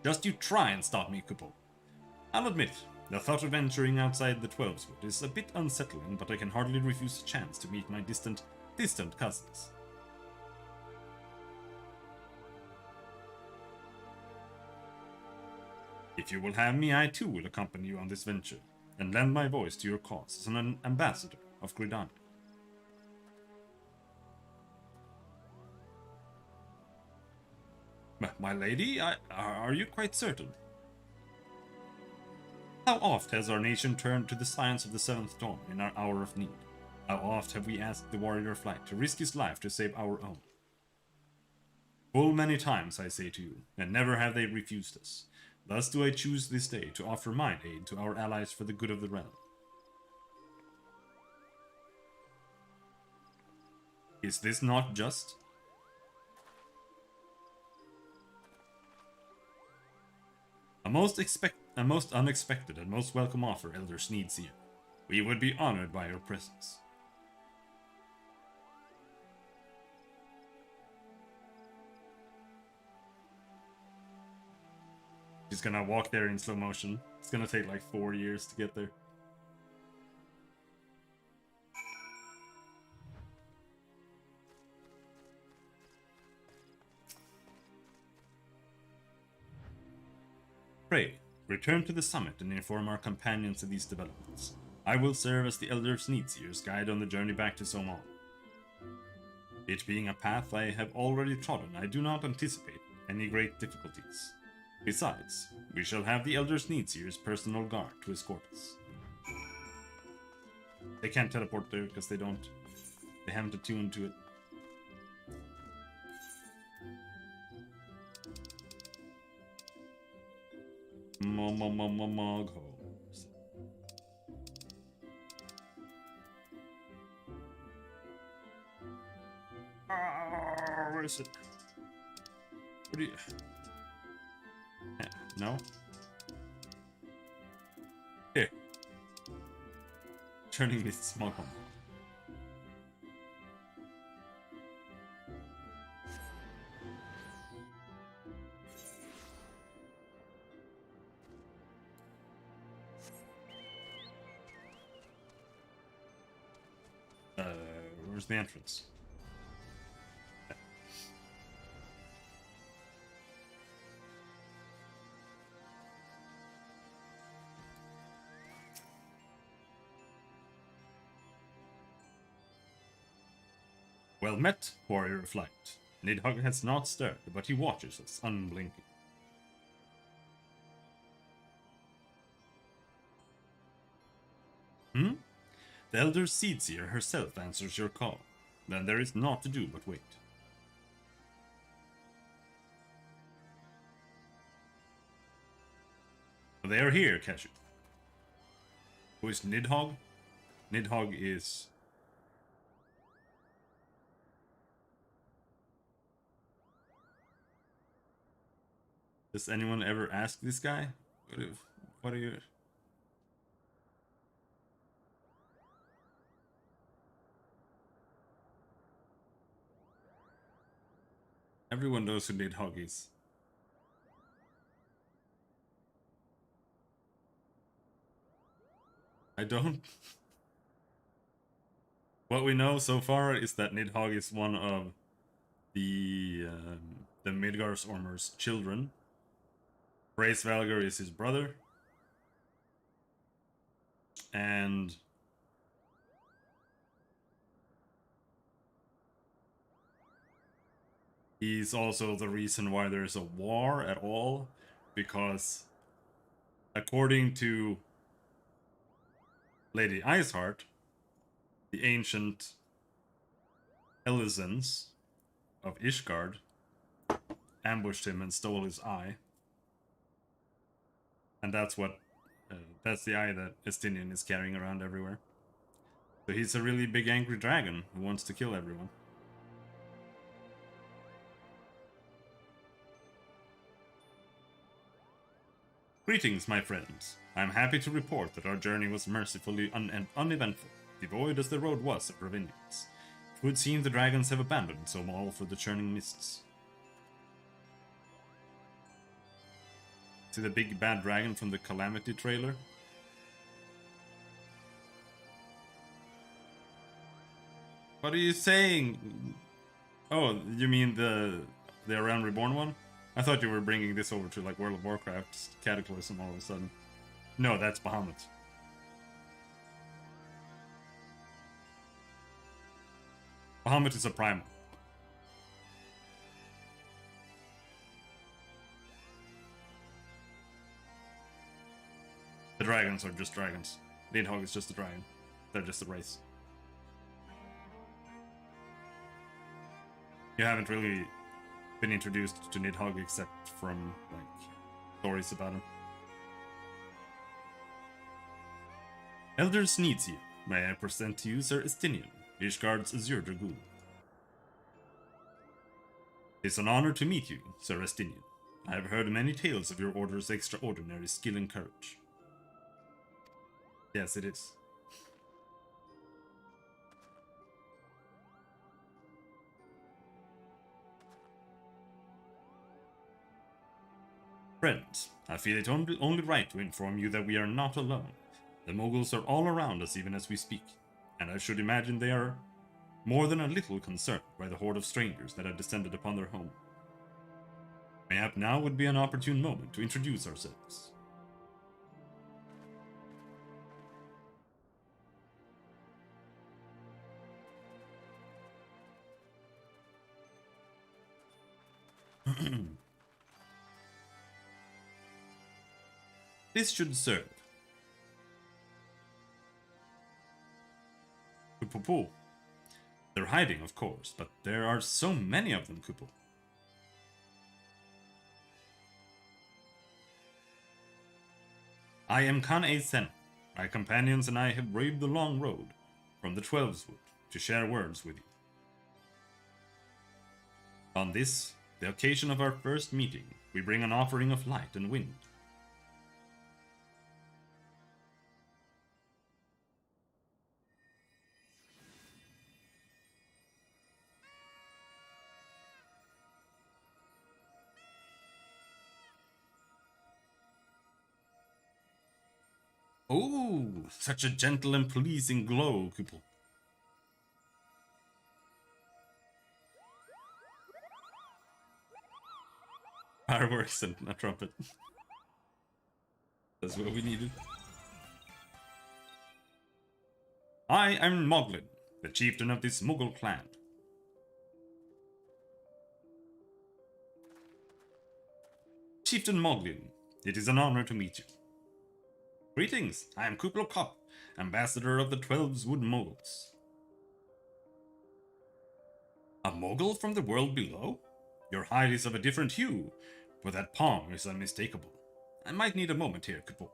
Just you try and stop me, Kuplo. I'll admit, the thought of venturing outside the Twelveswood is a bit unsettling, but I can hardly refuse a chance to meet my distant cousins. If you will have me, I too will accompany you on this venture, and lend my voice to your cause as an ambassador of grindan. My lady, are you quite certain? How oft has our nation turned to the science of the seventh dawn in our hour of need? How oft have we asked the warrior of light to risk his life to save our own? Full many times, I say to you, and never have they refused us. Thus do I choose this day to offer mine aid to our allies for the good of the realm. Is this not just? A most unexpected and most welcome offer, Elder Sneedseer. We would be honored by your presence. She's gonna walk there in slow motion. It's gonna take like 4 years to get there. Pray, return to the summit and inform our companions of these developments. I will serve as the Elder Sneedseer's guide on the journey back to Somal. It being a path I have already trodden, I do not anticipate any great difficulties. Besides, we shall have the Elder Sneedseer's personal guard to escort us. They can't teleport there because they haven't attuned to it. Moghos. Where is it? What do you... No? Here. Turning this small home. Where's the entrance? Well met, warrior of light. Nidhogg has not stirred, but he watches us, unblinking. Hmm? The Elder Seedseer herself answers your call. Then there is naught to do but wait. They are here, Cashew. Who is Nidhogg? Nidhogg is... Does anyone ever ask this guy? What are you... Everyone knows who Nidhogg is. I don't. What we know so far is that Nidhogg is one of the Midgar's children. Brace Valgar is his brother. And he's also the reason why there's a war at all, because according to Lady Iceheart, the ancient Elizans of Ishgard ambushed him and stole his eye. And that's the eye that Estinian is carrying around everywhere. So he's a really big angry dragon who wants to kill everyone. Greetings, my friends. I am happy to report that our journey was mercifully uneventful, devoid as the road was of Ravinians. It would seem the dragons have abandoned Somal for the churning mists. See the big bad dragon from the Calamity trailer? What are you saying? Oh, you mean the Around Reborn one? I thought you were bringing this over to like World of Warcraft Cataclysm all of a sudden. No, that's Bahamut. Bahamut is a primal. The dragons are just dragons. Nidhogg is just a dragon. They're just a race. You haven't really been introduced to Nidhogg except from, like, stories about him. Elder Sneedsy, may I present to you Sir Estinian, Ishgard's Azure Dragoon. It's an honor to meet you, Sir Estinian. I have heard many tales of your order's extraordinary skill and courage. Yes, it is. Friends, I feel it only right to inform you that we are not alone. The Moguls are all around us even as we speak, and I should imagine they are more than a little concerned by the horde of strangers that have descended upon their home. Mayhap now would be an opportune moment to introduce ourselves. This should serve. Kupopo. They're hiding, of course, but there are so many of them, Kupo. I am Kan-E Sen. My companions and I have braved the long road from the Twelveswood to share words with you. On this, the occasion of our first meeting, we bring an offering of light and wind. Oh, such a gentle and pleasing glow, Kupo. Fireworks and a trumpet. That's what we needed. I am Moglin, the chieftain of this Muggle clan. Chieftain Moglin, it is an honor to meet you. Greetings, I am Kuplo Kop, ambassador of the 12 Wood Muggles. A Muggle from the world below? Your hide is of a different hue, but that palm is unmistakable. I might need a moment here, Kuplo.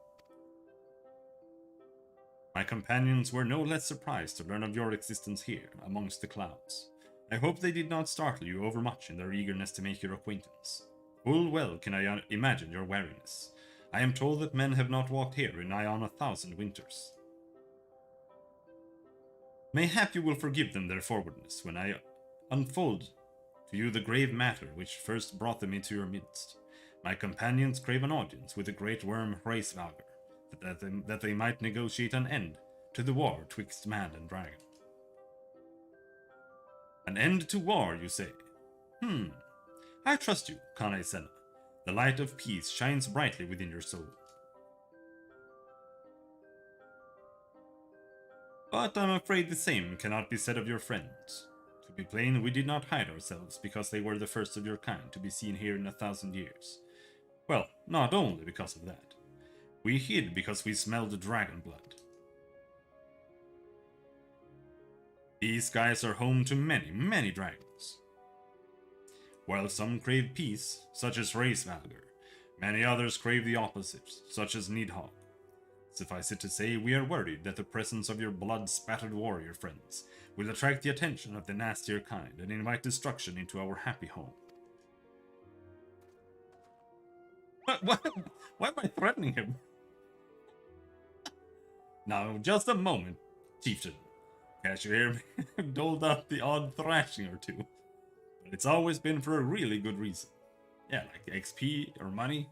My companions were no less surprised to learn of your existence here, amongst the clouds. I hope they did not startle you overmuch in their eagerness to make your acquaintance. Full well can I imagine your wariness. I am told that men have not walked here in nigh on 1,000 winters. Mayhap you will forgive them their forwardness when I unfold to you the grave matter which first brought them into your midst. My companions crave an audience with the great worm Hraesvalgr, that they might negotiate an end to the war twixt man and dragon. An end to war, you say? I trust you, Kane Senna. The light of peace shines brightly within your soul. But I'm afraid the same cannot be said of your friends. To be plain, we did not hide ourselves because they were the first of your kind to be seen here in 1,000 years. Well, not only because of that. We hid because we smelled dragon blood. These skies are home to many, many dragons. While some crave peace, such as Hraesvalgr, many others crave the opposite, such as Nidhogg. Suffice it to say, we are worried that the presence of your blood-spattered warrior friends will attract the attention of the nastier kind and invite destruction into our happy home. Why am I threatening him? Now, just a moment, chieftain. Can't you hear me? I've doled out the odd thrashing or two. But it's always been for a really good reason. Yeah, like XP or money.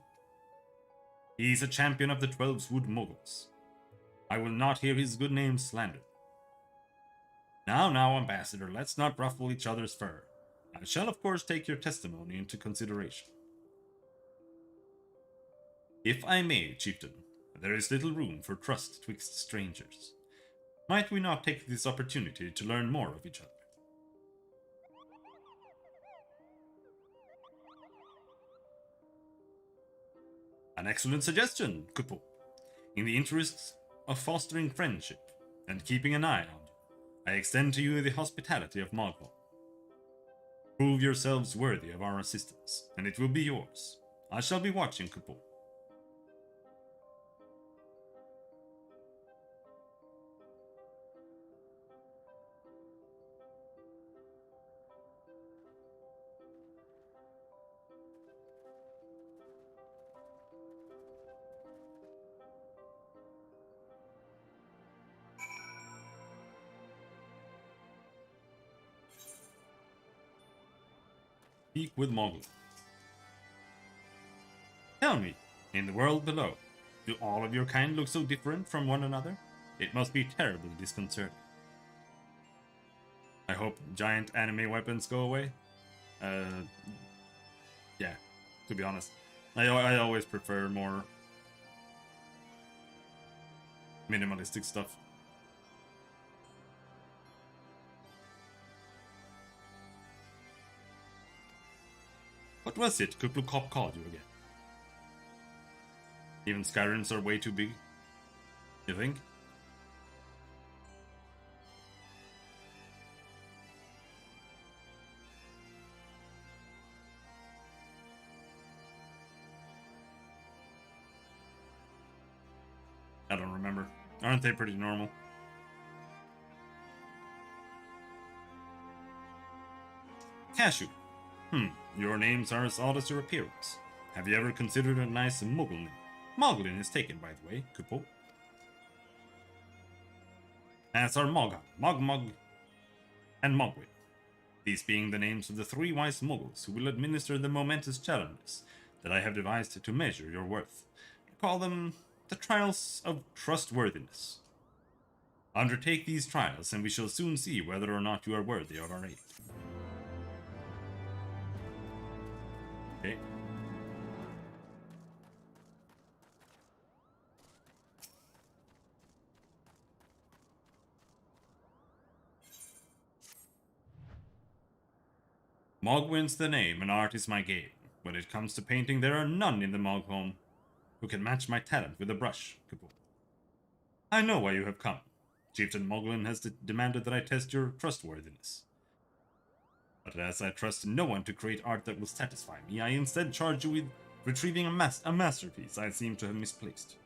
He's a champion of the 12 Wood Muggles. I will not hear his good name slandered. Now, Ambassador, let's not ruffle each other's fur. I shall, of course, take your testimony into consideration. If I may, chieftain, there is little room for trust twixt strangers. Might we not take this opportunity to learn more of each other? An excellent suggestion, Kupo. In the interests of fostering friendship and keeping an eye on you, I extend to you the hospitality of Mogwai. Prove yourselves worthy of our assistance, and it will be yours. I shall be watching, Kupo. Speak with Mogwai. Tell me, in the world below, do all of your kind look so different from one another? It must be terribly disconcerting. I hope giant anime weapons go away. Yeah, to be honest. I always prefer more minimalistic stuff. What was it Kuplo Kop called you again? Even Skyrims are way too big, you think? I don't remember. Aren't they pretty normal? Cashew. Your names are as odd as your appearance. Have you ever considered a nice Muggle name? Moglin is taken, by the way, Kupo. As are Mogg, Mogmog, and Mogwai. These being the names of the 3 wise Muggles who will administer the momentous challenges that I have devised to measure your worth. I call them the trials of trustworthiness. Undertake these trials, and we shall soon see whether or not you are worthy of our aid. Okay. Mogwin's the name, and art is my game. When it comes to painting, there are none in the Mog home who can match my talent with a brush. Kaboom. I know why you have come. Chieftain Moglin has demanded that I test your trustworthiness. But as I trust no one to create art that will satisfy me, I instead charge you with retrieving a masterpiece I seem to have misplaced.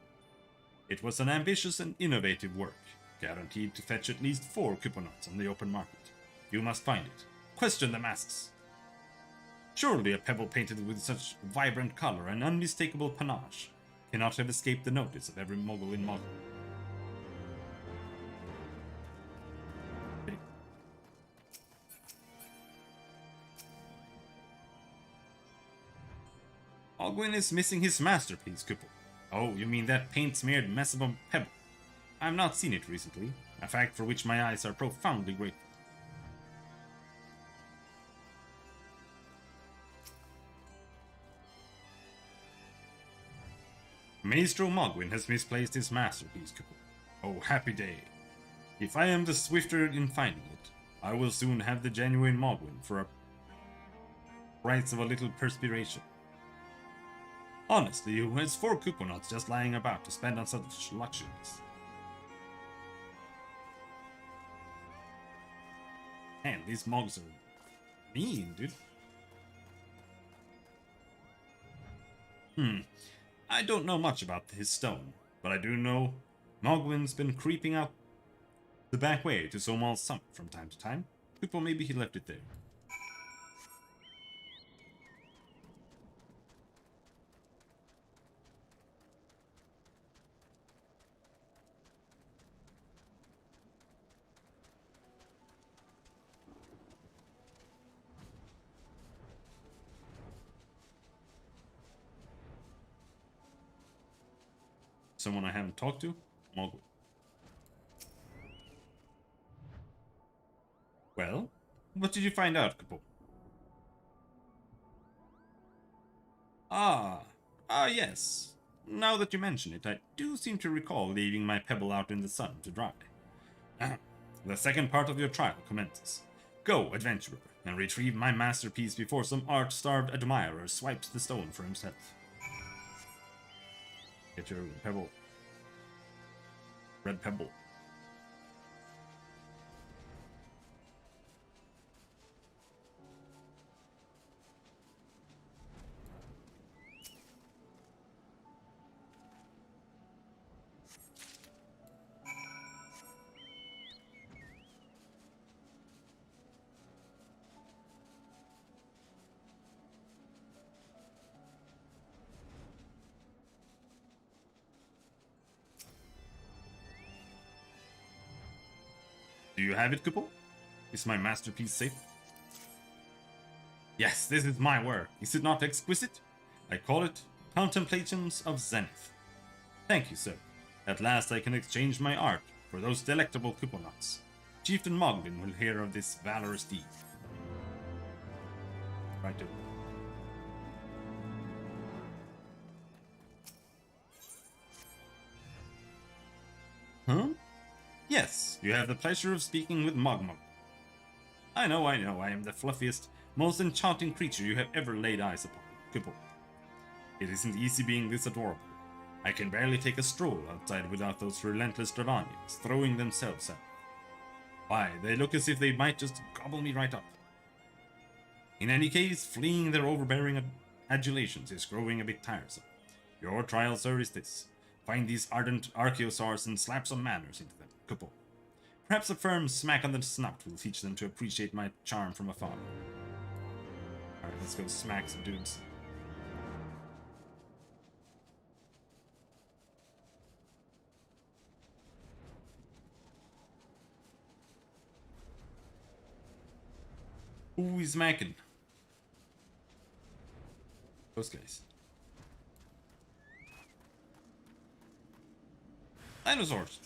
It was an ambitious and innovative work, guaranteed to fetch at least 4 couponats on the open market. You must find it. Question the masks. Surely a pebble painted with such vibrant color and unmistakable panache cannot have escaped the notice of every mogul in Mogul. Ogwyn is missing his masterpiece, Kupo. Oh, you mean that paint-smeared mess of a pebble? I have not seen it recently, a fact for which my eyes are profoundly grateful. Maestro Mogwin has misplaced his masterpiece, Kupo. Oh, happy day. If I am the swifter in finding it, I will soon have the genuine Mogwin for a price of a little perspiration. Honestly, who has 4 couponats just lying about to spend on such luxuries? Man, these Mogs are mean, dude. I don't know much about his stone, but I do know Mogwin's been creeping out the back way to Somal's summit from time to time. People, maybe he left it there. Someone I haven't talked to? Mogwin. Well, what did you find out, Kapo? Yes. Now that you mention it, I do seem to recall leaving my pebble out in the sun to dry. The second part of your trial commences. Go, adventurer, and retrieve my masterpiece before some art-starved admirer swipes the stone for himself. Get your pebble. Red pebble. Do you have it, Kupo? Is my masterpiece safe? Yes, this is my work. Is it not exquisite? I call it Contemplations of Zenith. Thank you, sir. At last I can exchange my art for those delectable couponats. Chieftain Moglin will hear of this valorous deed. Right there. Huh? Yes, you have the pleasure of speaking with Mogmog. I know, I am the fluffiest, most enchanting creature you have ever laid eyes upon, Kupo. It isn't easy being this adorable. I can barely take a stroll outside without those relentless Dravanians throwing themselves at me. Why, they look as if they might just gobble me right up. In any case, fleeing their overbearing adulations is growing a bit tiresome. Your trial, sir, is this. Find these ardent archaeosaurs and slap some manners into them, Kupo. Perhaps a firm smack on the snout will teach them to appreciate my charm from afar. Alright, let's go smack some dudes. Who is smacking? Those guys. Dinosaurs.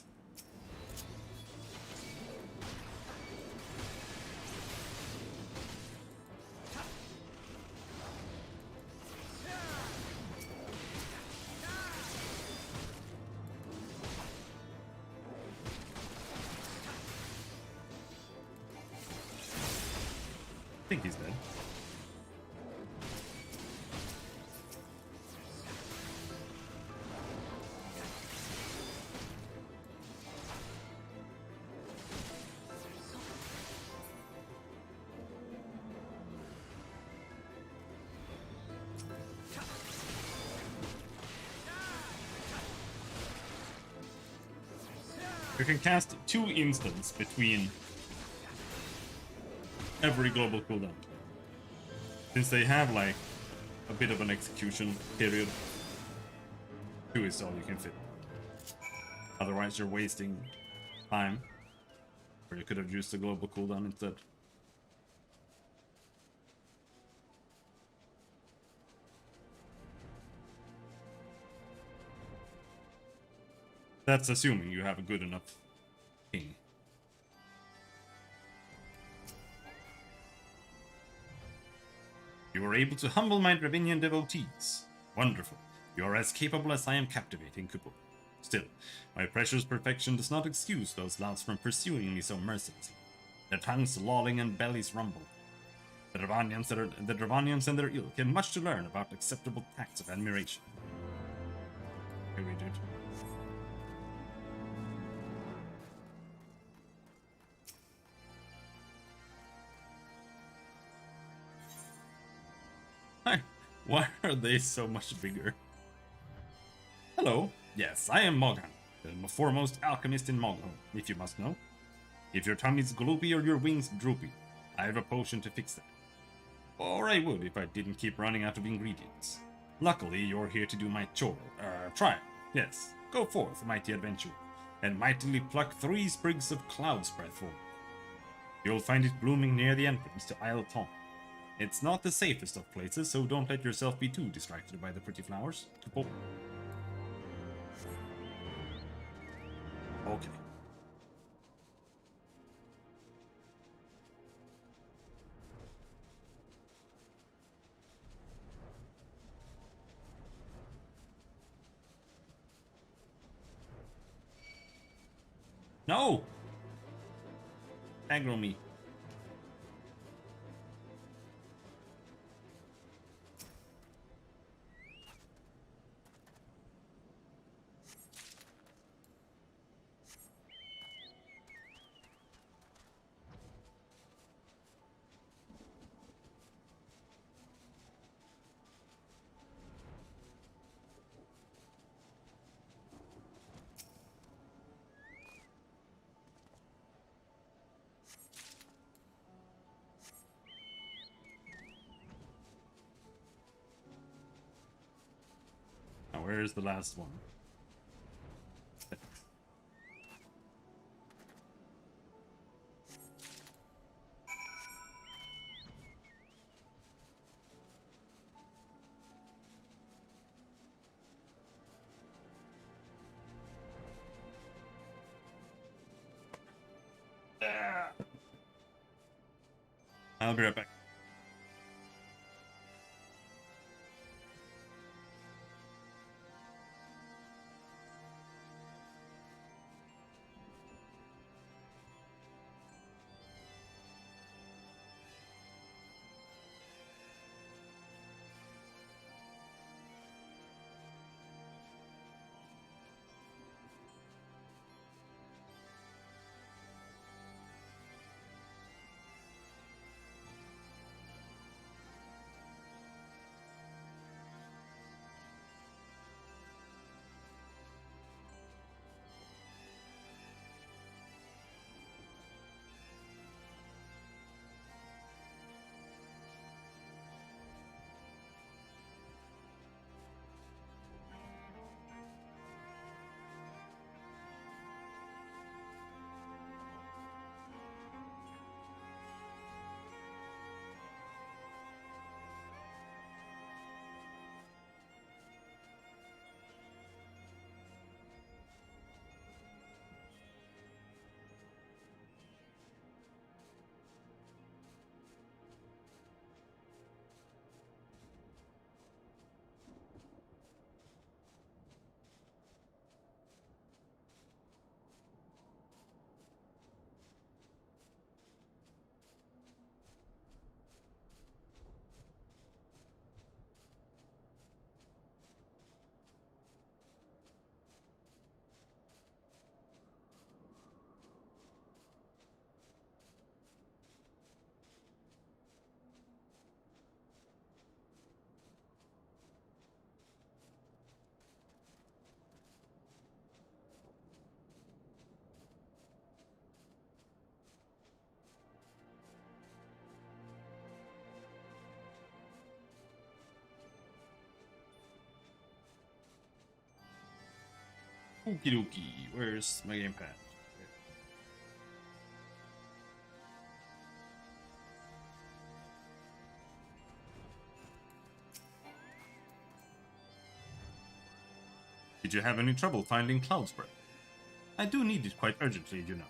I think he's dead. You can cast 2 instants between every global cooldown. Since they have like a bit of an execution period, 2 is all you can fit. Otherwise you're wasting time. Or you could have used the global cooldown instead. That's assuming you have a good enough king. You were able to humble my Dravinian devotees. Wonderful. You are as capable as I am captivating, Kupo. Still, my precious perfection does not excuse those louts from pursuing me so mercilessly. Their tongues lolling and bellies rumble. The Dravanians and their ilk have much to learn about acceptable acts of admiration. Here we do it. Why are they so much bigger? Hello. Yes, I am Moghan, the foremost alchemist in Moghan, if you must know. If your tongue is gloopy or your wings droopy, I have a potion to fix that. Or I would if I didn't keep running out of ingredients. Luckily, you're here to do my trial. Yes, go forth, mighty adventurer, and mightily pluck 3 sprigs of cloud's breath for me. You'll find it blooming near the entrance to Isle Tom. It's not the safest of places, so don't let yourself be too distracted by the pretty flowers. Okay. No! Aggro me. Now, where's the last one? I'll be right back. Okie dokie. Where's my gamepad? Did you have any trouble finding cloud spray? I do need it quite urgently, you know.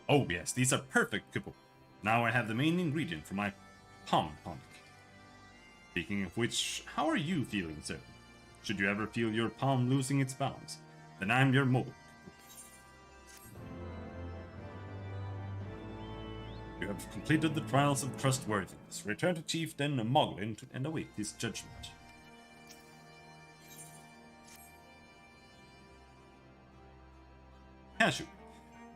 Oh yes, these are perfect, Kipple. Now I have the main ingredient for my palm tonic. Speaking of which, how are you feeling, sir? Should you ever feel your palm losing its bounds, then I'm your mogul. You have completed the trials of trustworthiness. Return to Chieftain Moglin and await his judgment. Cashew,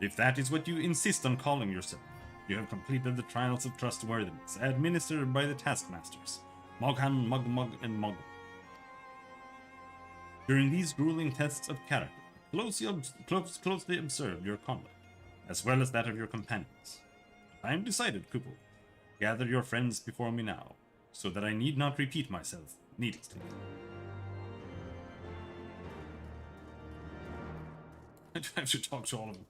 if that is what you insist on calling yourself, you have completed the trials of trustworthiness administered by the taskmasters, Moghan, Mugmug, and Muggle. During these grueling tests of character, closely observe your conduct, as well as that of your companions. I am decided, Kupo. Gather your friends before me now, so that I need not repeat myself needlessly. I have to talk to all of them.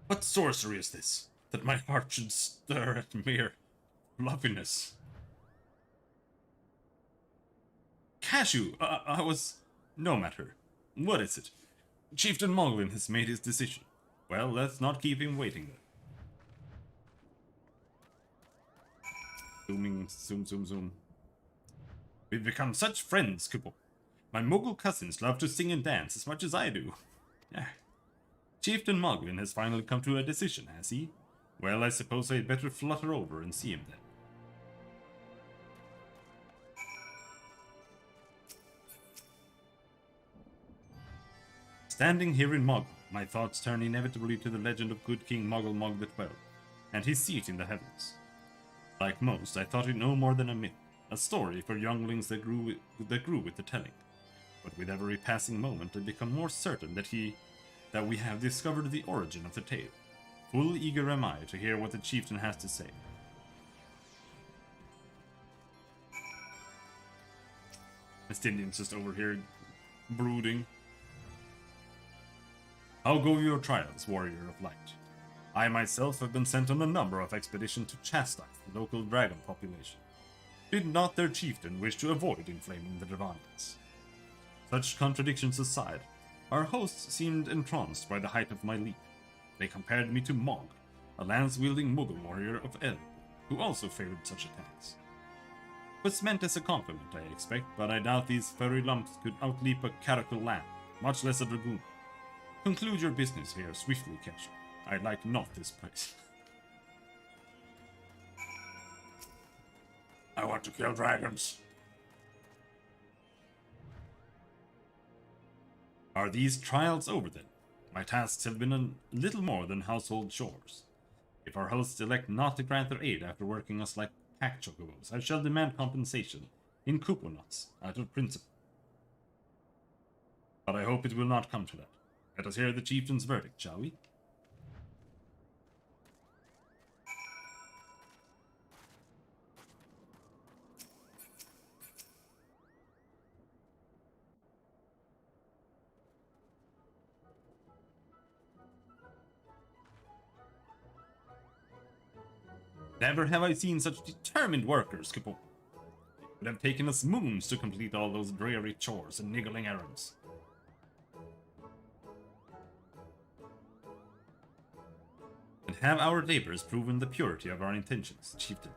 What sorcery is this, that my heart should stir at mere fluffiness? Cashew, I was... No matter. What is it? Chieftain Moglin has made his decision. Well, let's not keep him waiting then. Zoom. We've become such friends, Kupo. My Mogul cousins love to sing and dance as much as I do. Chieftain Moglin has finally come to a decision, has he? Well, I suppose I'd better flutter over and see him then. Standing here in Mogul, my thoughts turn inevitably to the legend of good King Mogul Mog the 12th, and his seat in the heavens. Like most, I thought it no more than a myth, a story for younglings that grew with the telling. But with every passing moment, I become more certain that we have discovered the origin of the tale. Full eager am I to hear what the chieftain has to say. Estindian's just over here brooding. How go your trials, warrior of light? I myself have been sent on a number of expeditions to chastise the local dragon population. Did not their chieftain wish to avoid inflaming the Dravanians? Such contradictions aside, our hosts seemed entranced by the height of my leap. They compared me to Mog, a lance-wielding Mughal warrior of El, who also favored such attacks. It was meant as a compliment, I expect, but I doubt these furry lumps could outleap a caracal lamb, much less a dragoon. Conclude your business here swiftly, Cashew. I like not this place. I want to kill dragons. Are these trials over then? My tasks have been a little more than household chores. If our hosts elect not to grant their aid after working us like pack chocobos, I shall demand compensation in couponuts out of principle. But I hope it will not come to that. Let us hear the chieftain's verdict, shall we? Never have I seen such determined workers, Kipo. It would have taken us moons to complete all those dreary chores and niggling errands. And have our labors proven the purity of our intentions, Chieftain?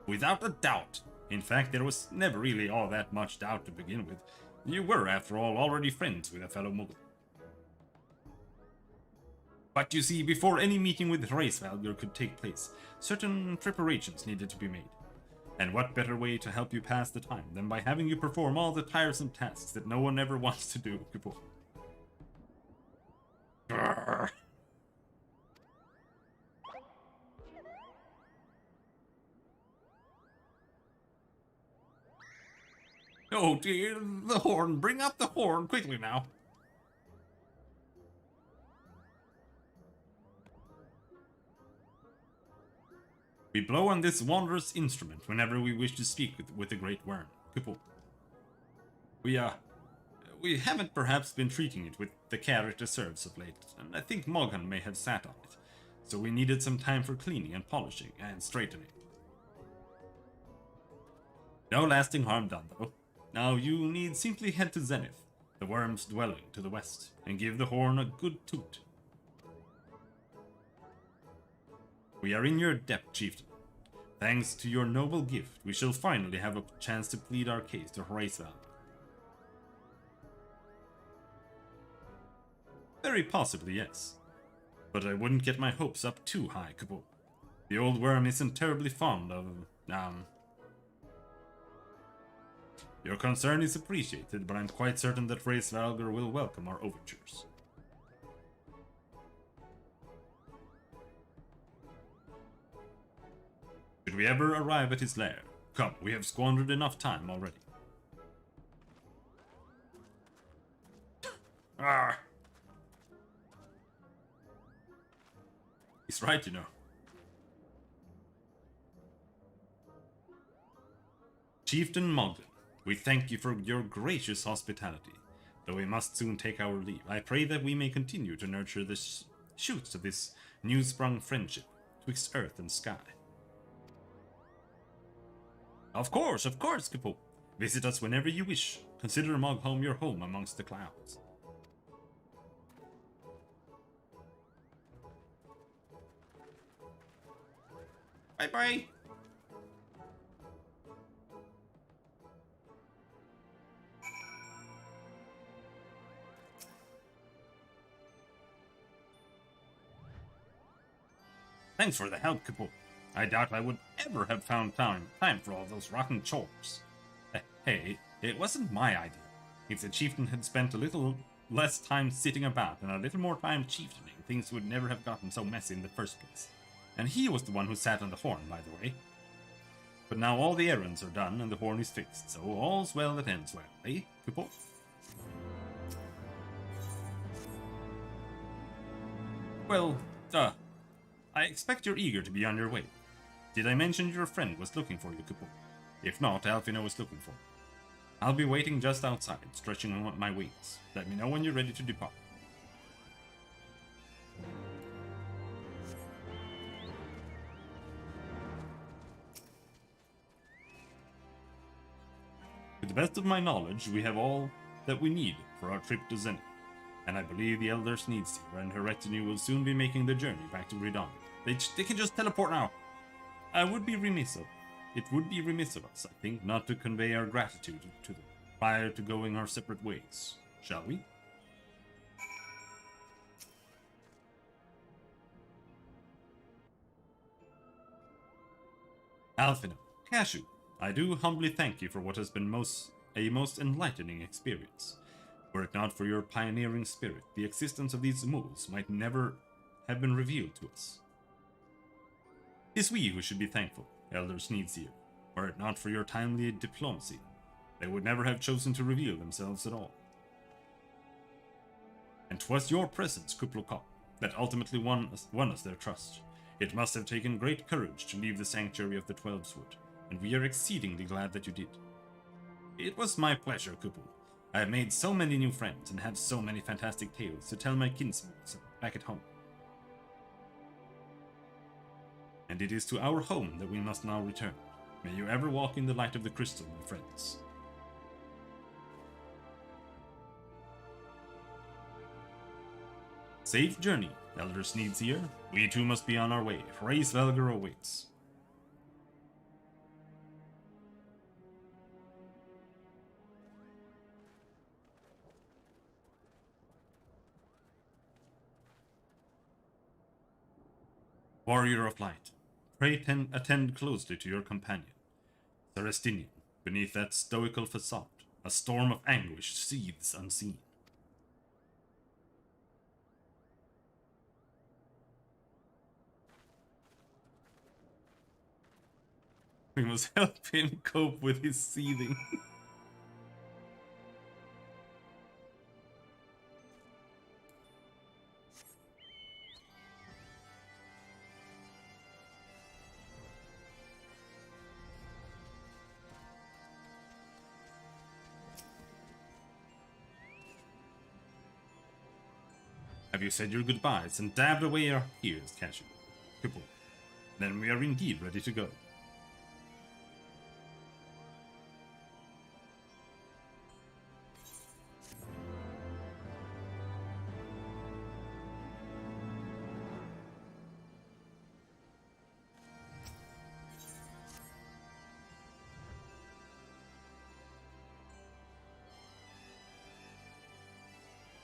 Without a doubt. In fact, there was never really all that much doubt to begin with. You were, after all, already friends with a fellow Mughal. But you see, before any meeting with Hraesvalgr could take place, certain preparations needed to be made. And what better way to help you pass the time than by having you perform all the tiresome tasks that no one ever wants to do, Kipo? Grrr. Oh dear, the horn! Bring up the horn quickly now! We blow on this wondrous instrument whenever we wish to speak with the Great Worm, Kupo. We haven't perhaps been treating it with the care it deserves of late, and I think Moghan may have sat on it, so we needed some time for cleaning and polishing and straightening. No lasting harm done, though. Now you need simply head to Zenith, the worm's dwelling to the west, and give the horn a good toot. We are in your debt, Chieftain. Thanks to your noble gift, we shall finally have a chance to plead our case to Hraesval. Very possibly, yes. But I wouldn't get my hopes up too high, Kupo. The old worm isn't terribly fond of, Your concern is appreciated, but I'm quite certain that Hraesvalgur will welcome our overtures. Should we ever arrive at his lair? Come, we have squandered enough time already. Ah! He's right, you know. Chieftain Moghan, we thank you for your gracious hospitality. Though we must soon take our leave, I pray that we may continue to nurture the shoots of this new-sprung friendship twixt earth and sky. Of course, Kipo. Visit us whenever you wish. Consider Mogholm your home amongst the clouds. Bye-bye. Thanks for the help, Kipo. I doubt I would ever have found time for all those rotten chores. Hey, it wasn't my idea. If the chieftain had spent a little less time sitting about and a little more time chieftaining, things would never have gotten so messy in the first place. And he was the one who sat on the horn, by the way. But now all the errands are done and the horn is fixed, so all's well that ends well, eh, Kipo? Well, I expect you're eager to be on your way. Did I mention your friend was looking for you, Kupo? If not, Alfino is looking for you. I'll be waiting just outside, stretching my wings. Let me know when you're ready to depart. To the best of my knowledge, we have all that we need for our trip to Zenith, and I believe the Elder Sneedseer and her retinue will soon be making the journey back to Grindan. They can just teleport now. It would be remiss of us, I think, not to convey our gratitude to them prior to going our separate ways, shall we? Alfino, Cashew, I do humbly thank you for what has been a most enlightening experience. Were it not for your pioneering spirit, the existence of these moles might never have been revealed to us. 'Tis we who should be thankful, Elder Sneedseer. Were it not for your timely diplomacy, they would never have chosen to reveal themselves at all. And 'twas your presence, Kuplokop, that ultimately won us their trust. It must have taken great courage to leave the sanctuary of the Twelveswood, and we are exceedingly glad that you did. It was my pleasure, Kupul. I have made so many new friends and have so many fantastic tales to tell my kinsmen back at home. And it is to our home that we must now return. May you ever walk in the light of the crystal, my friends. Safe journey, Elder Sneedseer. We too must be on our way. Hraesvalgur awaits. Warrior of Light, pray attend closely to your companion. Celestinian, beneath that stoical facade, a storm of anguish seethes unseen. We must help him cope with his seething. Have you said your goodbyes and dabbed away your tears, Cashew? Kupo. Then we are indeed ready to go.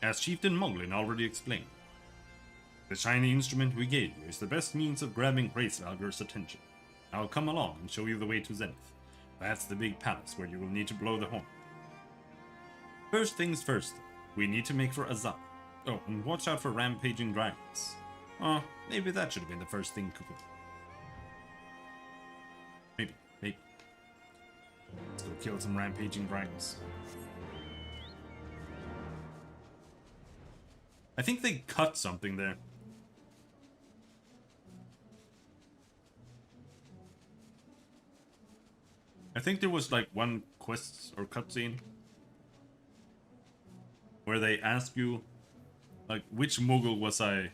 As Chieftain Moglin already explained, the shiny instrument we gave you is the best means of grabbing Hraesvalgur's attention. I'll come along and show you the way to Zenith. That's the big palace where you will need to blow the horn. First things first, we need to make for Azal. Oh, and watch out for rampaging dragons. Oh, maybe that should have been the first thing, Kupo. Maybe. Let's go kill some rampaging dragons. I think they cut something there. I think there was like one quest or cutscene where they ask you like which Moogle was I,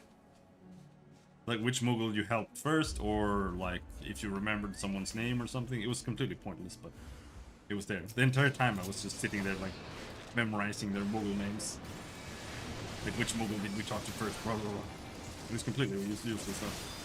like which Moogle you helped first, or like if you remembered someone's name or something. It was completely pointless, but it was there. The entire time I was just sitting there like memorizing their Moogle names. Like, which Moogle did we talk to first? Blah, blah, blah. It was completely useless stuff.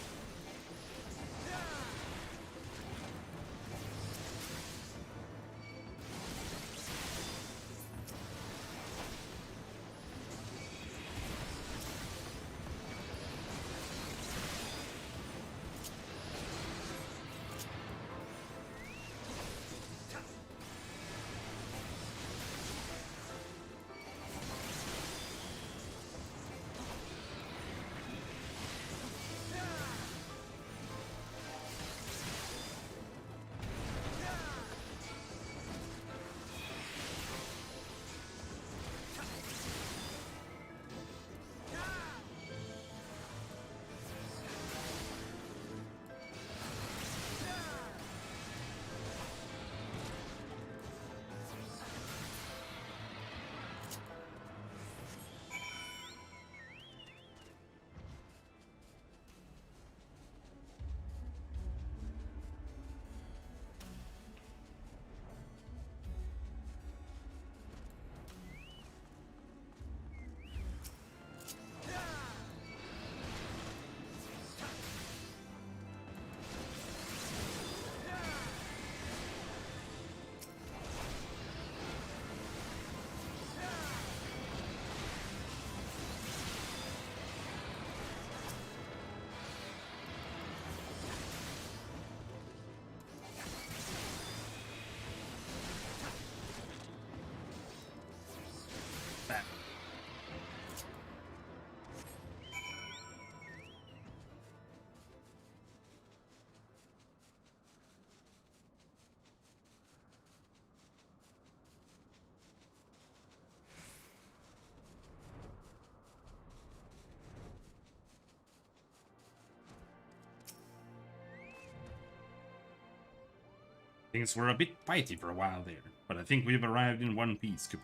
Things were a bit fighty for a while there, but I think we've arrived in one piece, Kupo.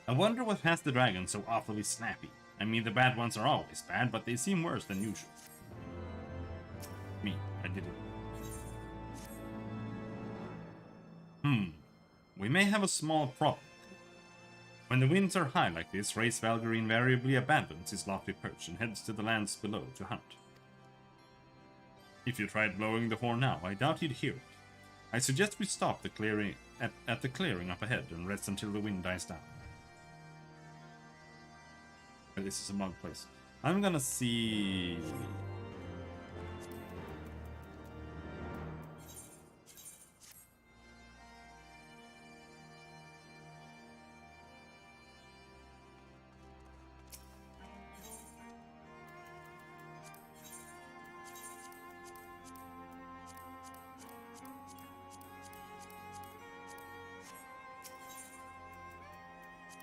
I wonder what has the dragons so awfully snappy. I mean, the bad ones are always bad, but they seem worse than usual. I did it. We may have a small problem. When the winds are high like this, Hraesvalgur invariably abandons his lofty perch and heads to the lands below to hunt. If you tried blowing the horn now, I doubt you'd hear it. I suggest we stop the clearing at the clearing up ahead and rest until the wind dies down. This is a mug place. I'm gonna see...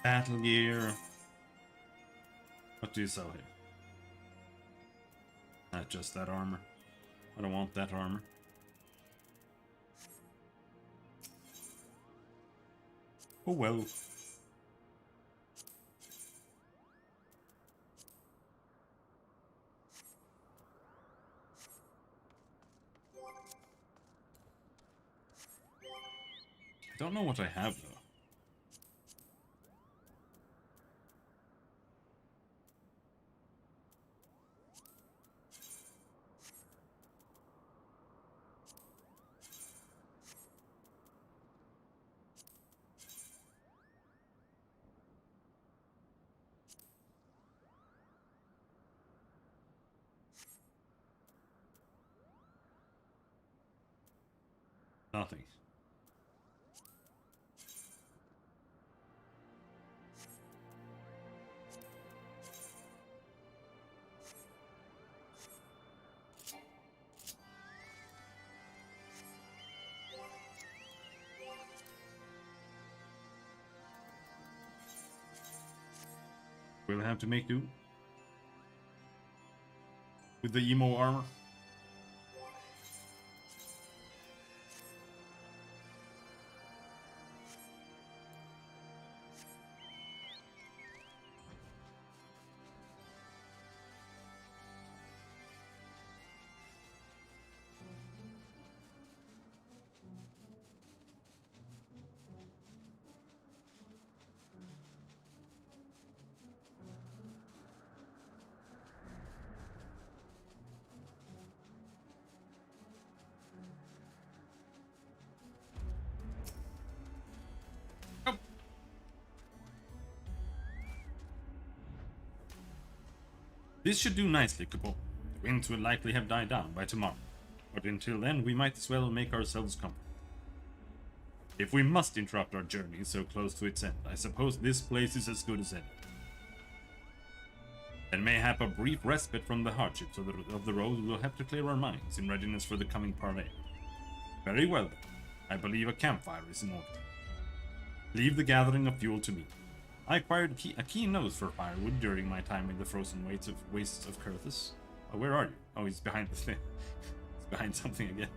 Battle gear. What do you sell here? Not just that armor. I don't want that armor. Oh well. I don't know what I have, though. Nothing. We'll have to make do with the emo armor. This should do nicely, Kupo. The winds will likely have died down by tomorrow, but until then we might as well make ourselves comfortable. If we must interrupt our journey so close to its end, I suppose this place is as good as any. And mayhap a brief respite from the hardships of the road will help to clear our minds in readiness for the coming parley. Very well then. I believe a campfire is in order. Leave the gathering of fuel to me. I acquired a keen nose for firewood during my time in the frozen wastes of Kurthus. Oh, where are you? Oh, he's behind the thing. He's behind something again.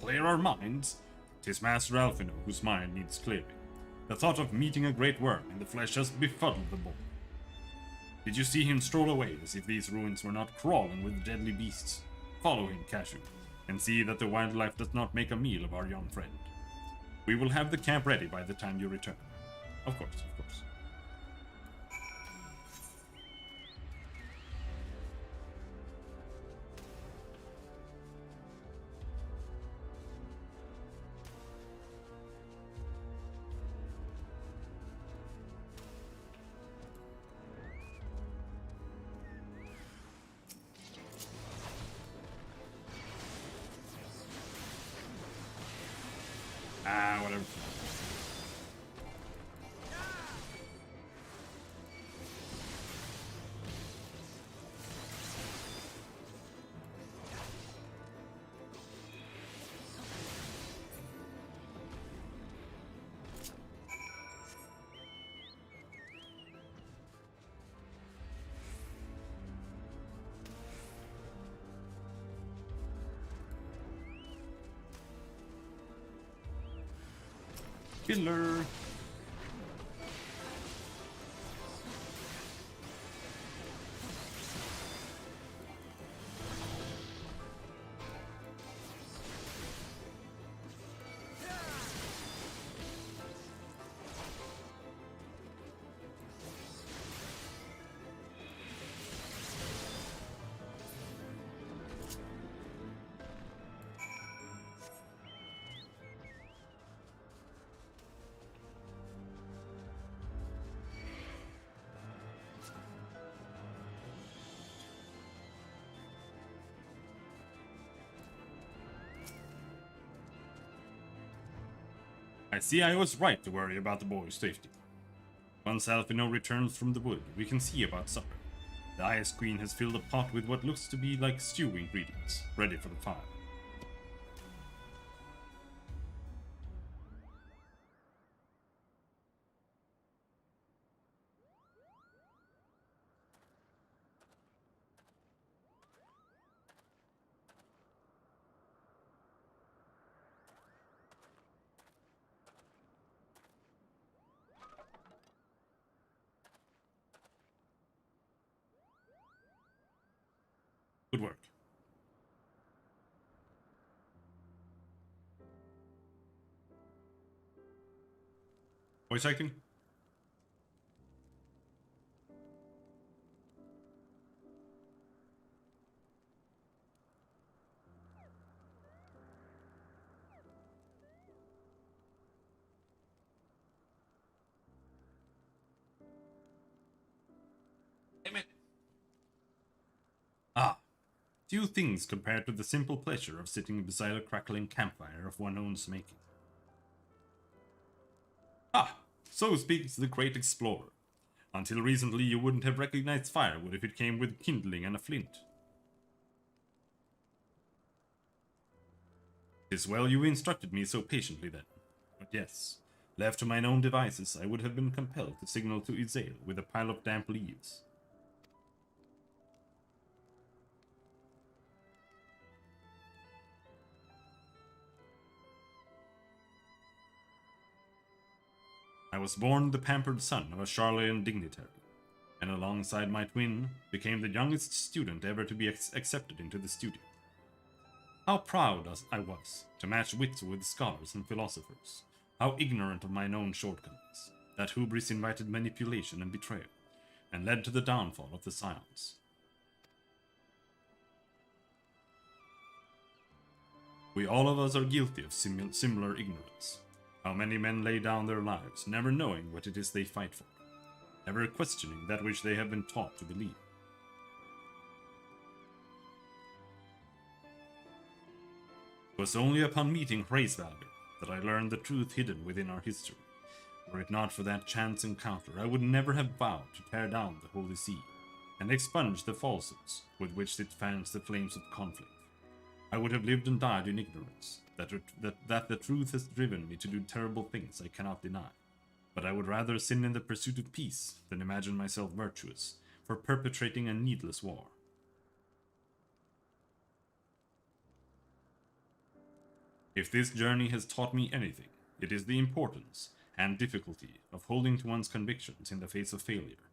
Clear our minds? 'Tis Master Alphino whose mind needs clearing. The thought of meeting a great worm in the flesh has befuddled the boy. Did you see him stroll away as if these ruins were not crawling with deadly beasts? Follow him, Cashew, and see that the wildlife does not make a meal of our young friend. We will have the camp ready by the time you return. Of course, of course. Whatever. Killer. I see I was right to worry about the boy's safety. Once Alphino returns from the wood, we can see about supper. The Ice Queen has filled a pot with what looks to be like stew ingredients, ready for the fire. Good work. Voice acting? Damn it. Ah, few things compared to the simple pleasure of sitting beside a crackling campfire of one's own making. Ah, so speaks the great explorer. Until recently you wouldn't have recognized firewood if it came with kindling and a flint. 'Tis well you instructed me so patiently then. But yes, left to mine own devices, I would have been compelled to signal to Izael with a pile of damp leaves. I was born the pampered son of a Charlean dignitary, and alongside my twin, became the youngest student ever to be accepted into the studio. How proud I was to match wits with scholars and philosophers, how ignorant of mine own shortcomings, that hubris invited manipulation and betrayal, and led to the downfall of the Scions. We all of us are guilty of similar ignorance. How many men lay down their lives, never knowing what it is they fight for, never questioning that which they have been taught to believe. It was only upon meeting Hraesvalgr that I learned the truth hidden within our history. Were it not for that chance encounter, I would never have vowed to tear down the Holy See, and expunge the falsehoods with which it fans the flames of conflict. I would have lived and died in ignorance, that the truth has driven me to do terrible things I cannot deny. But I would rather sin in the pursuit of peace than imagine myself virtuous for perpetrating a needless war. If this journey has taught me anything, it is the importance and difficulty of holding to one's convictions in the face of failure,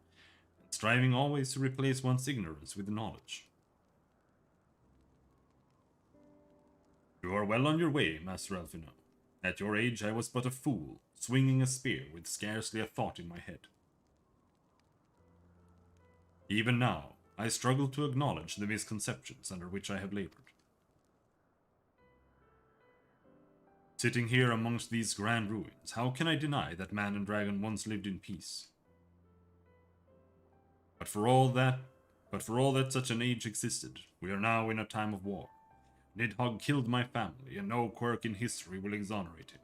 and striving always to replace one's ignorance with knowledge. You are well on your way, Master Alphino. At your age I was but a fool, swinging a spear with scarcely a thought in my head. Even now, I struggle to acknowledge the misconceptions under which I have labored. Sitting here amongst these grand ruins, how can I deny that man and dragon once lived in peace? But for all that such an age existed, we are now in a time of war. Nidhogg killed my family, and no quirk in history will exonerate him.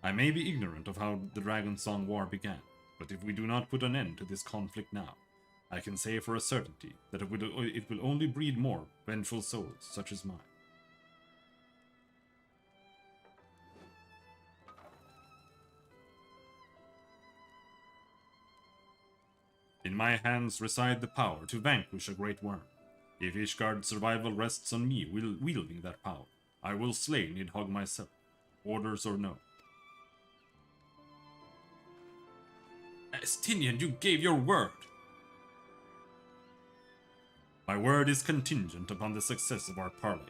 I may be ignorant of how the Dragon Song War began, but if we do not put an end to this conflict now, I can say for a certainty that it will only breed more vengeful souls such as mine. In my hands reside the power to vanquish a great worm. If Ishgard's survival rests on me wielding that power, I will slay Nidhogg myself, orders or no. Estinian, you gave your word! My word is contingent upon the success of our parley.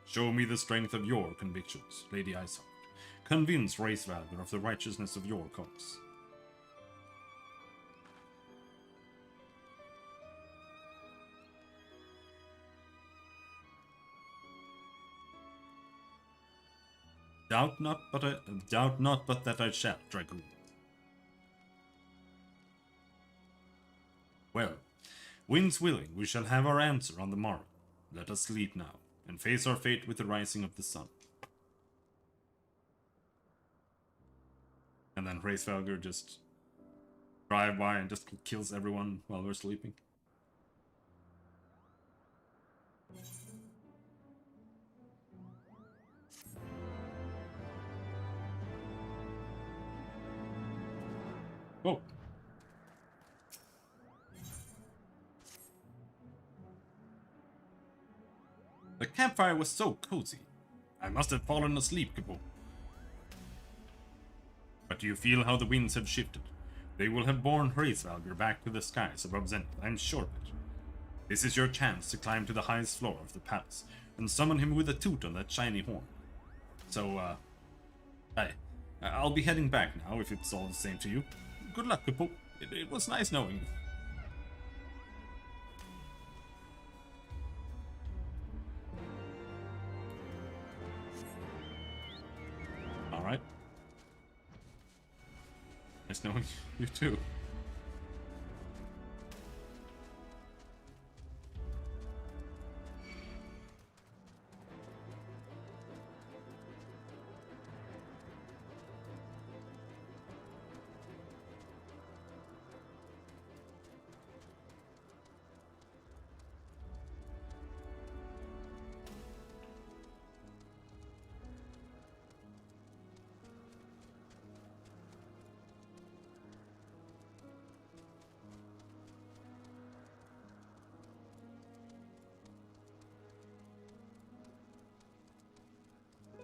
Show me the strength of your convictions, Lady Iceheart. Convince Hraesvalgr of the righteousness of your cause. Doubt not but that I shall, Dragoon. Well, winds willing, we shall have our answer on the morrow. Let us sleep now, and face our fate with the rising of the sun. And then Hraesvalgr just drive by and just kills everyone while we're sleeping. Whoa. The campfire was so cozy. I must have fallen asleep, Kaboom. But do you feel how the winds have shifted? They will have borne Hraesvalgr back to the skies above Zenith, I'm sure of it. This is your chance to climb to the highest floor of the palace and summon him with a toot on that shiny horn. So, I'll be heading back now, if it's all the same to you. Good luck, Kupo. It was nice knowing you. Alright. Nice knowing you too.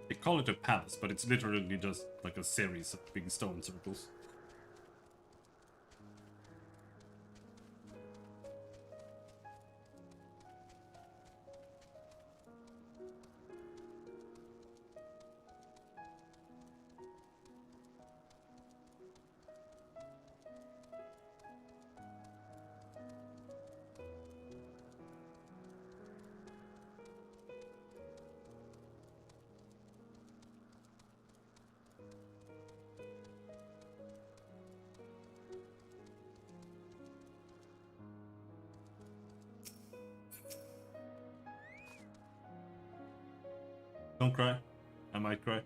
They call it a palace, but it's literally just like a series of big stone circles. Don't cry. I might cry.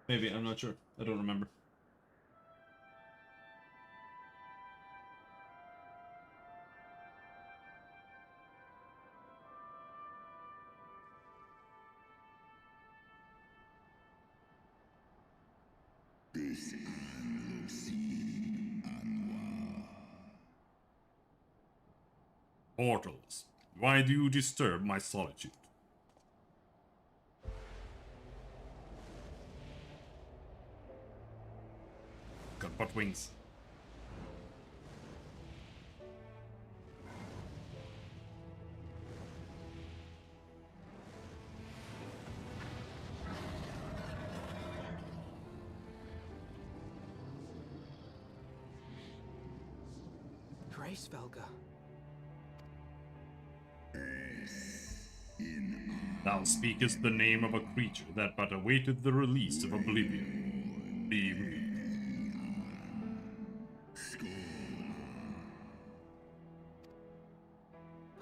Maybe, I'm not sure. I don't remember. Mortals, why do you disturb my solitude? Got butt wings. Grace Velga. Thou speakest the name of a creature that but awaited the release of oblivion. Be read.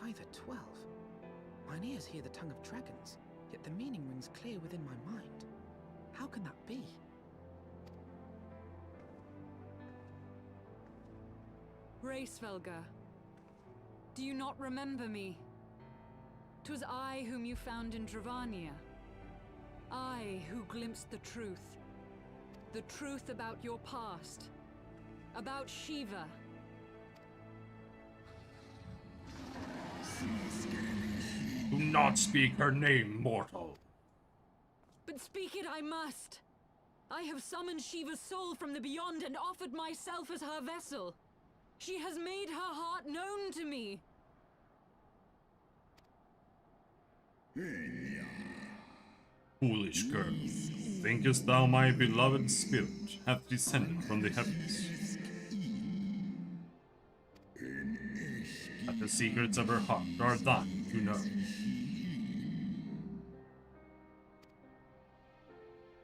By the 12. Mine ears hear the tongue of dragons, yet the meaning rings clear within my mind. How can that be? Racevelga, do you not remember me? 'Twas I whom you found in Dravania. I who glimpsed the truth. The truth about your past. About Shiva. Do not speak her name, mortal. But speak it I must. I have summoned Shiva's soul from the beyond and offered myself as her vessel. She has made her heart known to me. Foolish girl, thinkest thou my beloved spirit hath descended from the heavens? That the secrets of her heart are thine to know.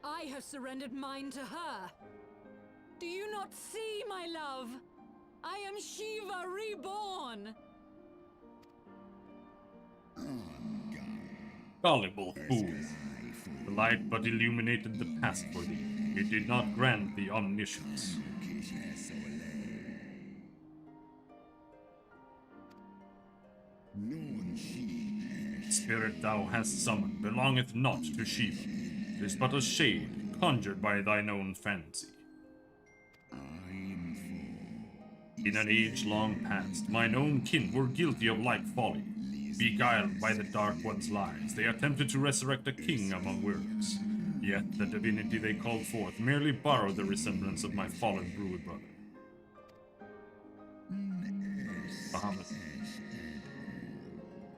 I have surrendered mine to her. Do you not see, my love? I am Shiva reborn! Gullible fool. The light but illuminated the past for thee. It did not grant thee omniscience. Spirit thou hast summoned belongeth not to Shiva. It is but a shade conjured by thine own fancy. In an age long past, mine own kin were guilty of like folly. Beguiled by the Dark One's lies, they attempted to resurrect a king among worlds. Yet the divinity they called forth merely borrowed the resemblance of my fallen brood brother. Bahamut.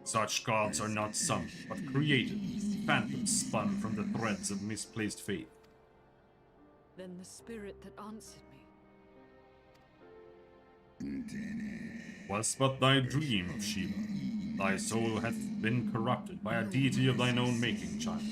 Such gods are not summoned, but created, phantoms spun from the threads of misplaced faith. Then the spirit that answered me. Was but thy dream of Shiva. Thy soul hath been corrupted by a deity of thine own making, child.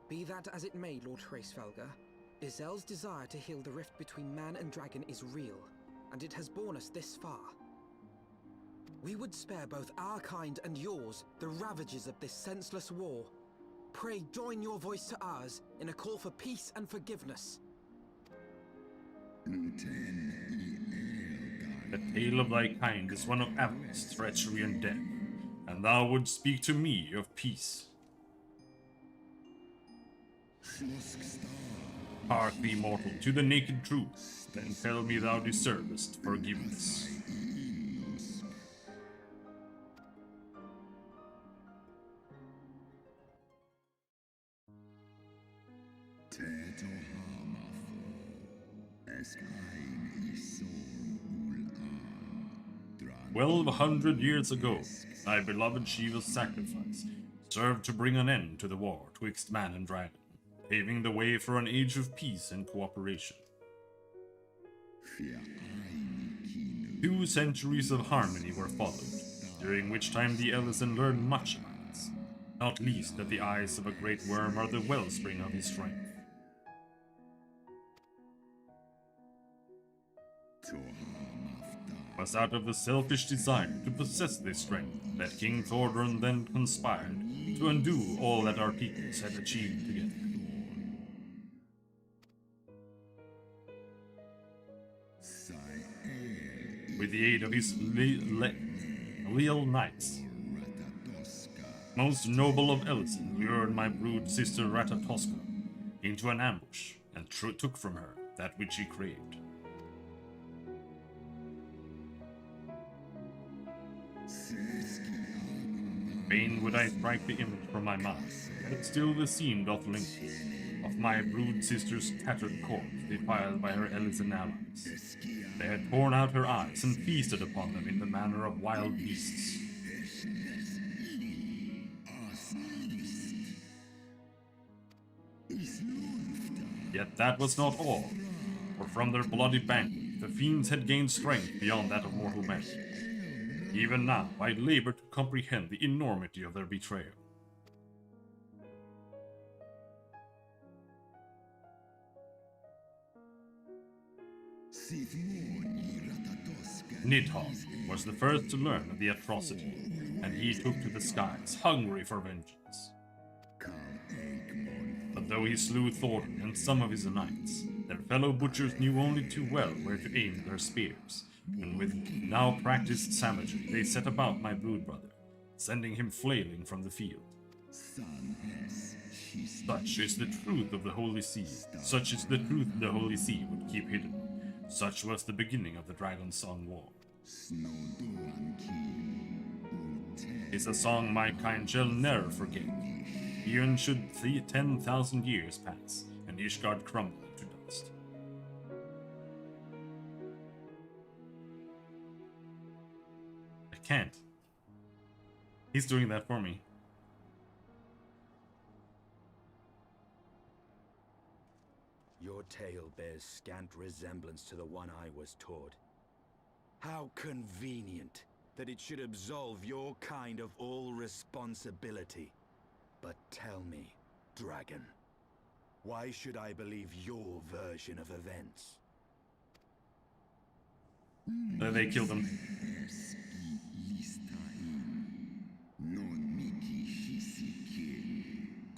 Be that as it may, Lord Hraesvelgr, Izel's desire to heal the rift between man and dragon is real, and it has borne us this far. We would spare both our kind and yours the ravages of this senseless war. Pray join your voice to ours in a call for peace and forgiveness. The tale of thy kind is one of avarice, treachery, and death, and thou wouldst speak to me of peace. Hark thee, mortal, to the naked truth, then tell me thou deservest forgiveness. Well, 100 years ago, thy beloved Shiva's sacrifice served to bring an end to the war twixt man and dragon, paving the way for an age of peace and cooperation. 2 centuries of harmony were followed, during which time the Ellison learned much about us, not least that the eyes of a great worm are the wellspring of his strength. It was out of the selfish desire to possess this strength that King Thordran then conspired to undo all that our peoples had achieved together. With the aid of his leal knights, most noble of Ellison lured my brood sister Ratatoska into an ambush and took from her that which she craved. Fain would I strike the image from my mind, but still the scene doth linger, of my brood sister's tattered corpse defiled by her Ellison allies. They had torn out her eyes and feasted upon them in the manner of wild beasts. Yet that was not all, for from their bloody banquet the fiends had gained strength beyond that of mortal men. Even now, I labor to comprehend the enormity of their betrayal. Nidhogg was the first to learn of the atrocity, and he took to the skies, hungry for vengeance. But though he slew Thornton and some of his knights, their fellow butchers knew only too well where to aim their spears, and with now practiced savagery they set about my brood brother, sending him flailing from the field. Such is the truth of the Holy See. Such is the truth the Holy See would keep hidden. Such was the beginning of the Dragon Song War. It's a song my kind shall ne'er forget, even should 10,000 years pass, and Ishgard crumble into dust. I can't. He's doing that for me. Your tale bears scant resemblance to the one I was taught. How convenient that it should absolve your kind of all responsibility. But tell me, dragon, why should I believe your version of events? They killed him.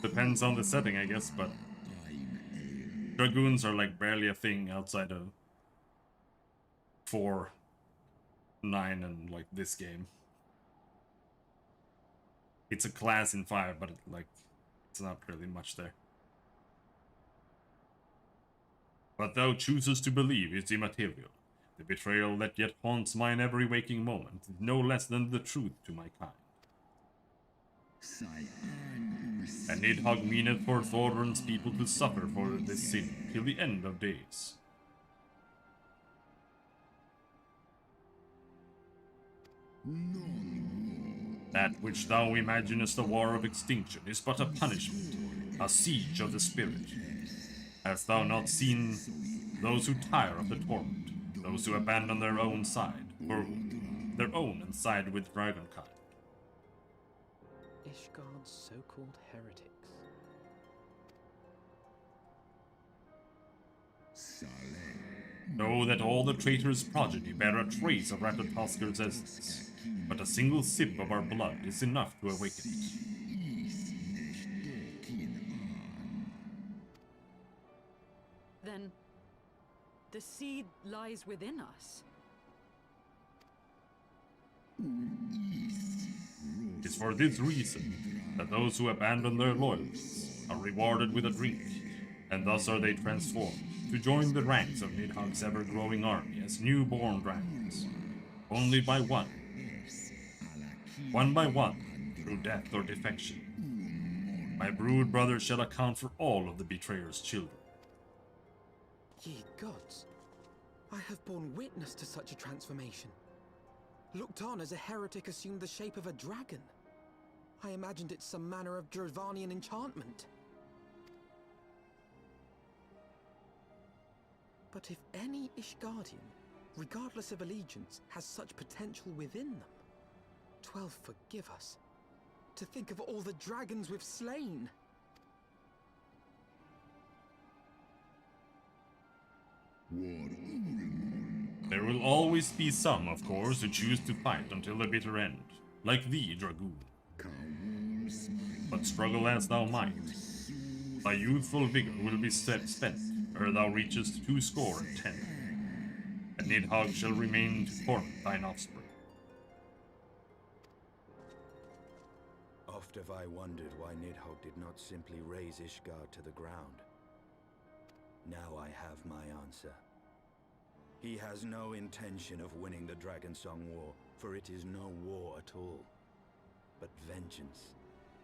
Depends on the setting, I guess, but dragoons are like barely a thing outside of 4, 9, and like this game. It's a class in 5, but it's not really much there. But thou choosest to believe it's immaterial. The betrayal that yet haunts mine every waking moment is no less than the truth to my kind. And Nidhogg meaneth for Thorin's people to suffer for this sin till the end of days. That which thou imaginest a war of extinction is but a punishment, a siege of the spirit. Hast thou not seen those who tire of the torment, those who abandon their own side, or their own and side with dragonkind? Ishgard's so-called heretics. Know that all the traitor's progeny bear a trace of Ratatoskir's essence, but a single sip of our blood is enough to awaken it. Then, the seed lies within us. It is for this reason that those who abandon their loyalties are rewarded with a drink, and thus are they transformed to join the ranks of Nidhogg's ever-growing army as newborn dragons, only by one by one, through death or defection. My brood brothers shall account for all of the betrayer's children. Ye gods, I have borne witness to such a transformation. Looked on as a heretic assumed the shape of a dragon. I imagined it some manner of Dravanian enchantment. But if any Ishgardian, regardless of allegiance, has such potential within them, 12 forgive us. To think of all the dragons we've slain! There will always be some, of course, who choose to fight until the bitter end, like thee, Dragoon. But struggle as thou might, thy youthful vigor will be spent ere thou reachest 210, and Nidhogg shall remain to torment thine offspring. Oft have I wondered why Nidhogg did not simply raze Ishgard to the ground. Now I have my answer. He has no intention of winning the Dragonsong War, for it is no war at all, but vengeance,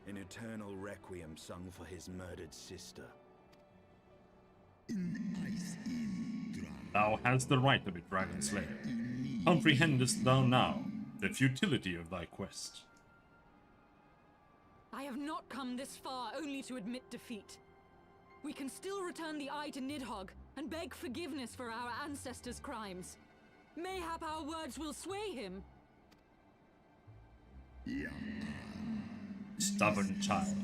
an eternal requiem sung for his murdered sister. Thou hast the right to be Dragon Slayer. Comprehendest thou now the futility of thy quest? I have not come this far only to admit defeat. We can still return the eye to Nidhogg and beg forgiveness for our ancestors' crimes. Mayhap our words will sway him. Stubborn child,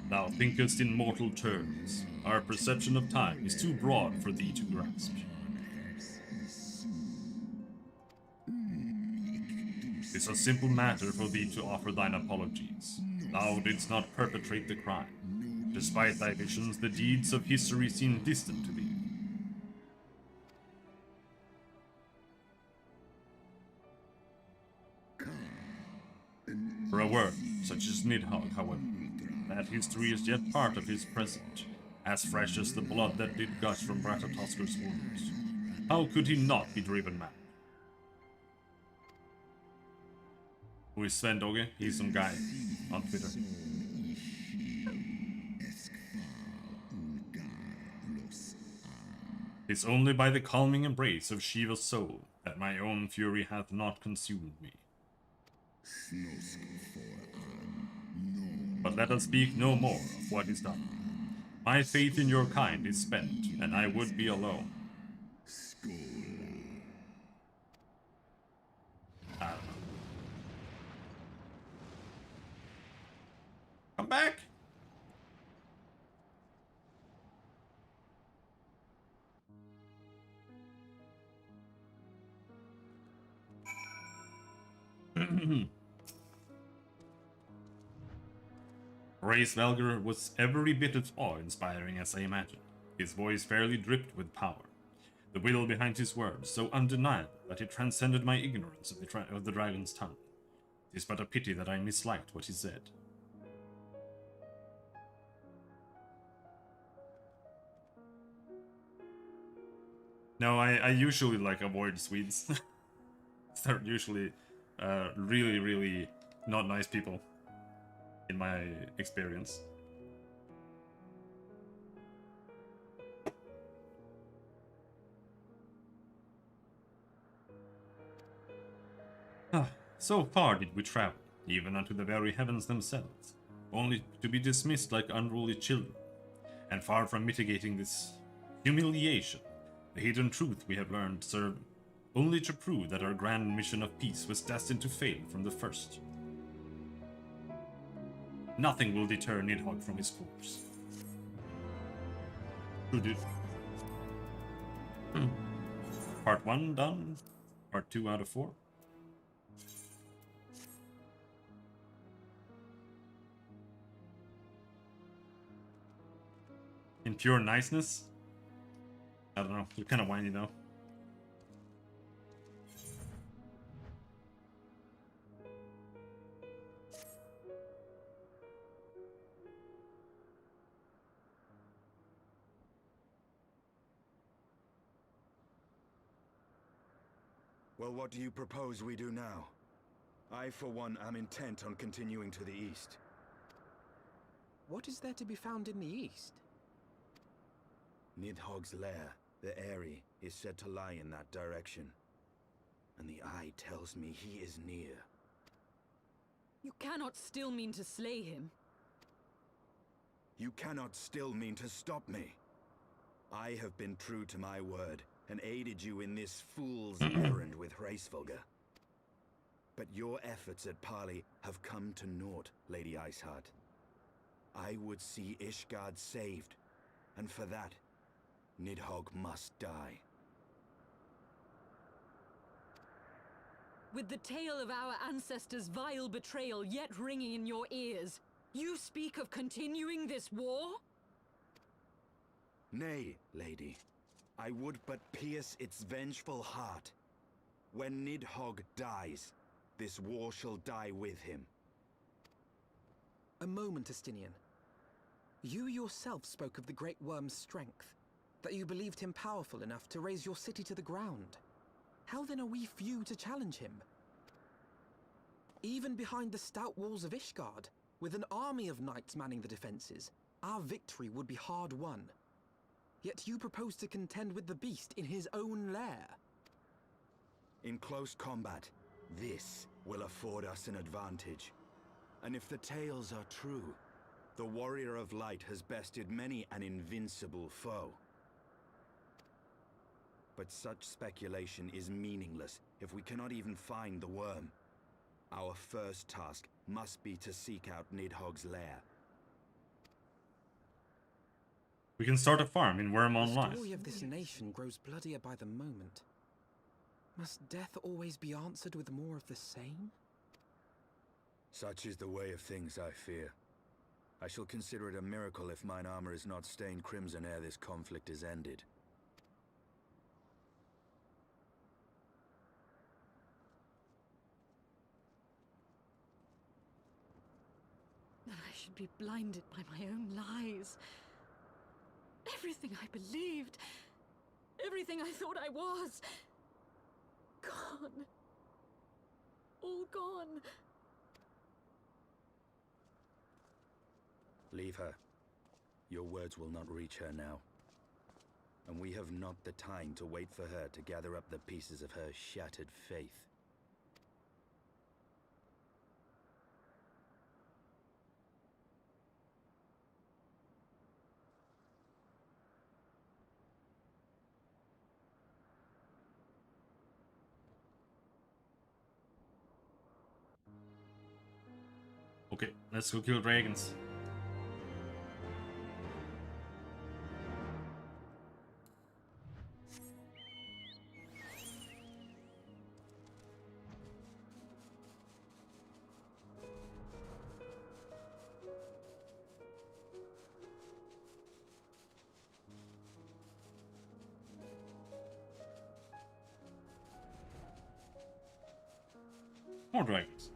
thou thinkest in mortal terms. Our perception of time is too broad for thee to grasp. 'Tis a simple matter for thee to offer thine apologies. Thou didst not perpetrate the crime. Despite thy visions, the deeds of history seem distant to thee. For a word such as Nidhogg, however, that history is yet part of his present, as fresh as the blood that did gush from Ratatoskir's wounds. How could he not be driven mad? Who is Sven Doge? He's some guy on Twitter. It's only by the calming embrace of Shiva's soul that my own fury hath not consumed me. But let us speak no more of what is done. My faith in your kind is spent, and I would be alone. I don't know. Come back! Race Valgar was every bit as awe-inspiring as I imagined. His voice fairly dripped with power. The will behind his words so undeniable that it transcended my ignorance of the dragon's tongue. It is but a pity that I misliked what he said. No, I usually avoid Swedes. They're usually really, really not nice people. in my experience. So far did we travel, even unto the very heavens themselves, only to be dismissed like unruly children. And far from mitigating this humiliation, the hidden truth we have learned served only to prove that our grand mission of peace was destined to fail from the first. Nothing will deter Nidhogg from his course. Who did? Part 1 done. Part 2 out of 4. In pure niceness? I don't know. You're kind of whiny though. Well, what do you propose we do now? I, for one, am intent on continuing to the east. What is there to be found in the east? Nidhogg's lair, the Eyrie, is said to lie in that direction. And the eye tells me he is near. You cannot still mean to slay him. You cannot still mean to stop me. I have been true to my word, and aided you in this fool's errand with Hraesvelgr. But your efforts at parley have come to naught, Lady Iceheart. I would see Ishgard saved, and for that, Nidhogg must die. With the tale of our ancestors' vile betrayal yet ringing in your ears, you speak of continuing this war? Nay, lady. I would but pierce its vengeful heart. When Nidhogg dies, this war shall die with him. A moment, Estinian. You yourself spoke of the Great Worm's strength, that you believed him powerful enough to raise your city to the ground. How then are we few to challenge him? Even behind the stout walls of Ishgard, with an army of knights manning the defenses, our victory would be hard won. Yet you propose to contend with the beast in his own lair. In close combat, this will afford us an advantage. And if the tales are true, the Warrior of Light has bested many an invincible foe. But such speculation is meaningless if we cannot even find the worm. Our first task must be to seek out Nidhogg's lair. We can start a farm in Worm Online. The story of this nation grows bloodier by the moment. Must death always be answered with more of the same? Such is the way of things, I fear. I shall consider it a miracle if mine armor is not stained crimson ere this conflict is ended. That I should be blinded by my own lies. Everything I believed, everything I thought I was, gone. All gone. Leave her. Your words will not reach her now. And we have not the time to wait for her to gather up the pieces of her shattered faith. Okay, let's go kill dragons. More dragons.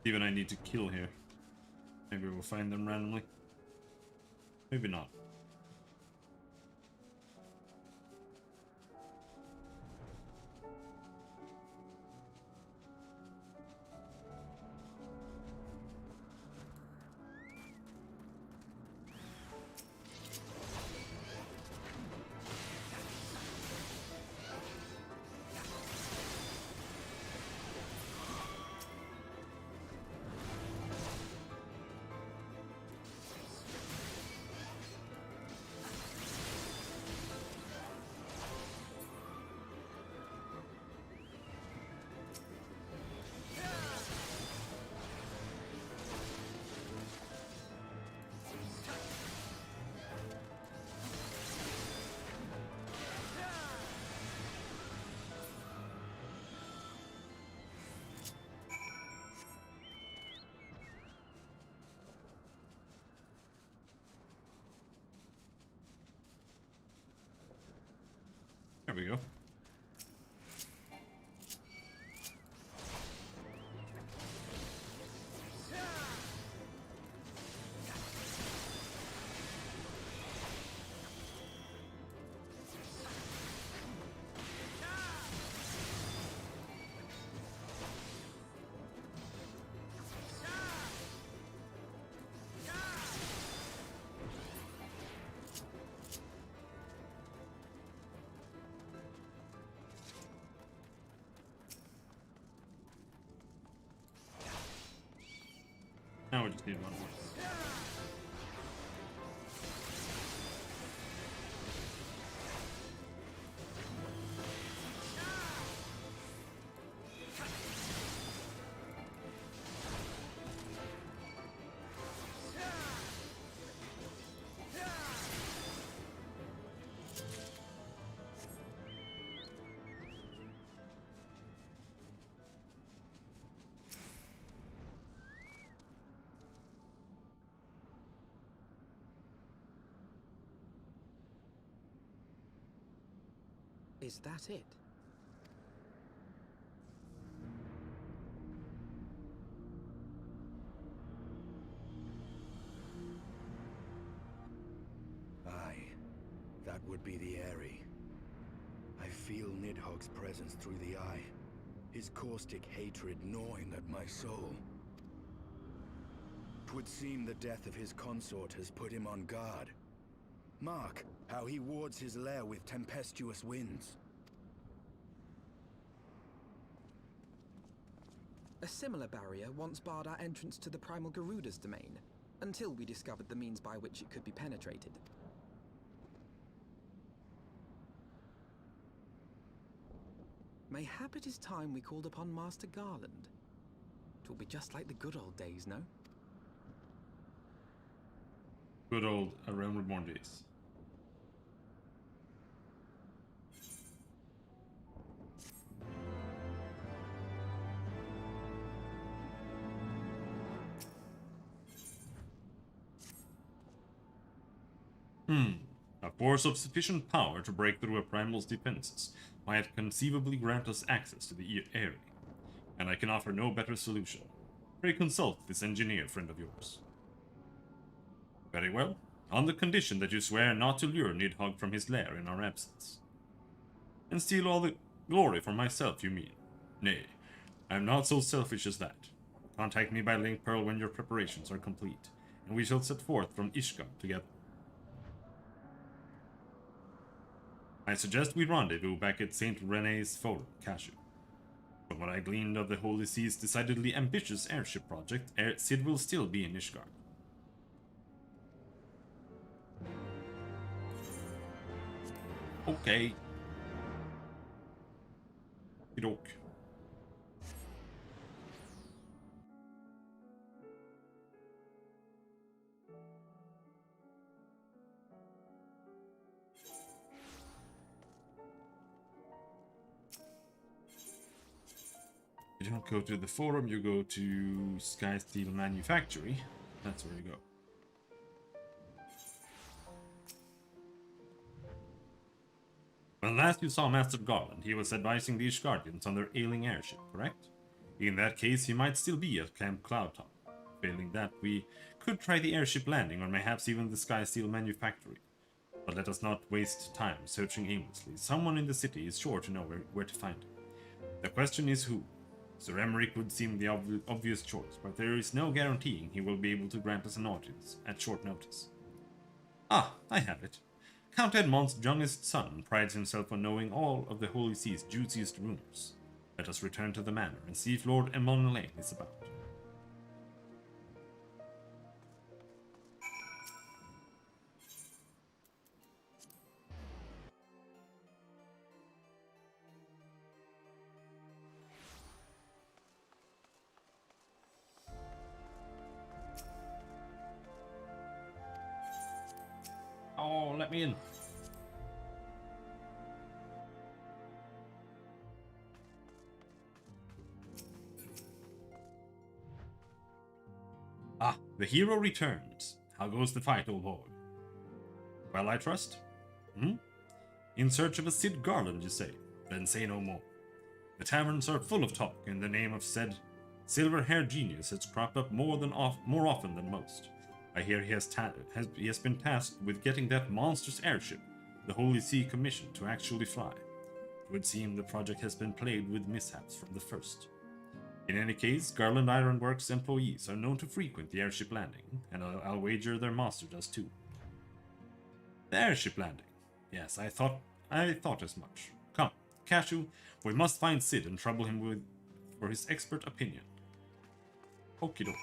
Even I need to kill here. Maybe we'll find them randomly. Maybe not. There we go. Now we just need one more. Is that it? Aye, that would be the Airy. I feel Nidhogg's presence through the eye, his caustic hatred gnawing at my soul. 'Twould seem the death of his consort has put him on guard. Mark how he wards his lair with tempestuous winds. A similar barrier once barred our entrance to the Primal Garuda's domain, until we discovered the means by which it could be penetrated. Mayhap it is time we called upon Master Garland. 'Twill be just like the good old days, no? Good old A Realm Reborn days. A force of sufficient power to break through a primal's defenses might conceivably grant us access to the Eyrie, and I can offer no better solution. Pray consult this engineer friend of yours. Very well, on the condition that you swear not to lure Nidhogg from his lair in our absence. And steal all the glory for myself, you mean? Nay, I am not so selfish as that. Contact me by Link Pearl when your preparations are complete, and we shall set forth from Ishgard together. I suggest we rendezvous back at St. Rene's Forum, Cashew. From what I gleaned of the Holy Sea's decidedly ambitious airship project, Sid will still be in Ishgard. Okay. Okey-doke. You don't go to the forum, you go to Sky Steel Manufactory. That's where you go. When last you saw Master Garland, he was advising the Ishgardians on their ailing airship, correct? In that case, he might still be at Camp Cloudtop. Failing that, we could try the airship landing, or perhaps even the Sky Steel Manufactory. But let us not waste time searching aimlessly. Someone in the city is sure to know where to find him. The question is who. Sir Emmerich would seem the obvious choice, but there is no guaranteeing he will be able to grant us an audience at short notice. Ah, I have it. Count Edmond's youngest son prides himself on knowing all of the Holy Sea's juiciest rumors. Let us return to the manor and see if Lord Edmond Lane is about. Oh, let me in. Ah, the hero returns. How goes the fight, old boy? Well, I trust? In search of a Sid Garland, you say? Then say no more. The taverns are full of talk, and the name of said silver-haired genius has cropped up more often than most. I hear he has been tasked with getting that monstrous airship the Holy See commissioned to actually fly. It would seem the project has been plagued with mishaps from the first. In any case, Garland Ironworks employees are known to frequent the airship landing, and I'll wager their master does too. The airship landing. Yes, I thought as much. Come, Cashew, we must find Sid and trouble him for his expert opinion. Okie doke.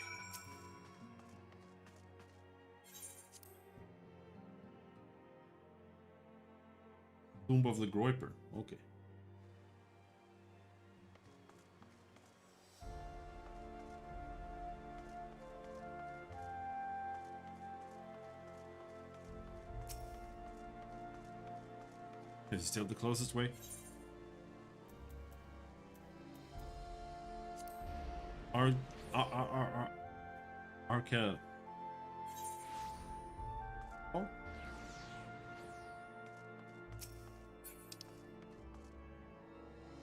Tomb of the Groiper. Okay. Is it still the closest way? Arca. Oh.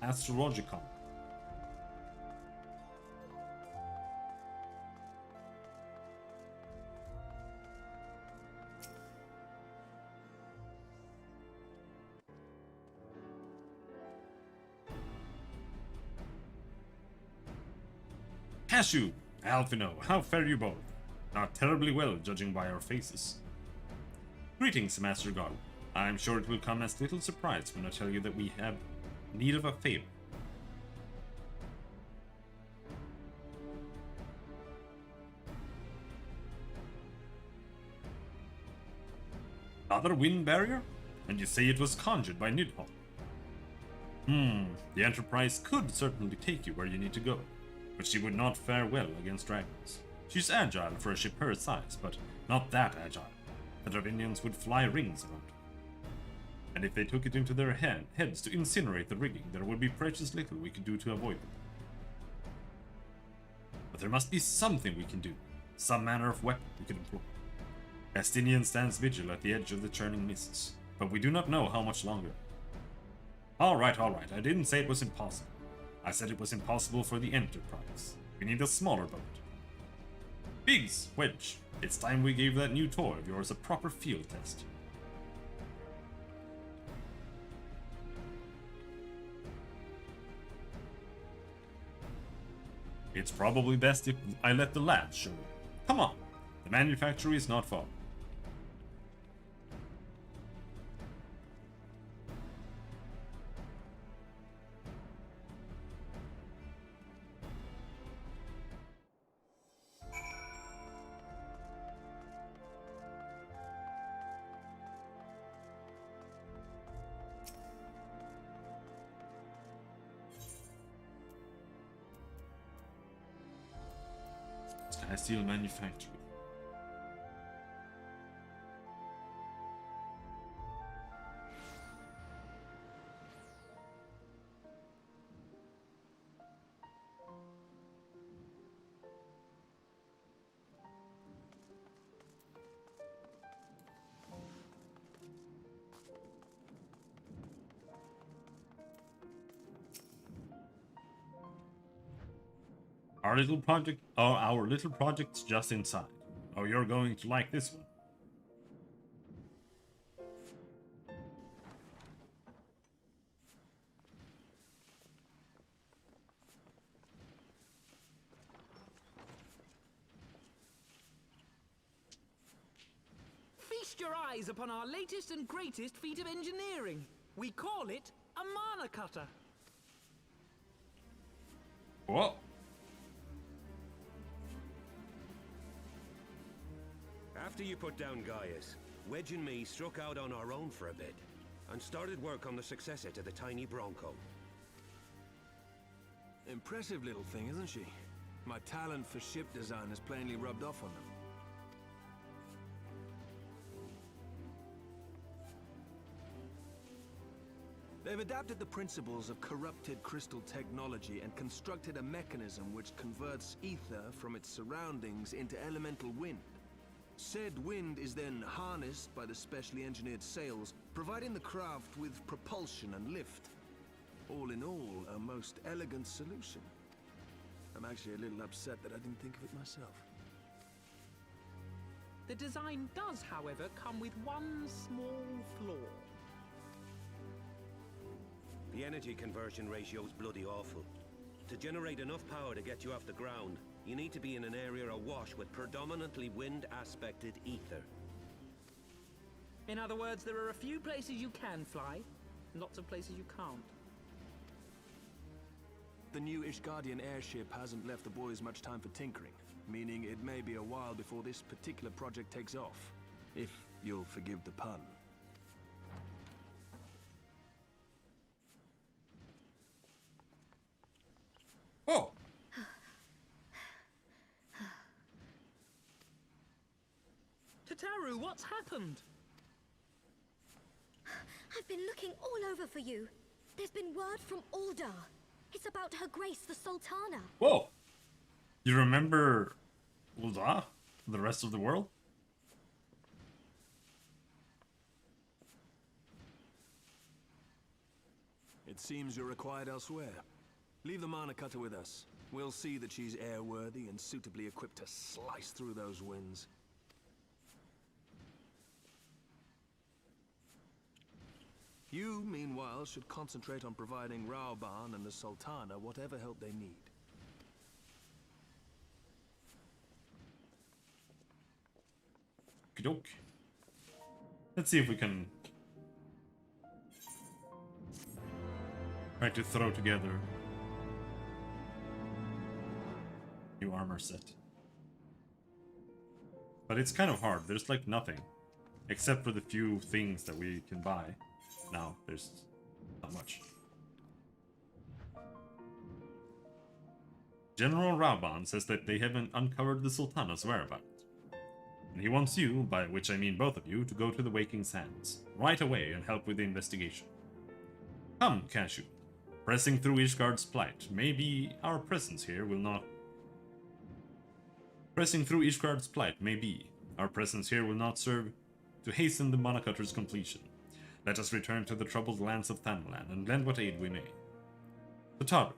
Astrologicon. Cashew! Alphino, how fare you both? Not terribly well, judging by our faces. Greetings, Master God. I'm sure it will come as little surprise when I tell you that we have need of a favor. Another wind barrier? And you say it was conjured by Nidhogg? The Enterprise could certainly take you where you need to go, but she would not fare well against dragons. She's agile for a ship her size, but not that agile. The Dravinians would fly rings around her. And if they took it into their heads to incinerate the rigging, there would be precious little we could do to avoid them. But there must be something we can do, some manner of weapon we could employ. Castinian stands vigil at the edge of the churning mists, but we do not know how much longer. Alright, I didn't say it was impossible. I said it was impossible for the Enterprise. We need a smaller boat, Biggs, Wedge, it's time we gave that new toy of yours a proper field test. It's probably best if I let the lads show you. Come on, the manufactory is not far. Steel manufacturing. Our little project's just inside. Oh, you're going to like this one. Feast your eyes upon our latest and greatest feat of engineering. We call it a mana cutter. What? After you put down Gaius, Wedge and me struck out on our own for a bit, and started work on the successor to the tiny Bronco. Impressive little thing, isn't she? My talent for ship design has plainly rubbed off on them. They've adapted the principles of corrupted crystal technology and constructed a mechanism which converts ether from its surroundings into elemental wind. Said wind is then harnessed by the specially engineered sails, providing the craft with propulsion and lift. All in all, a most elegant solution. I'm actually a little upset that I didn't think of it myself. The design does, however, come with one small flaw. The energy conversion ratio's bloody awful. To generate enough power to get you off the ground, you need to be in an area awash with predominantly wind-aspected ether. In other words, there are a few places you can fly, lots of places you can't. The new Ishgardian airship hasn't left the boys much time for tinkering, meaning it may be a while before this particular project takes off, if you'll forgive the pun. Oh! Tataru, what's happened? I've been looking all over for you. There's been word from Ulda. It's about Her Grace the Sultana. Whoa! You remember Ulda? The rest of the world? It seems you're required elsewhere. Leave the mana cutter with us. We'll see that she's airworthy and suitably equipped to slice through those winds. You, meanwhile, should concentrate on providing Raoban and the Sultana whatever help they need. Okey-doke. Let's see if we can try to throw together new armor set. But it's kind of hard. There's like nothing. Except for the few things that we can buy. Now, there's not much. General Raoban says that they haven't uncovered the Sultana's whereabouts. And he wants you, by which I mean both of you, to go to the Waking Sands right away and help with the investigation. Come, Cashew. Pressing through Ishgard's plight, maybe our presence here will not... Pressing through Ishgard's plight, maybe our presence here will not serve to hasten the Monocutter's completion. Let us return to the troubled lands of Thanalan and lend what aid we may. Tataru,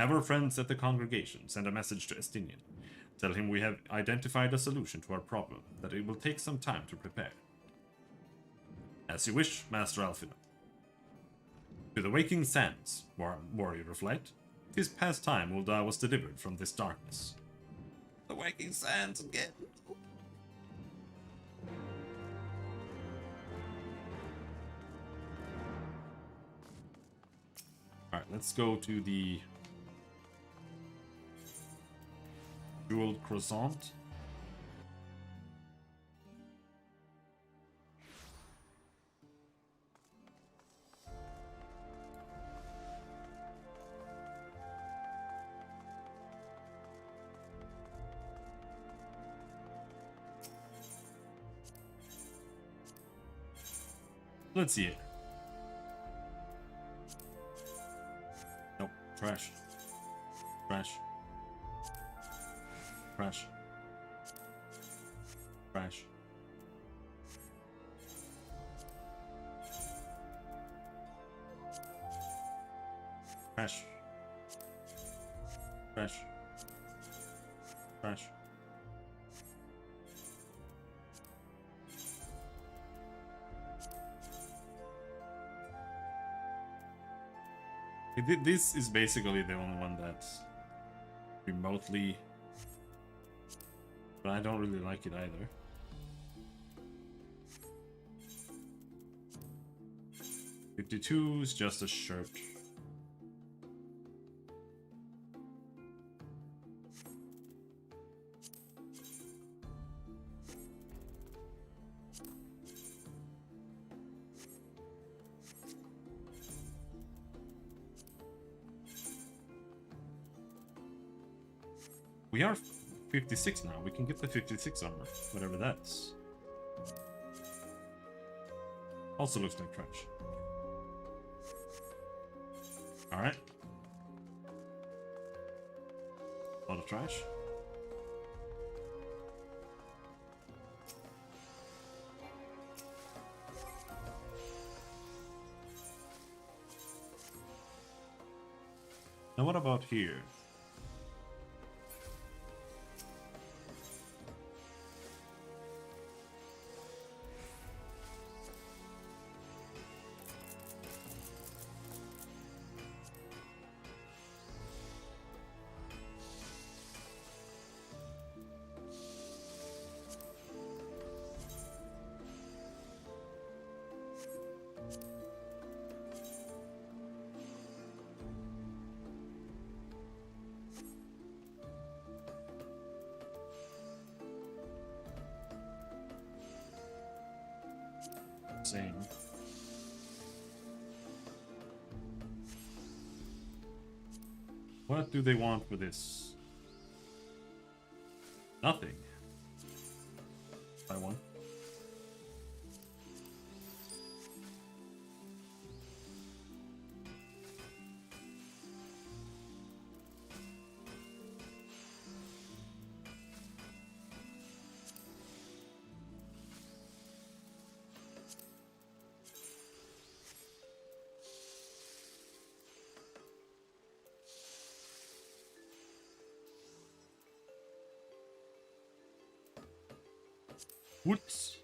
have our friends at the congregation send a message to Estinian. Tell him we have identified a solution to our problem, that it will take some time to prepare. As you wish, Master Alfina. To the waking sands, warrior of light. 'Tis past time Ul'dah was delivered from this darkness. The waking sands again. Alright, let's go to the jeweled croissant. Let's see it. Nope. Trash. Trash. Trash. Trash. Trash. Trash. Trash. This is basically the only one that's remotely, but I don't really like it either. $52 is just a shirt. We are 56 now. We can get the 56 armor, whatever that's. Also looks like trash. Alright. A lot of trash. Now what about here? Same. What do they want for this? Nothing. Buy one. Woods.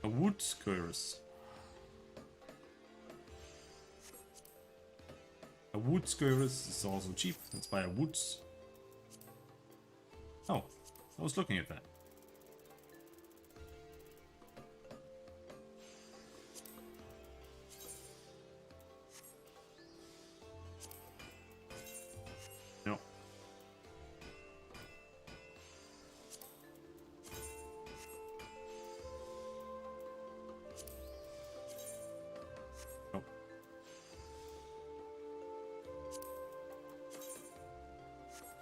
A woods curse. A woods curse is also cheap. Let's buy a woods. Oh, I was looking at that. No.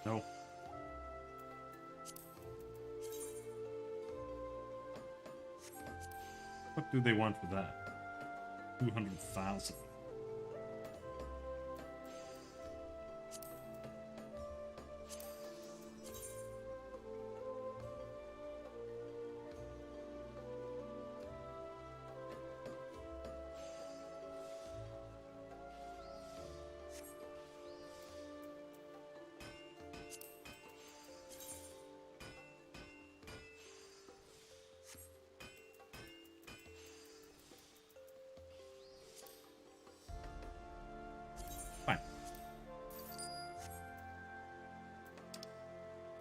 No. What do they want for that? 200,000.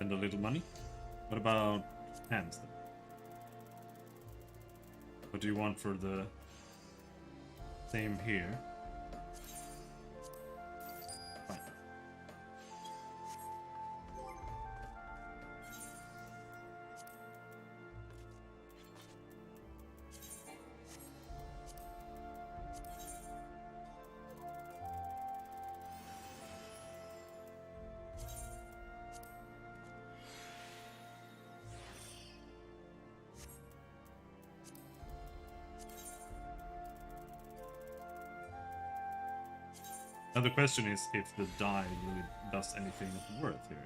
spend a little money. What about hands then? What do you want for the same here? Fine. Now the question is if the die really does anything of worth here.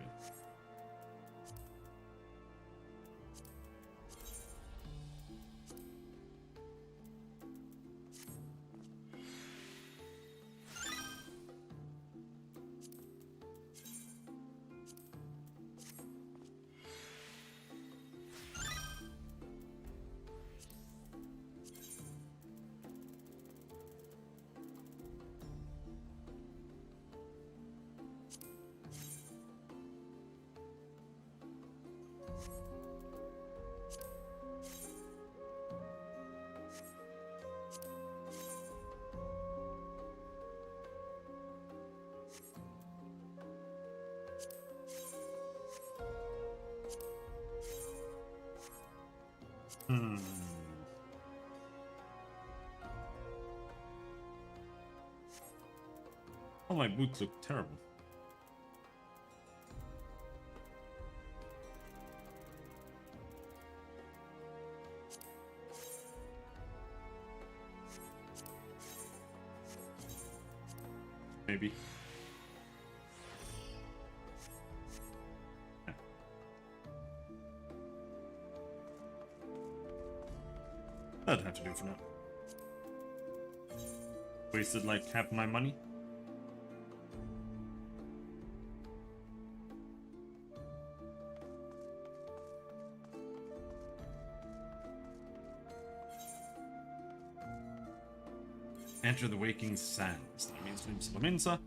Oh, my boots look terrible. Maybe. That'd have to do for now. Wasted like half my money. Enter the waking sands. That means Laminsa.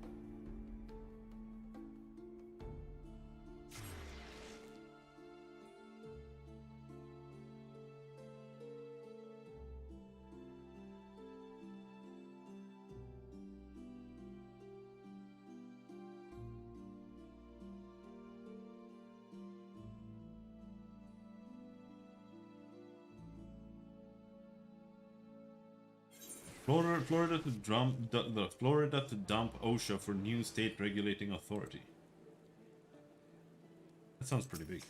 Florida to dump OSHA for new state regulating authority. That sounds pretty big.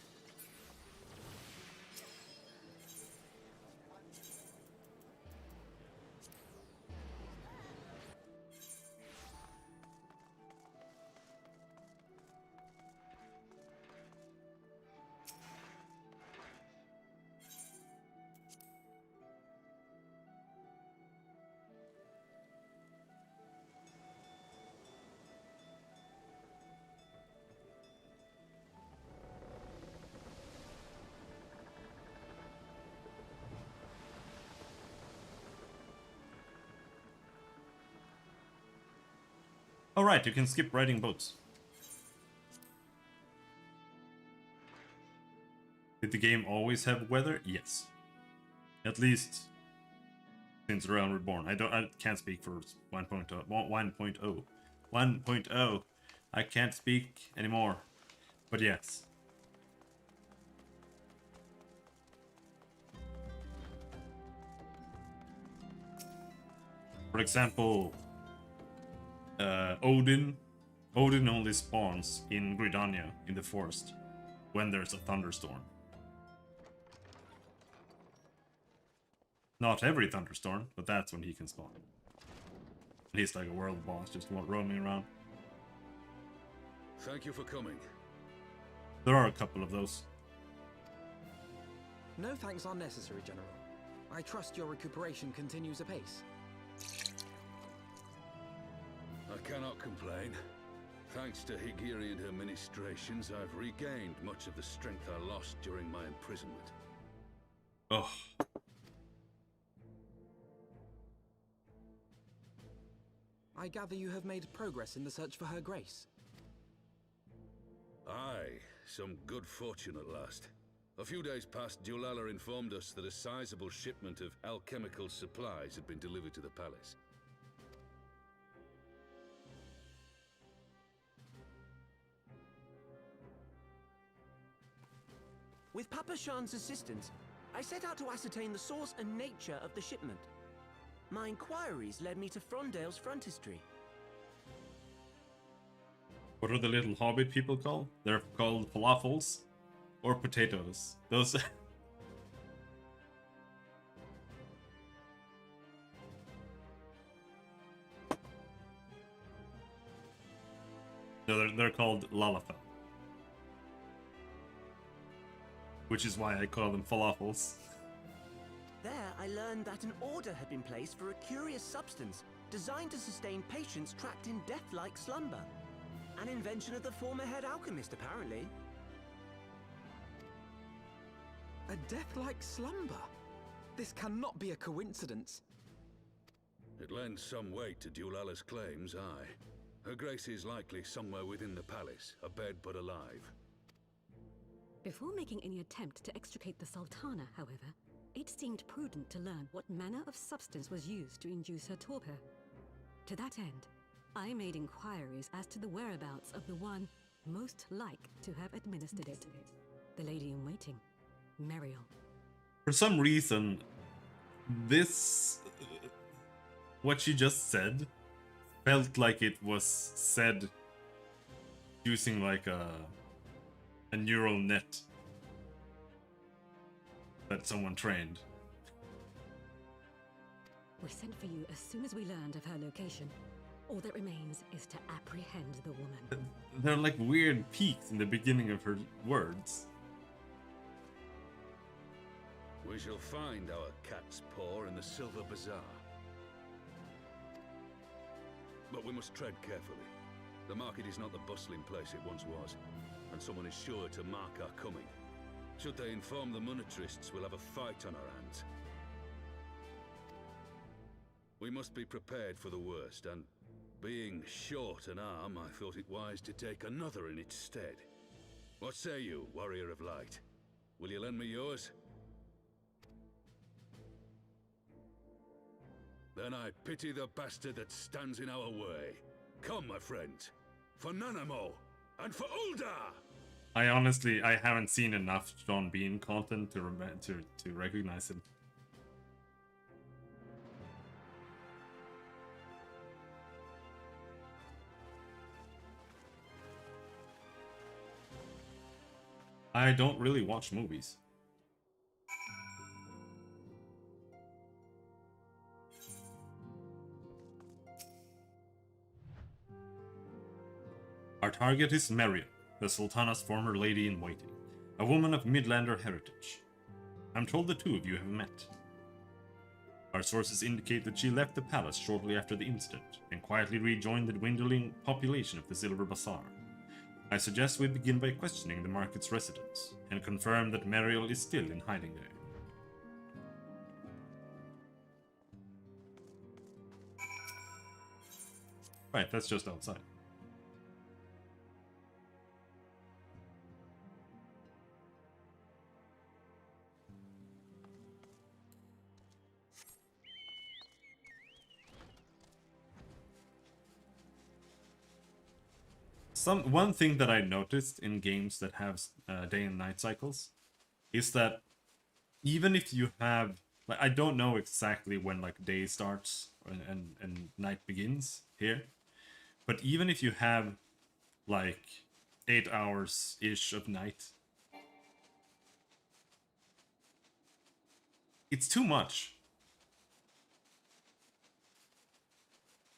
Alright, you can skip riding boats. Did the game always have weather? Yes. At least since Realm Reborn. I can't speak for 1.0. 1.0. 1.0. I can't speak anymore. But yes. For example, Odin only spawns in Gridania in the forest when there's a thunderstorm. Not every thunderstorm, but that's when he can spawn. He's like a world boss, just roaming around. Thank you for coming. There are a couple of those. No thanks are necessary, General. I trust your recuperation continues apace. I cannot complain. Thanks to Higiri and her ministrations, I've regained much of the strength I lost during my imprisonment. Oh. I gather you have made progress in the search for Her Grace. Aye, some good fortune at last. A few days past, Dulala informed us that a sizable shipment of alchemical supplies had been delivered to the palace. With Papa Shan's assistance, I set out to ascertain the source and nature of the shipment. My inquiries led me to Frondale's frontistery. What are the little hobbit people called? They're called falafels or potatoes. Those. No, they're called lalafel. Which is why I call them falafels. There, I learned that an order had been placed for a curious substance designed to sustain patients trapped in death-like slumber. An invention of the former head alchemist, apparently. A death-like slumber? This cannot be a coincidence. It lends some weight to Dulala's claims, aye. Her Grace is likely somewhere within the palace, abed but alive. Before making any attempt to extricate the Sultana, however, it seemed prudent to learn what manner of substance was used to induce her torpor. To that end, I made inquiries as to the whereabouts of the one most like to have administered it. The lady-in-waiting, Meriel. For some reason, this... what she just said felt like it was said using like a neural net that someone trained. We sent for you as soon as we learned of her location. All that remains is to apprehend the woman. They're like weird peaks in the beginning of her words. We shall find our cat's paw in the Silver Bazaar. But we must tread carefully. The market is not the bustling place it once was, and someone is sure to mark our coming. Should they inform the monetarists, we'll have a fight on our hands. We must be prepared for the worst, and being short an arm, I thought it wise to take another in its stead. What say you, Warrior of Light? Will you lend me yours? Then I pity the bastard that stands in our way. Come, my friends, for Nanamo, and for Uldar! I haven't seen enough John Bean content to recognize him. I don't really watch movies. Our target is Meriel, the Sultana's former lady-in-waiting, a woman of Midlander heritage. I'm told the two of you have met. Our sources indicate that she left the palace shortly after the incident and quietly rejoined the dwindling population of the Silver Bazaar. I suggest we begin by questioning the market's residents and confirm that Meriel is still in hiding there. Right, that's just outside. One thing that I noticed in games that have day and night cycles is that even if you have, like, I don't know exactly when like day starts and night begins here, but even if you have like 8 hours ish of night, it's too much.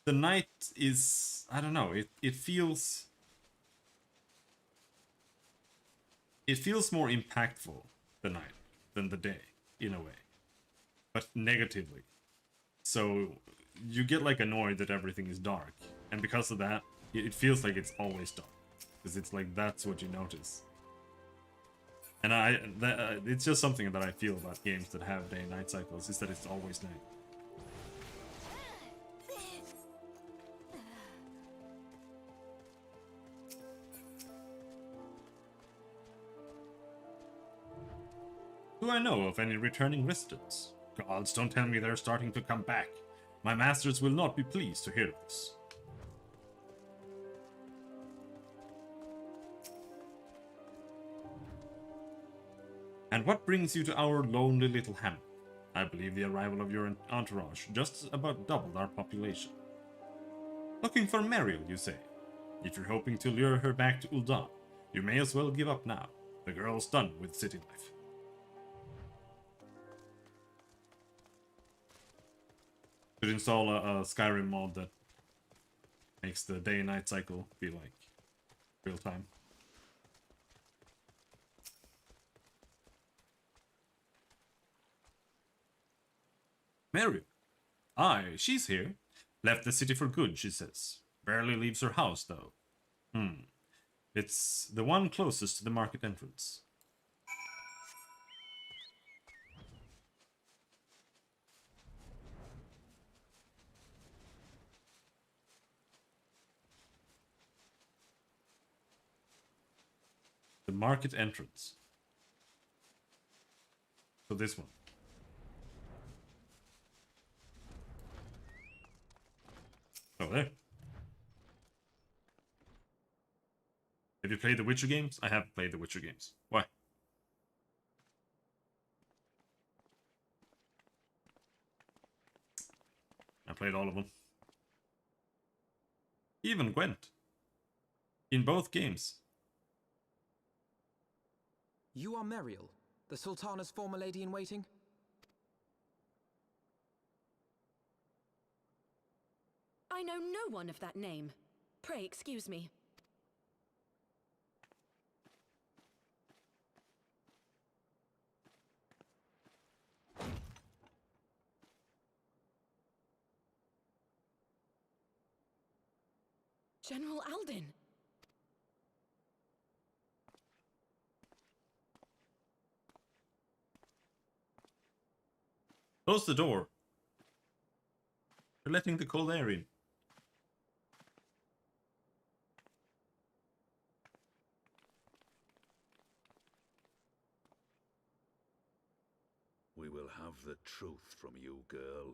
The night is, I don't know, it feels more impactful, the night, than the day, in a way. But negatively. So you get like annoyed that everything is dark. And because of that, it feels like it's always dark. Because it's like, that's what you notice. And it's just something that I feel about games that have day and night cycles, is that it's always night. Do I know of any returning residents? Gods, don't tell me they're starting to come back. My masters will not be pleased to hear this. And what brings you to our lonely little hamlet? I believe the arrival of your entourage just about doubled our population. Looking for Mariel, you say? If you're hoping to lure her back to Ul'dah, you may as well give up now. The girl's done with city life. Should install a Skyrim mod that makes the day and night cycle feel like real time. Mariel. Aye, she's here. Left the city for good, she says. Barely leaves her house, though. It's the one closest to the market entrance. The market entrance. So this one. Oh, there. Have you played the Witcher games? I have played the Witcher games. Why? I played all of them. Even Gwent. In both games. You are Mariel, the Sultana's former lady-in-waiting? I know no one of that name. Pray excuse me. General Alden! Close the door. You're letting the cold air in. We will have the truth from you, girl.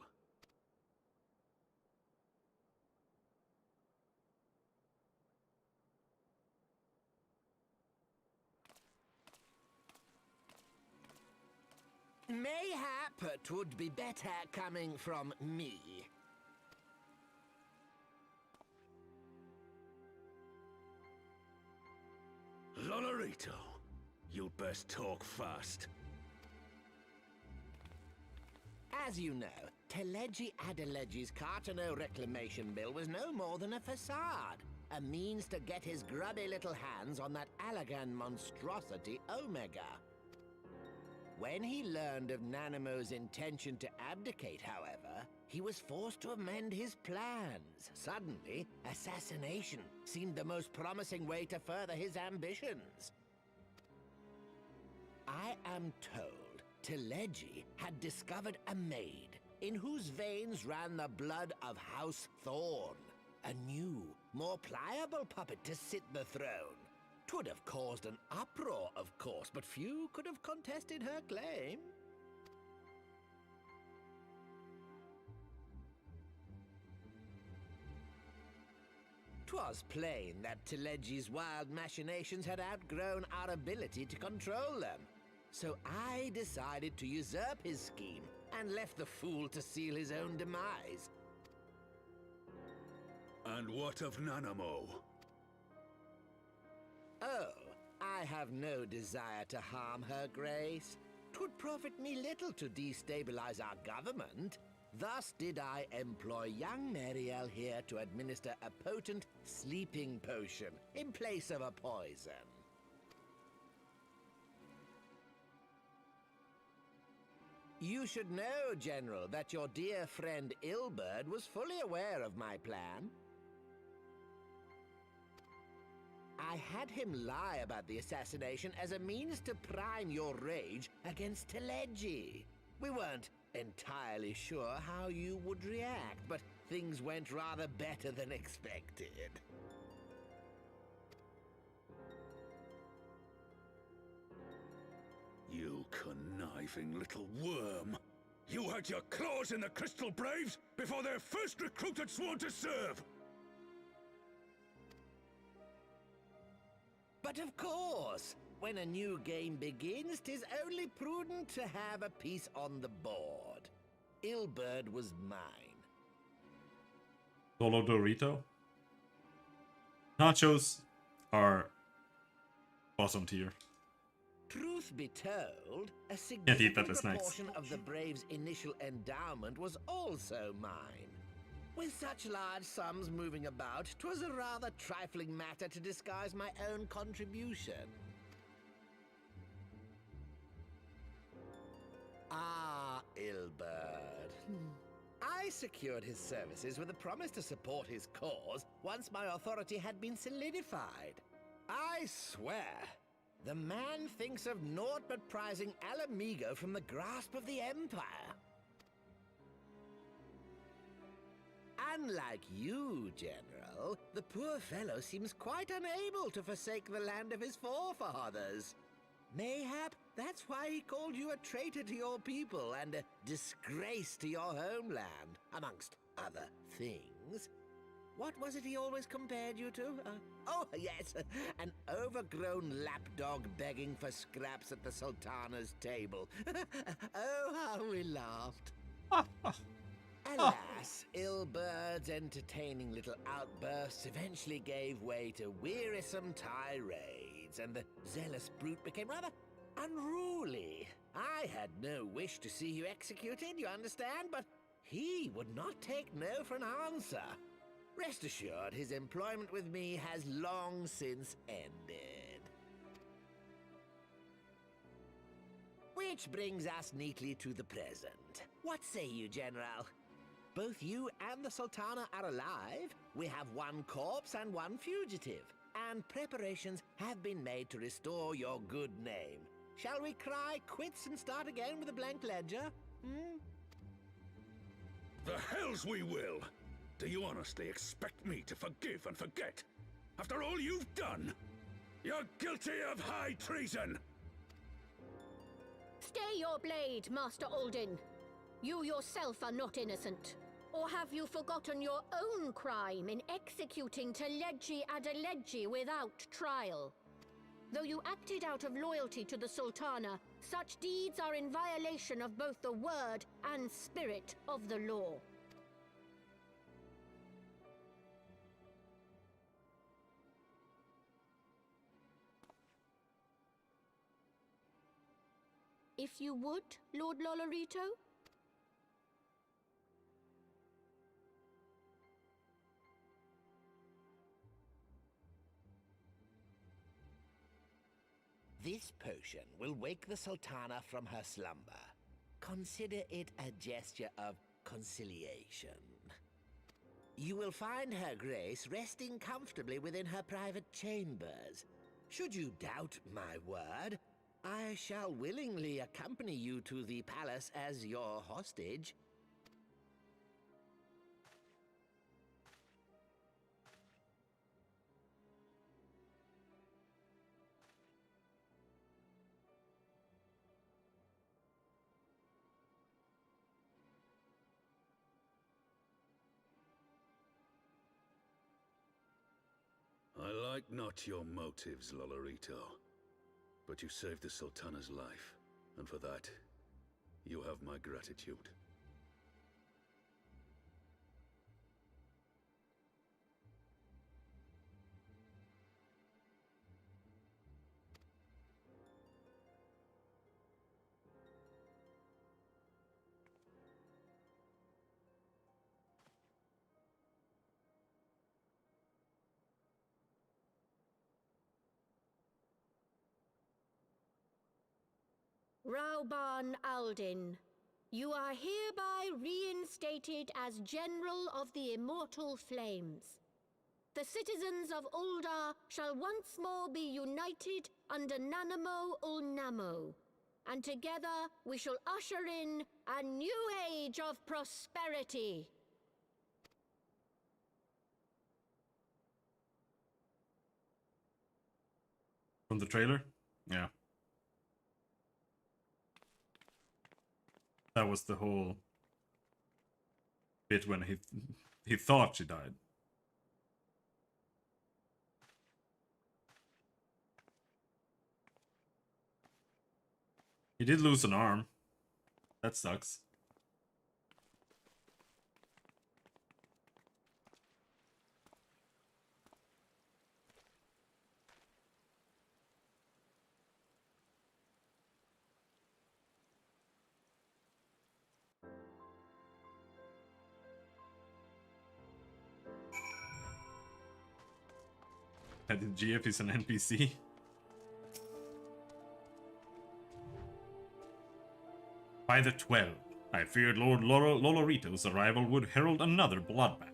Mayhap it would be better coming from me. Lonorito, you'd best talk fast. As you know, Teleji Adeleji's Cartano reclamation bill was no more than a facade. A means to get his grubby little hands on that Allagan monstrosity Omega. When he learned of Nanamo's intention to abdicate, however, he was forced to amend his plans. Suddenly, assassination seemed the most promising way to further his ambitions. I am told Teleji had discovered a maid in whose veins ran the blood of House Thorn. A new, more pliable puppet to sit the throne. 'Twould have caused an uproar, of course, but few could have contested her claim. 'Twas plain that Teleji's wild machinations had outgrown our ability to control them. So I decided to usurp his scheme and left the fool to seal his own demise. And what of Nanamo? Oh, I have no desire to harm her grace. 'Twould profit me little to destabilize our government. Thus did I employ young Mariel here to administer a potent sleeping potion in place of a poison. You should know, General, that your dear friend Ilberd was fully aware of my plan. I had him lie about the assassination as a means to prime your rage against Teleji. We weren't entirely sure how you would react, but things went rather better than expected. You connive thieving little worm. You had your claws in the Crystal Braves before their first recruit had sworn to serve! But of course, when a new game begins, 'tis only prudent to have a piece on the board. Ilberd was mine. Solo Dorito. Nachos are bottom tier. Truth be told, a eat that significant as snacks. proportion of the Braves' initial endowment was also mine. With such large sums moving about, 'twas a rather trifling matter to disguise my own contribution. Ah, Ilberd. I secured his services with a promise to support his cause once my authority had been solidified. I swear, the man thinks of naught but prizing Alamigo from the grasp of the Empire. Unlike you, General, the poor fellow seems quite unable to forsake the land of his forefathers. Mayhap that's why he called you a traitor to your people and a disgrace to your homeland, amongst other things. What was it he always compared you to? Oh, yes, an overgrown lapdog begging for scraps at the Sultana's table. Oh, how we laughed. Alas, Ilberd's entertaining little outbursts eventually gave way to wearisome tirades, and the zealous brute became rather unruly. I had no wish to see you executed, you understand, but he would not take no for an answer. Rest assured, his employment with me has long since ended. Which brings us neatly to the present. What say you, General? Both you and the Sultana are alive. We have one corpse and one fugitive, and preparations have been made to restore your good name. Shall we cry quits and start again with a blank ledger? The hells we will! Do you honestly expect me to forgive and forget? After all you've done? You're guilty of high treason! Stay your blade, Master Alden. You yourself are not innocent. Or have you forgotten your own crime in executing Teleji Adeleji without trial? Though you acted out of loyalty to the Sultana, such deeds are in violation of both the word and spirit of the law. If you would, Lord Lolorito? This potion will wake the Sultana from her slumber. Consider it a gesture of conciliation. You will find Her Grace resting comfortably within her private chambers. Should you doubt my word, I shall willingly accompany you to the palace as your hostage. I like not your motives, Lolorito. But you saved the Sultana's life, and for that, you have my gratitude. Rauban Aldin, you are hereby reinstated as General of the Immortal Flames. The citizens of Uldar shall once more be united under Nanamo Ulnamo, and together we shall usher in a new age of prosperity. From the trailer? Yeah. That was the whole bit when he thought she died. He did lose an arm. That sucks. And GF is an NPC. By the 12, I feared Lord Lolorito's arrival would herald another bloodbath.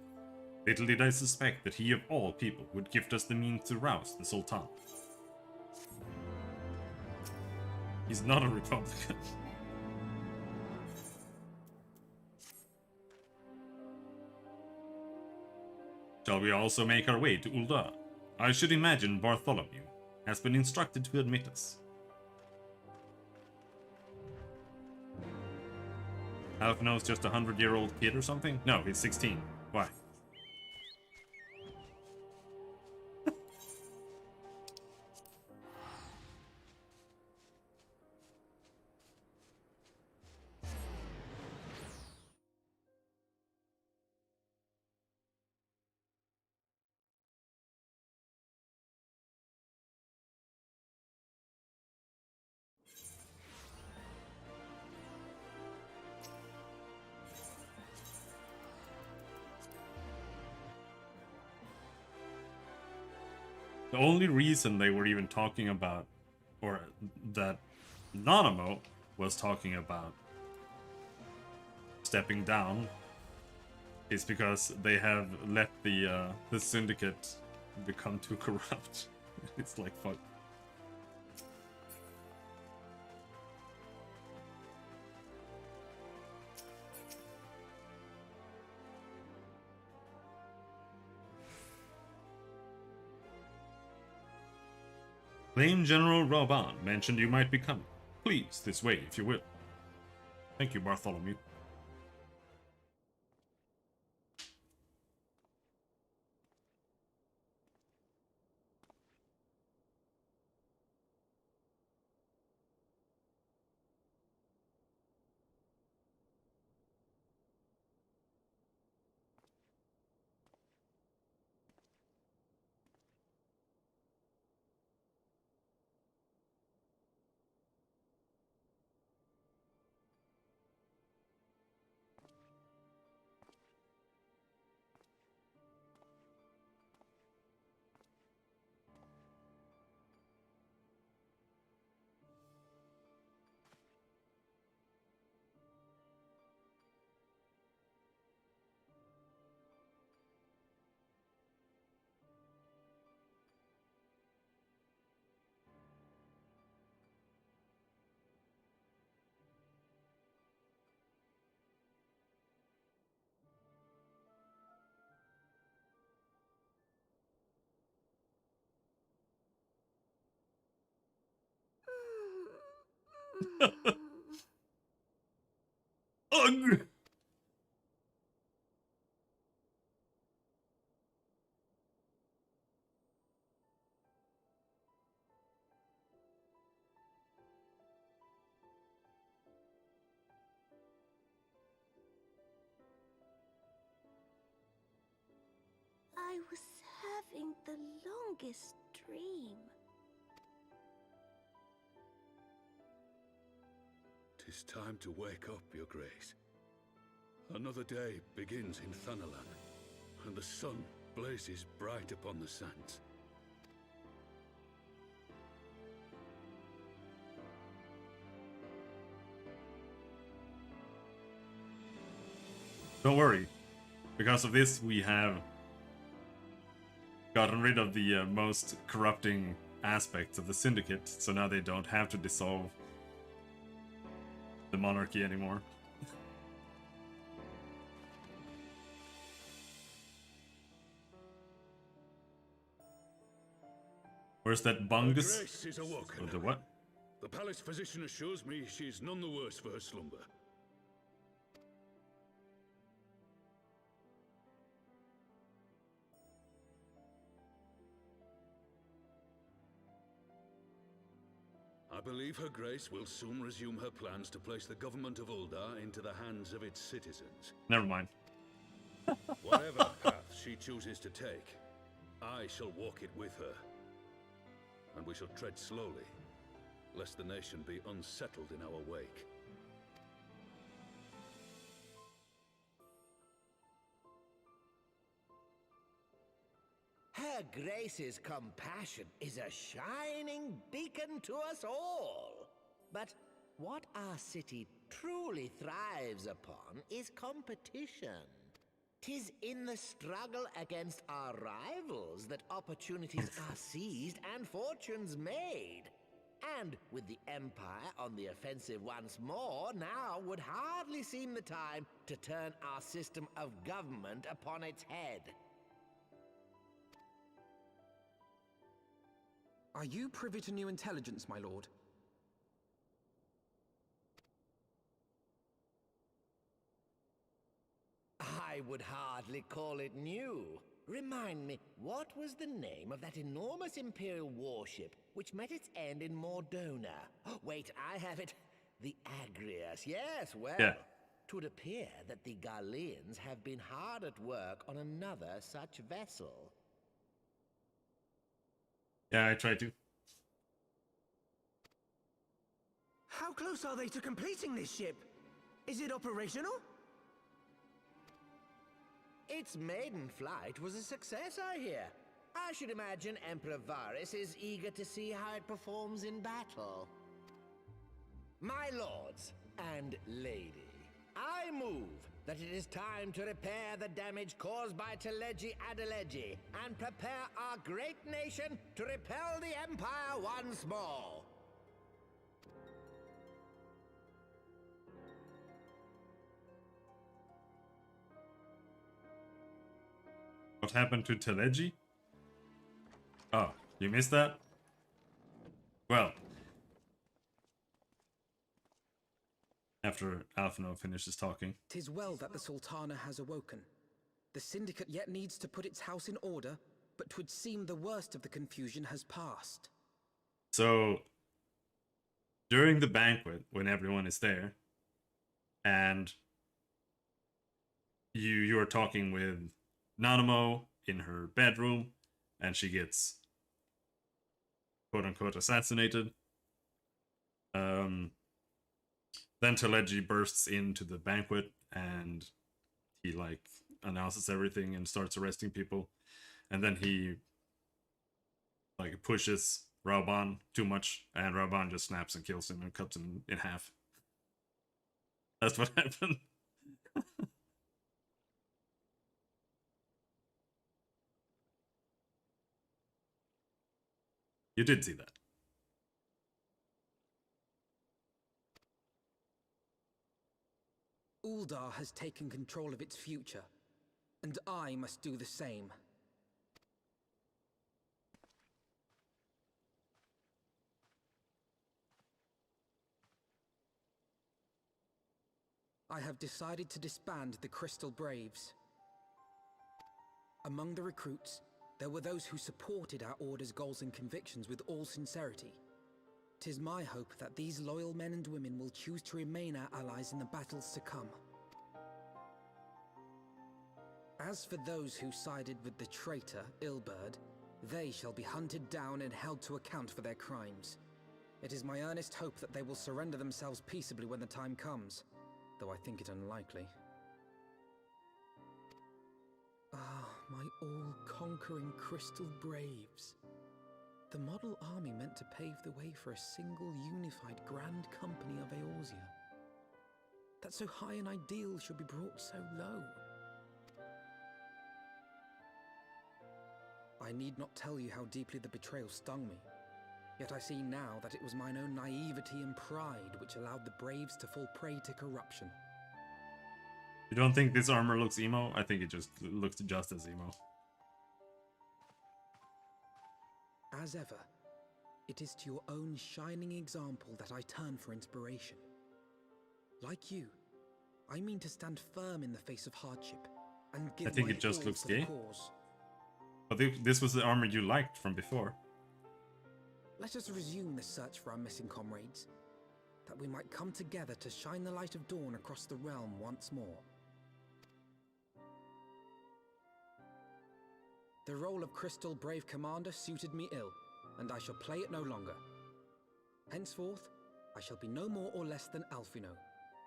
Little did I suspect that he of all people would gift us the means to rouse the Sultan. He's not a Republican. Shall we also make our way to Ul'dah? I should imagine Bartholomew has been instructed to admit us. Alphino's just a 100-year-old kid or something? No, he's 16. Why? The only reason they were even talking about, or that Nanamo was talking about stepping down, is because they have let the syndicate become too corrupt. It's like, fuck. Lane General Raban mentioned you might be coming. Please, this way if you will. Thank you, Bartholomew. Ugh. I was having the longest dream. 'Tis time to wake up, Your Grace. Another day begins in Thanalan, and the sun blazes bright upon the sands. Don't worry. Because of this, we have gotten rid of the most corrupting aspects of the syndicate, so now they don't have to dissolve the monarchy anymore. Where's that bungus? Her Grace is awoken. The what? The palace physician assures me she's none the worse for her slumber. I believe Her Grace will soon resume her plans to place the government of Uldar into the hands of its citizens. Never mind. Whatever path she chooses to take, I shall walk it with her. And we shall tread slowly, lest the nation be unsettled in our wake. Her Grace's compassion is a shining beacon to us all. But what our city truly thrives upon is competition. 'Tis in the struggle against our rivals that opportunities are seized and fortunes made. And with the Empire on the offensive once more, now would hardly seem the time to turn our system of government upon its head. Are you privy to new intelligence, my lord? I would hardly call it new. Remind me, what was the name of that enormous Imperial warship which met its end in Mordona? Oh, wait, I have it. The Agrias. Yes, well, yeah. 'Twould appear that the Garleans have been hard at work on another such vessel. Yeah, I tried to. How close are they to completing this ship? Is it operational? Its maiden flight was a success, I hear. I should imagine Emperor Varys is eager to see how it performs in battle. My lords and lady, I move that it is time to repair the damage caused by Teleji Adeleji and prepare our great nation to repel the Empire once more. What happened to Teleji? Oh, you missed that? Well, after Alphino finishes talking. 'Tis well that the Sultana has awoken. The Syndicate yet needs to put its house in order, but 'twould seem the worst of the confusion has passed. So, during the banquet, when everyone is there, and you are talking with Nanamo in her bedroom, and she gets quote-unquote assassinated. Then Teleji bursts into the banquet, and he like announces everything and starts arresting people, and then he like pushes Rauban too much, and Rauban just snaps and kills him and cuts him in half. That's what happened. You did see that. Uldar has taken control of its future, and I must do the same. I have decided to disband the Crystal Braves. Among the recruits, there were those who supported our Order's goals and convictions with all sincerity. 'Tis my hope that these loyal men and women will choose to remain our allies in the battles to come. As for those who sided with the traitor, Ilberd, they shall be hunted down and held to account for their crimes. It is my earnest hope that they will surrender themselves peaceably when the time comes, though I think it unlikely. Ah, my all-conquering Crystal Braves. The model army meant to pave the way for a single unified grand company of Eorzea. That so high an ideal should be brought so low. I need not tell you how deeply the betrayal stung me. Yet I see now that it was mine own naivety and pride which allowed the Braves to fall prey to corruption. You don't think this armor looks emo? I think it just looks just as emo. As ever, it is to your own shining example that I turn for inspiration. Like you, I mean to stand firm in the face of hardship and give I think my it just all looks for the gay. cause. But this was the armor you liked from before. let us resume the search for our missing comrades, that we might come together to shine the light of dawn across the realm once more. The role of Crystal Brave Commander suited me ill, and I shall play it no longer. Henceforth, I shall be no more or less than Alfino,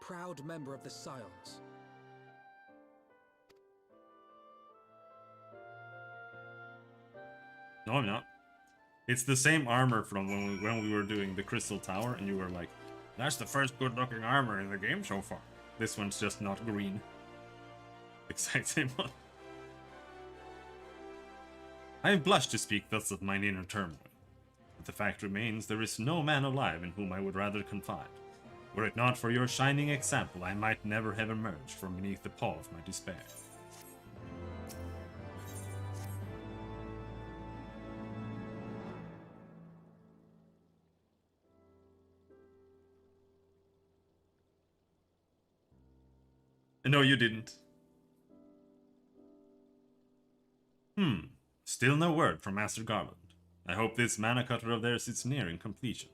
proud member of the Scions. No, I'm not. It's the same armor from when we were doing the Crystal Tower, and you were like, that's the first good-looking armor in the game so far. This one's just not green. Exact same one. I have blushed to speak thus of mine inner turmoil. But the fact remains, there is no man alive in whom I would rather confide. Were it not for your shining example, I might never have emerged from beneath the paw of my despair. No, you didn't. Still no word from Master Garland. I hope this mana cutter of theirs is nearing completion.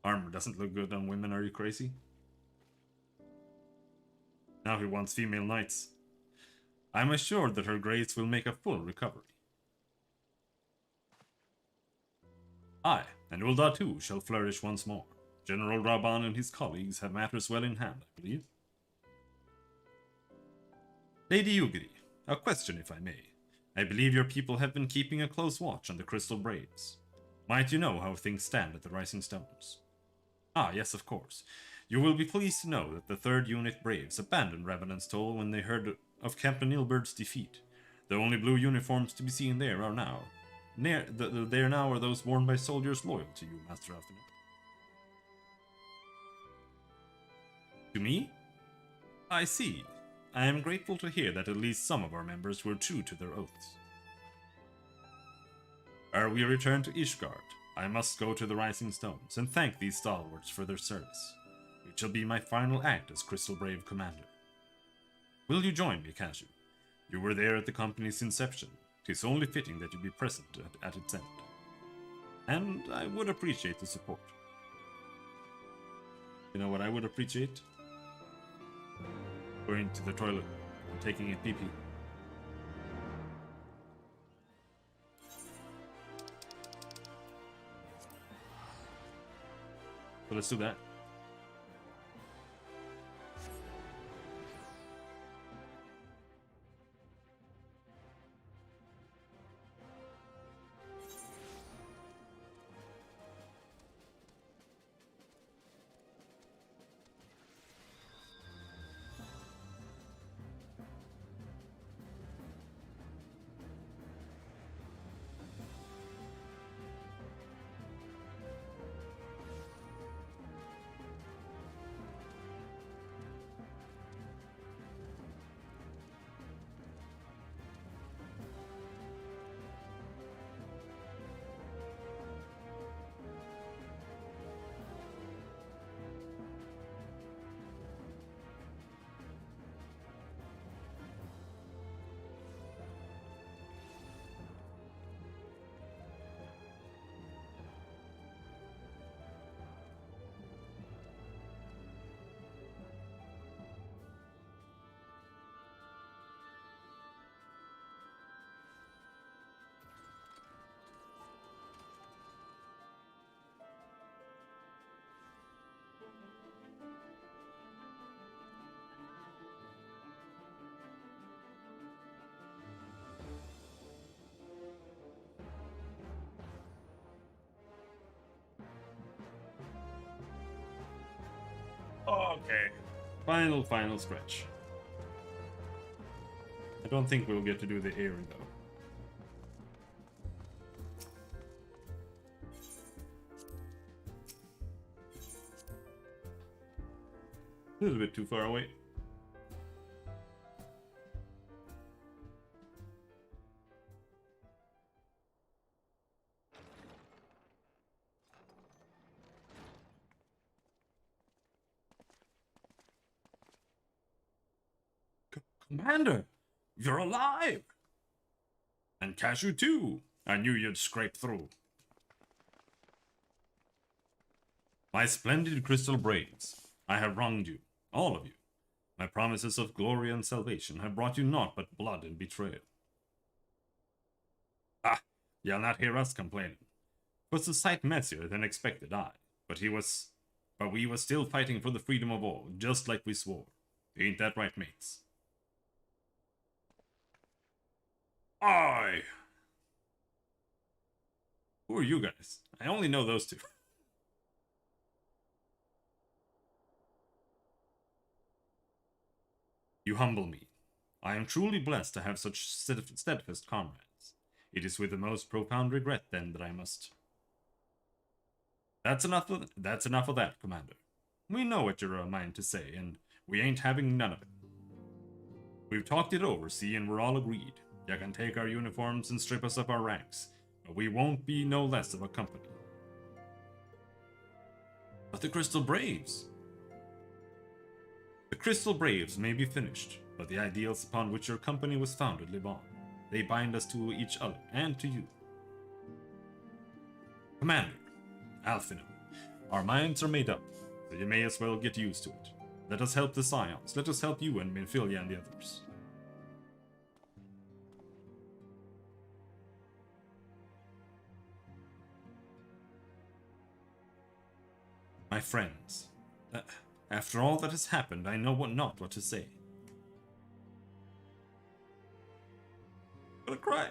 Armor doesn't look good on women, are you crazy? Now he wants female knights. I'm assured that her grace will make a full recovery. I, and Ulda too, shall flourish once more. General Raban and his colleagues have matters well in hand, I believe. Lady Ugiri, a question if I may. I believe your people have been keeping a close watch on the Crystal Braves. Might you know how things stand at the Rising Stones? Ah, yes, of course. You will be pleased to know that the 3rd Unit Braves abandoned Revenant's Toll when they heard of Captain Ilbert's defeat. The only blue uniforms to be seen there are now. There now are those worn by soldiers loyal to you, Master Alfino. To me? I see. I am grateful to hear that at least some of our members were true to their oaths. Ere we return to Ishgard, I must go to the Rising Stones and thank these stalwarts for their service. It shall be my final act as Crystal Brave Commander. Will you join me, Cashew? You were there at the company's inception. 'Tis only fitting that you be present at its end. And I would appreciate the support. You know what I would appreciate? Going to the toilet and taking a pee-pee. So let's do that. Okay. Final stretch. I don't think we'll get to do the airing though. A little bit too far away. Commander, you're alive! And Cashew too! I knew you'd scrape through. My splendid crystal braves, I have wronged you, all of you. My promises of glory and salvation have brought you naught but blood and betrayal. Ah, you'll not hear us complaining. 'Twas a sight messier than expected, aye, but we was still fighting for the freedom of all, just like we swore. Ain't that right, mates? Aye! Who are you guys? I only know those two. You humble me. I am truly blessed to have such steadfast comrades. It is with the most profound regret, then, that I must... That's enough of that, Commander. We know what you're a mind to say, and we ain't having none of it. We've talked it over, see, and we're all agreed. You can take our uniforms and strip us of our ranks, but we won't be no less of a company. But the Crystal Braves! The Crystal Braves may be finished, but the ideals upon which your company was founded live on. They bind us to each other, and to you. Commander, Alphino, our minds are made up, so you may as well get used to it. Let us help the Scions, let us help you and Minfilia and the others. My friends, after all that has happened, I know not what to say. I'm gonna cry.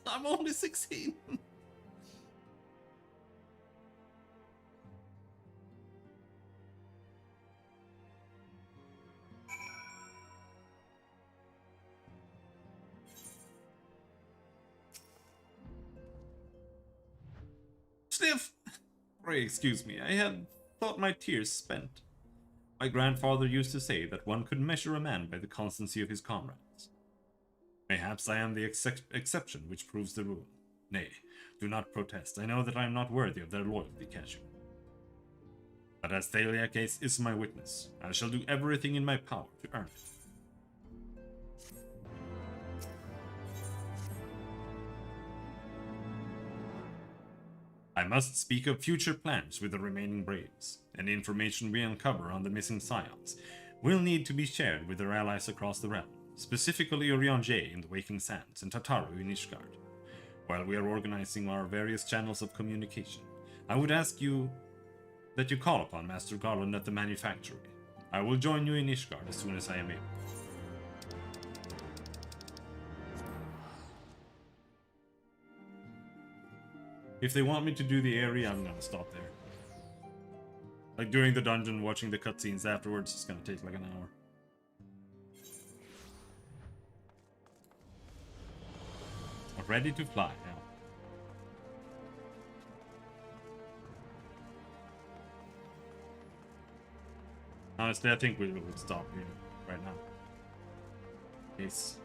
I'm only 16. Sniff! Pray excuse me, I had thought my tears spent. My grandfather used to say that one could measure a man by the constancy of his comrades. Mayhaps I am the exception which proves the rule. Nay, do not protest. I know that I am not worthy of their loyalty, Cashew. But as Thalia Case is my witness, I shall do everything in my power to earn it. I must speak of future plans with the remaining Braves, and information we uncover on the missing Scions will need to be shared with their allies across the realm, specifically Orionje in the Waking Sands and Tataru in Ishgard. While we are organizing our various channels of communication, I would ask you that you call upon Master Garland at the manufactory. I will join you in Ishgard as soon as I am able. If they want me to do the area, I'm gonna stop there. Like during the dungeon, watching the cutscenes afterwards, it's gonna take like an hour. I'm ready to fly now. Honestly, I think we will stop here right now. Peace.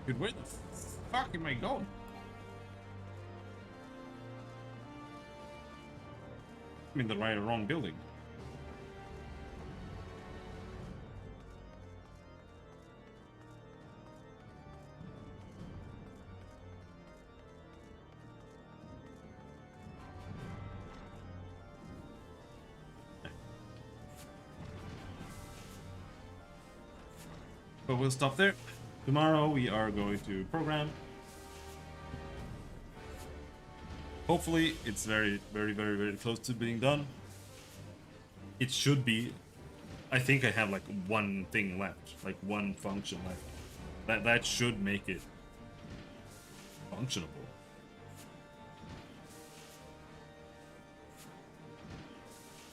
Dude, where the fuck am I going? I'm in the right or wrong building. But we'll stop there. Tomorrow we are going to program. Hopefully it's very close to being done. It should be. I think I have like one thing left, like one function left. That should make it functionable.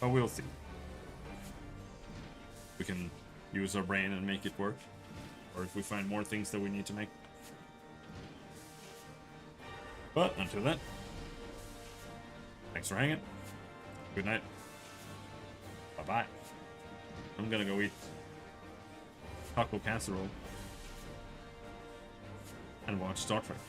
But we'll see. We can use our brain and make it work. Or if we find more things that we need to make. But until then, thanks for hanging. Good night. Bye-bye. I'm gonna go eat taco casserole and watch Star Trek.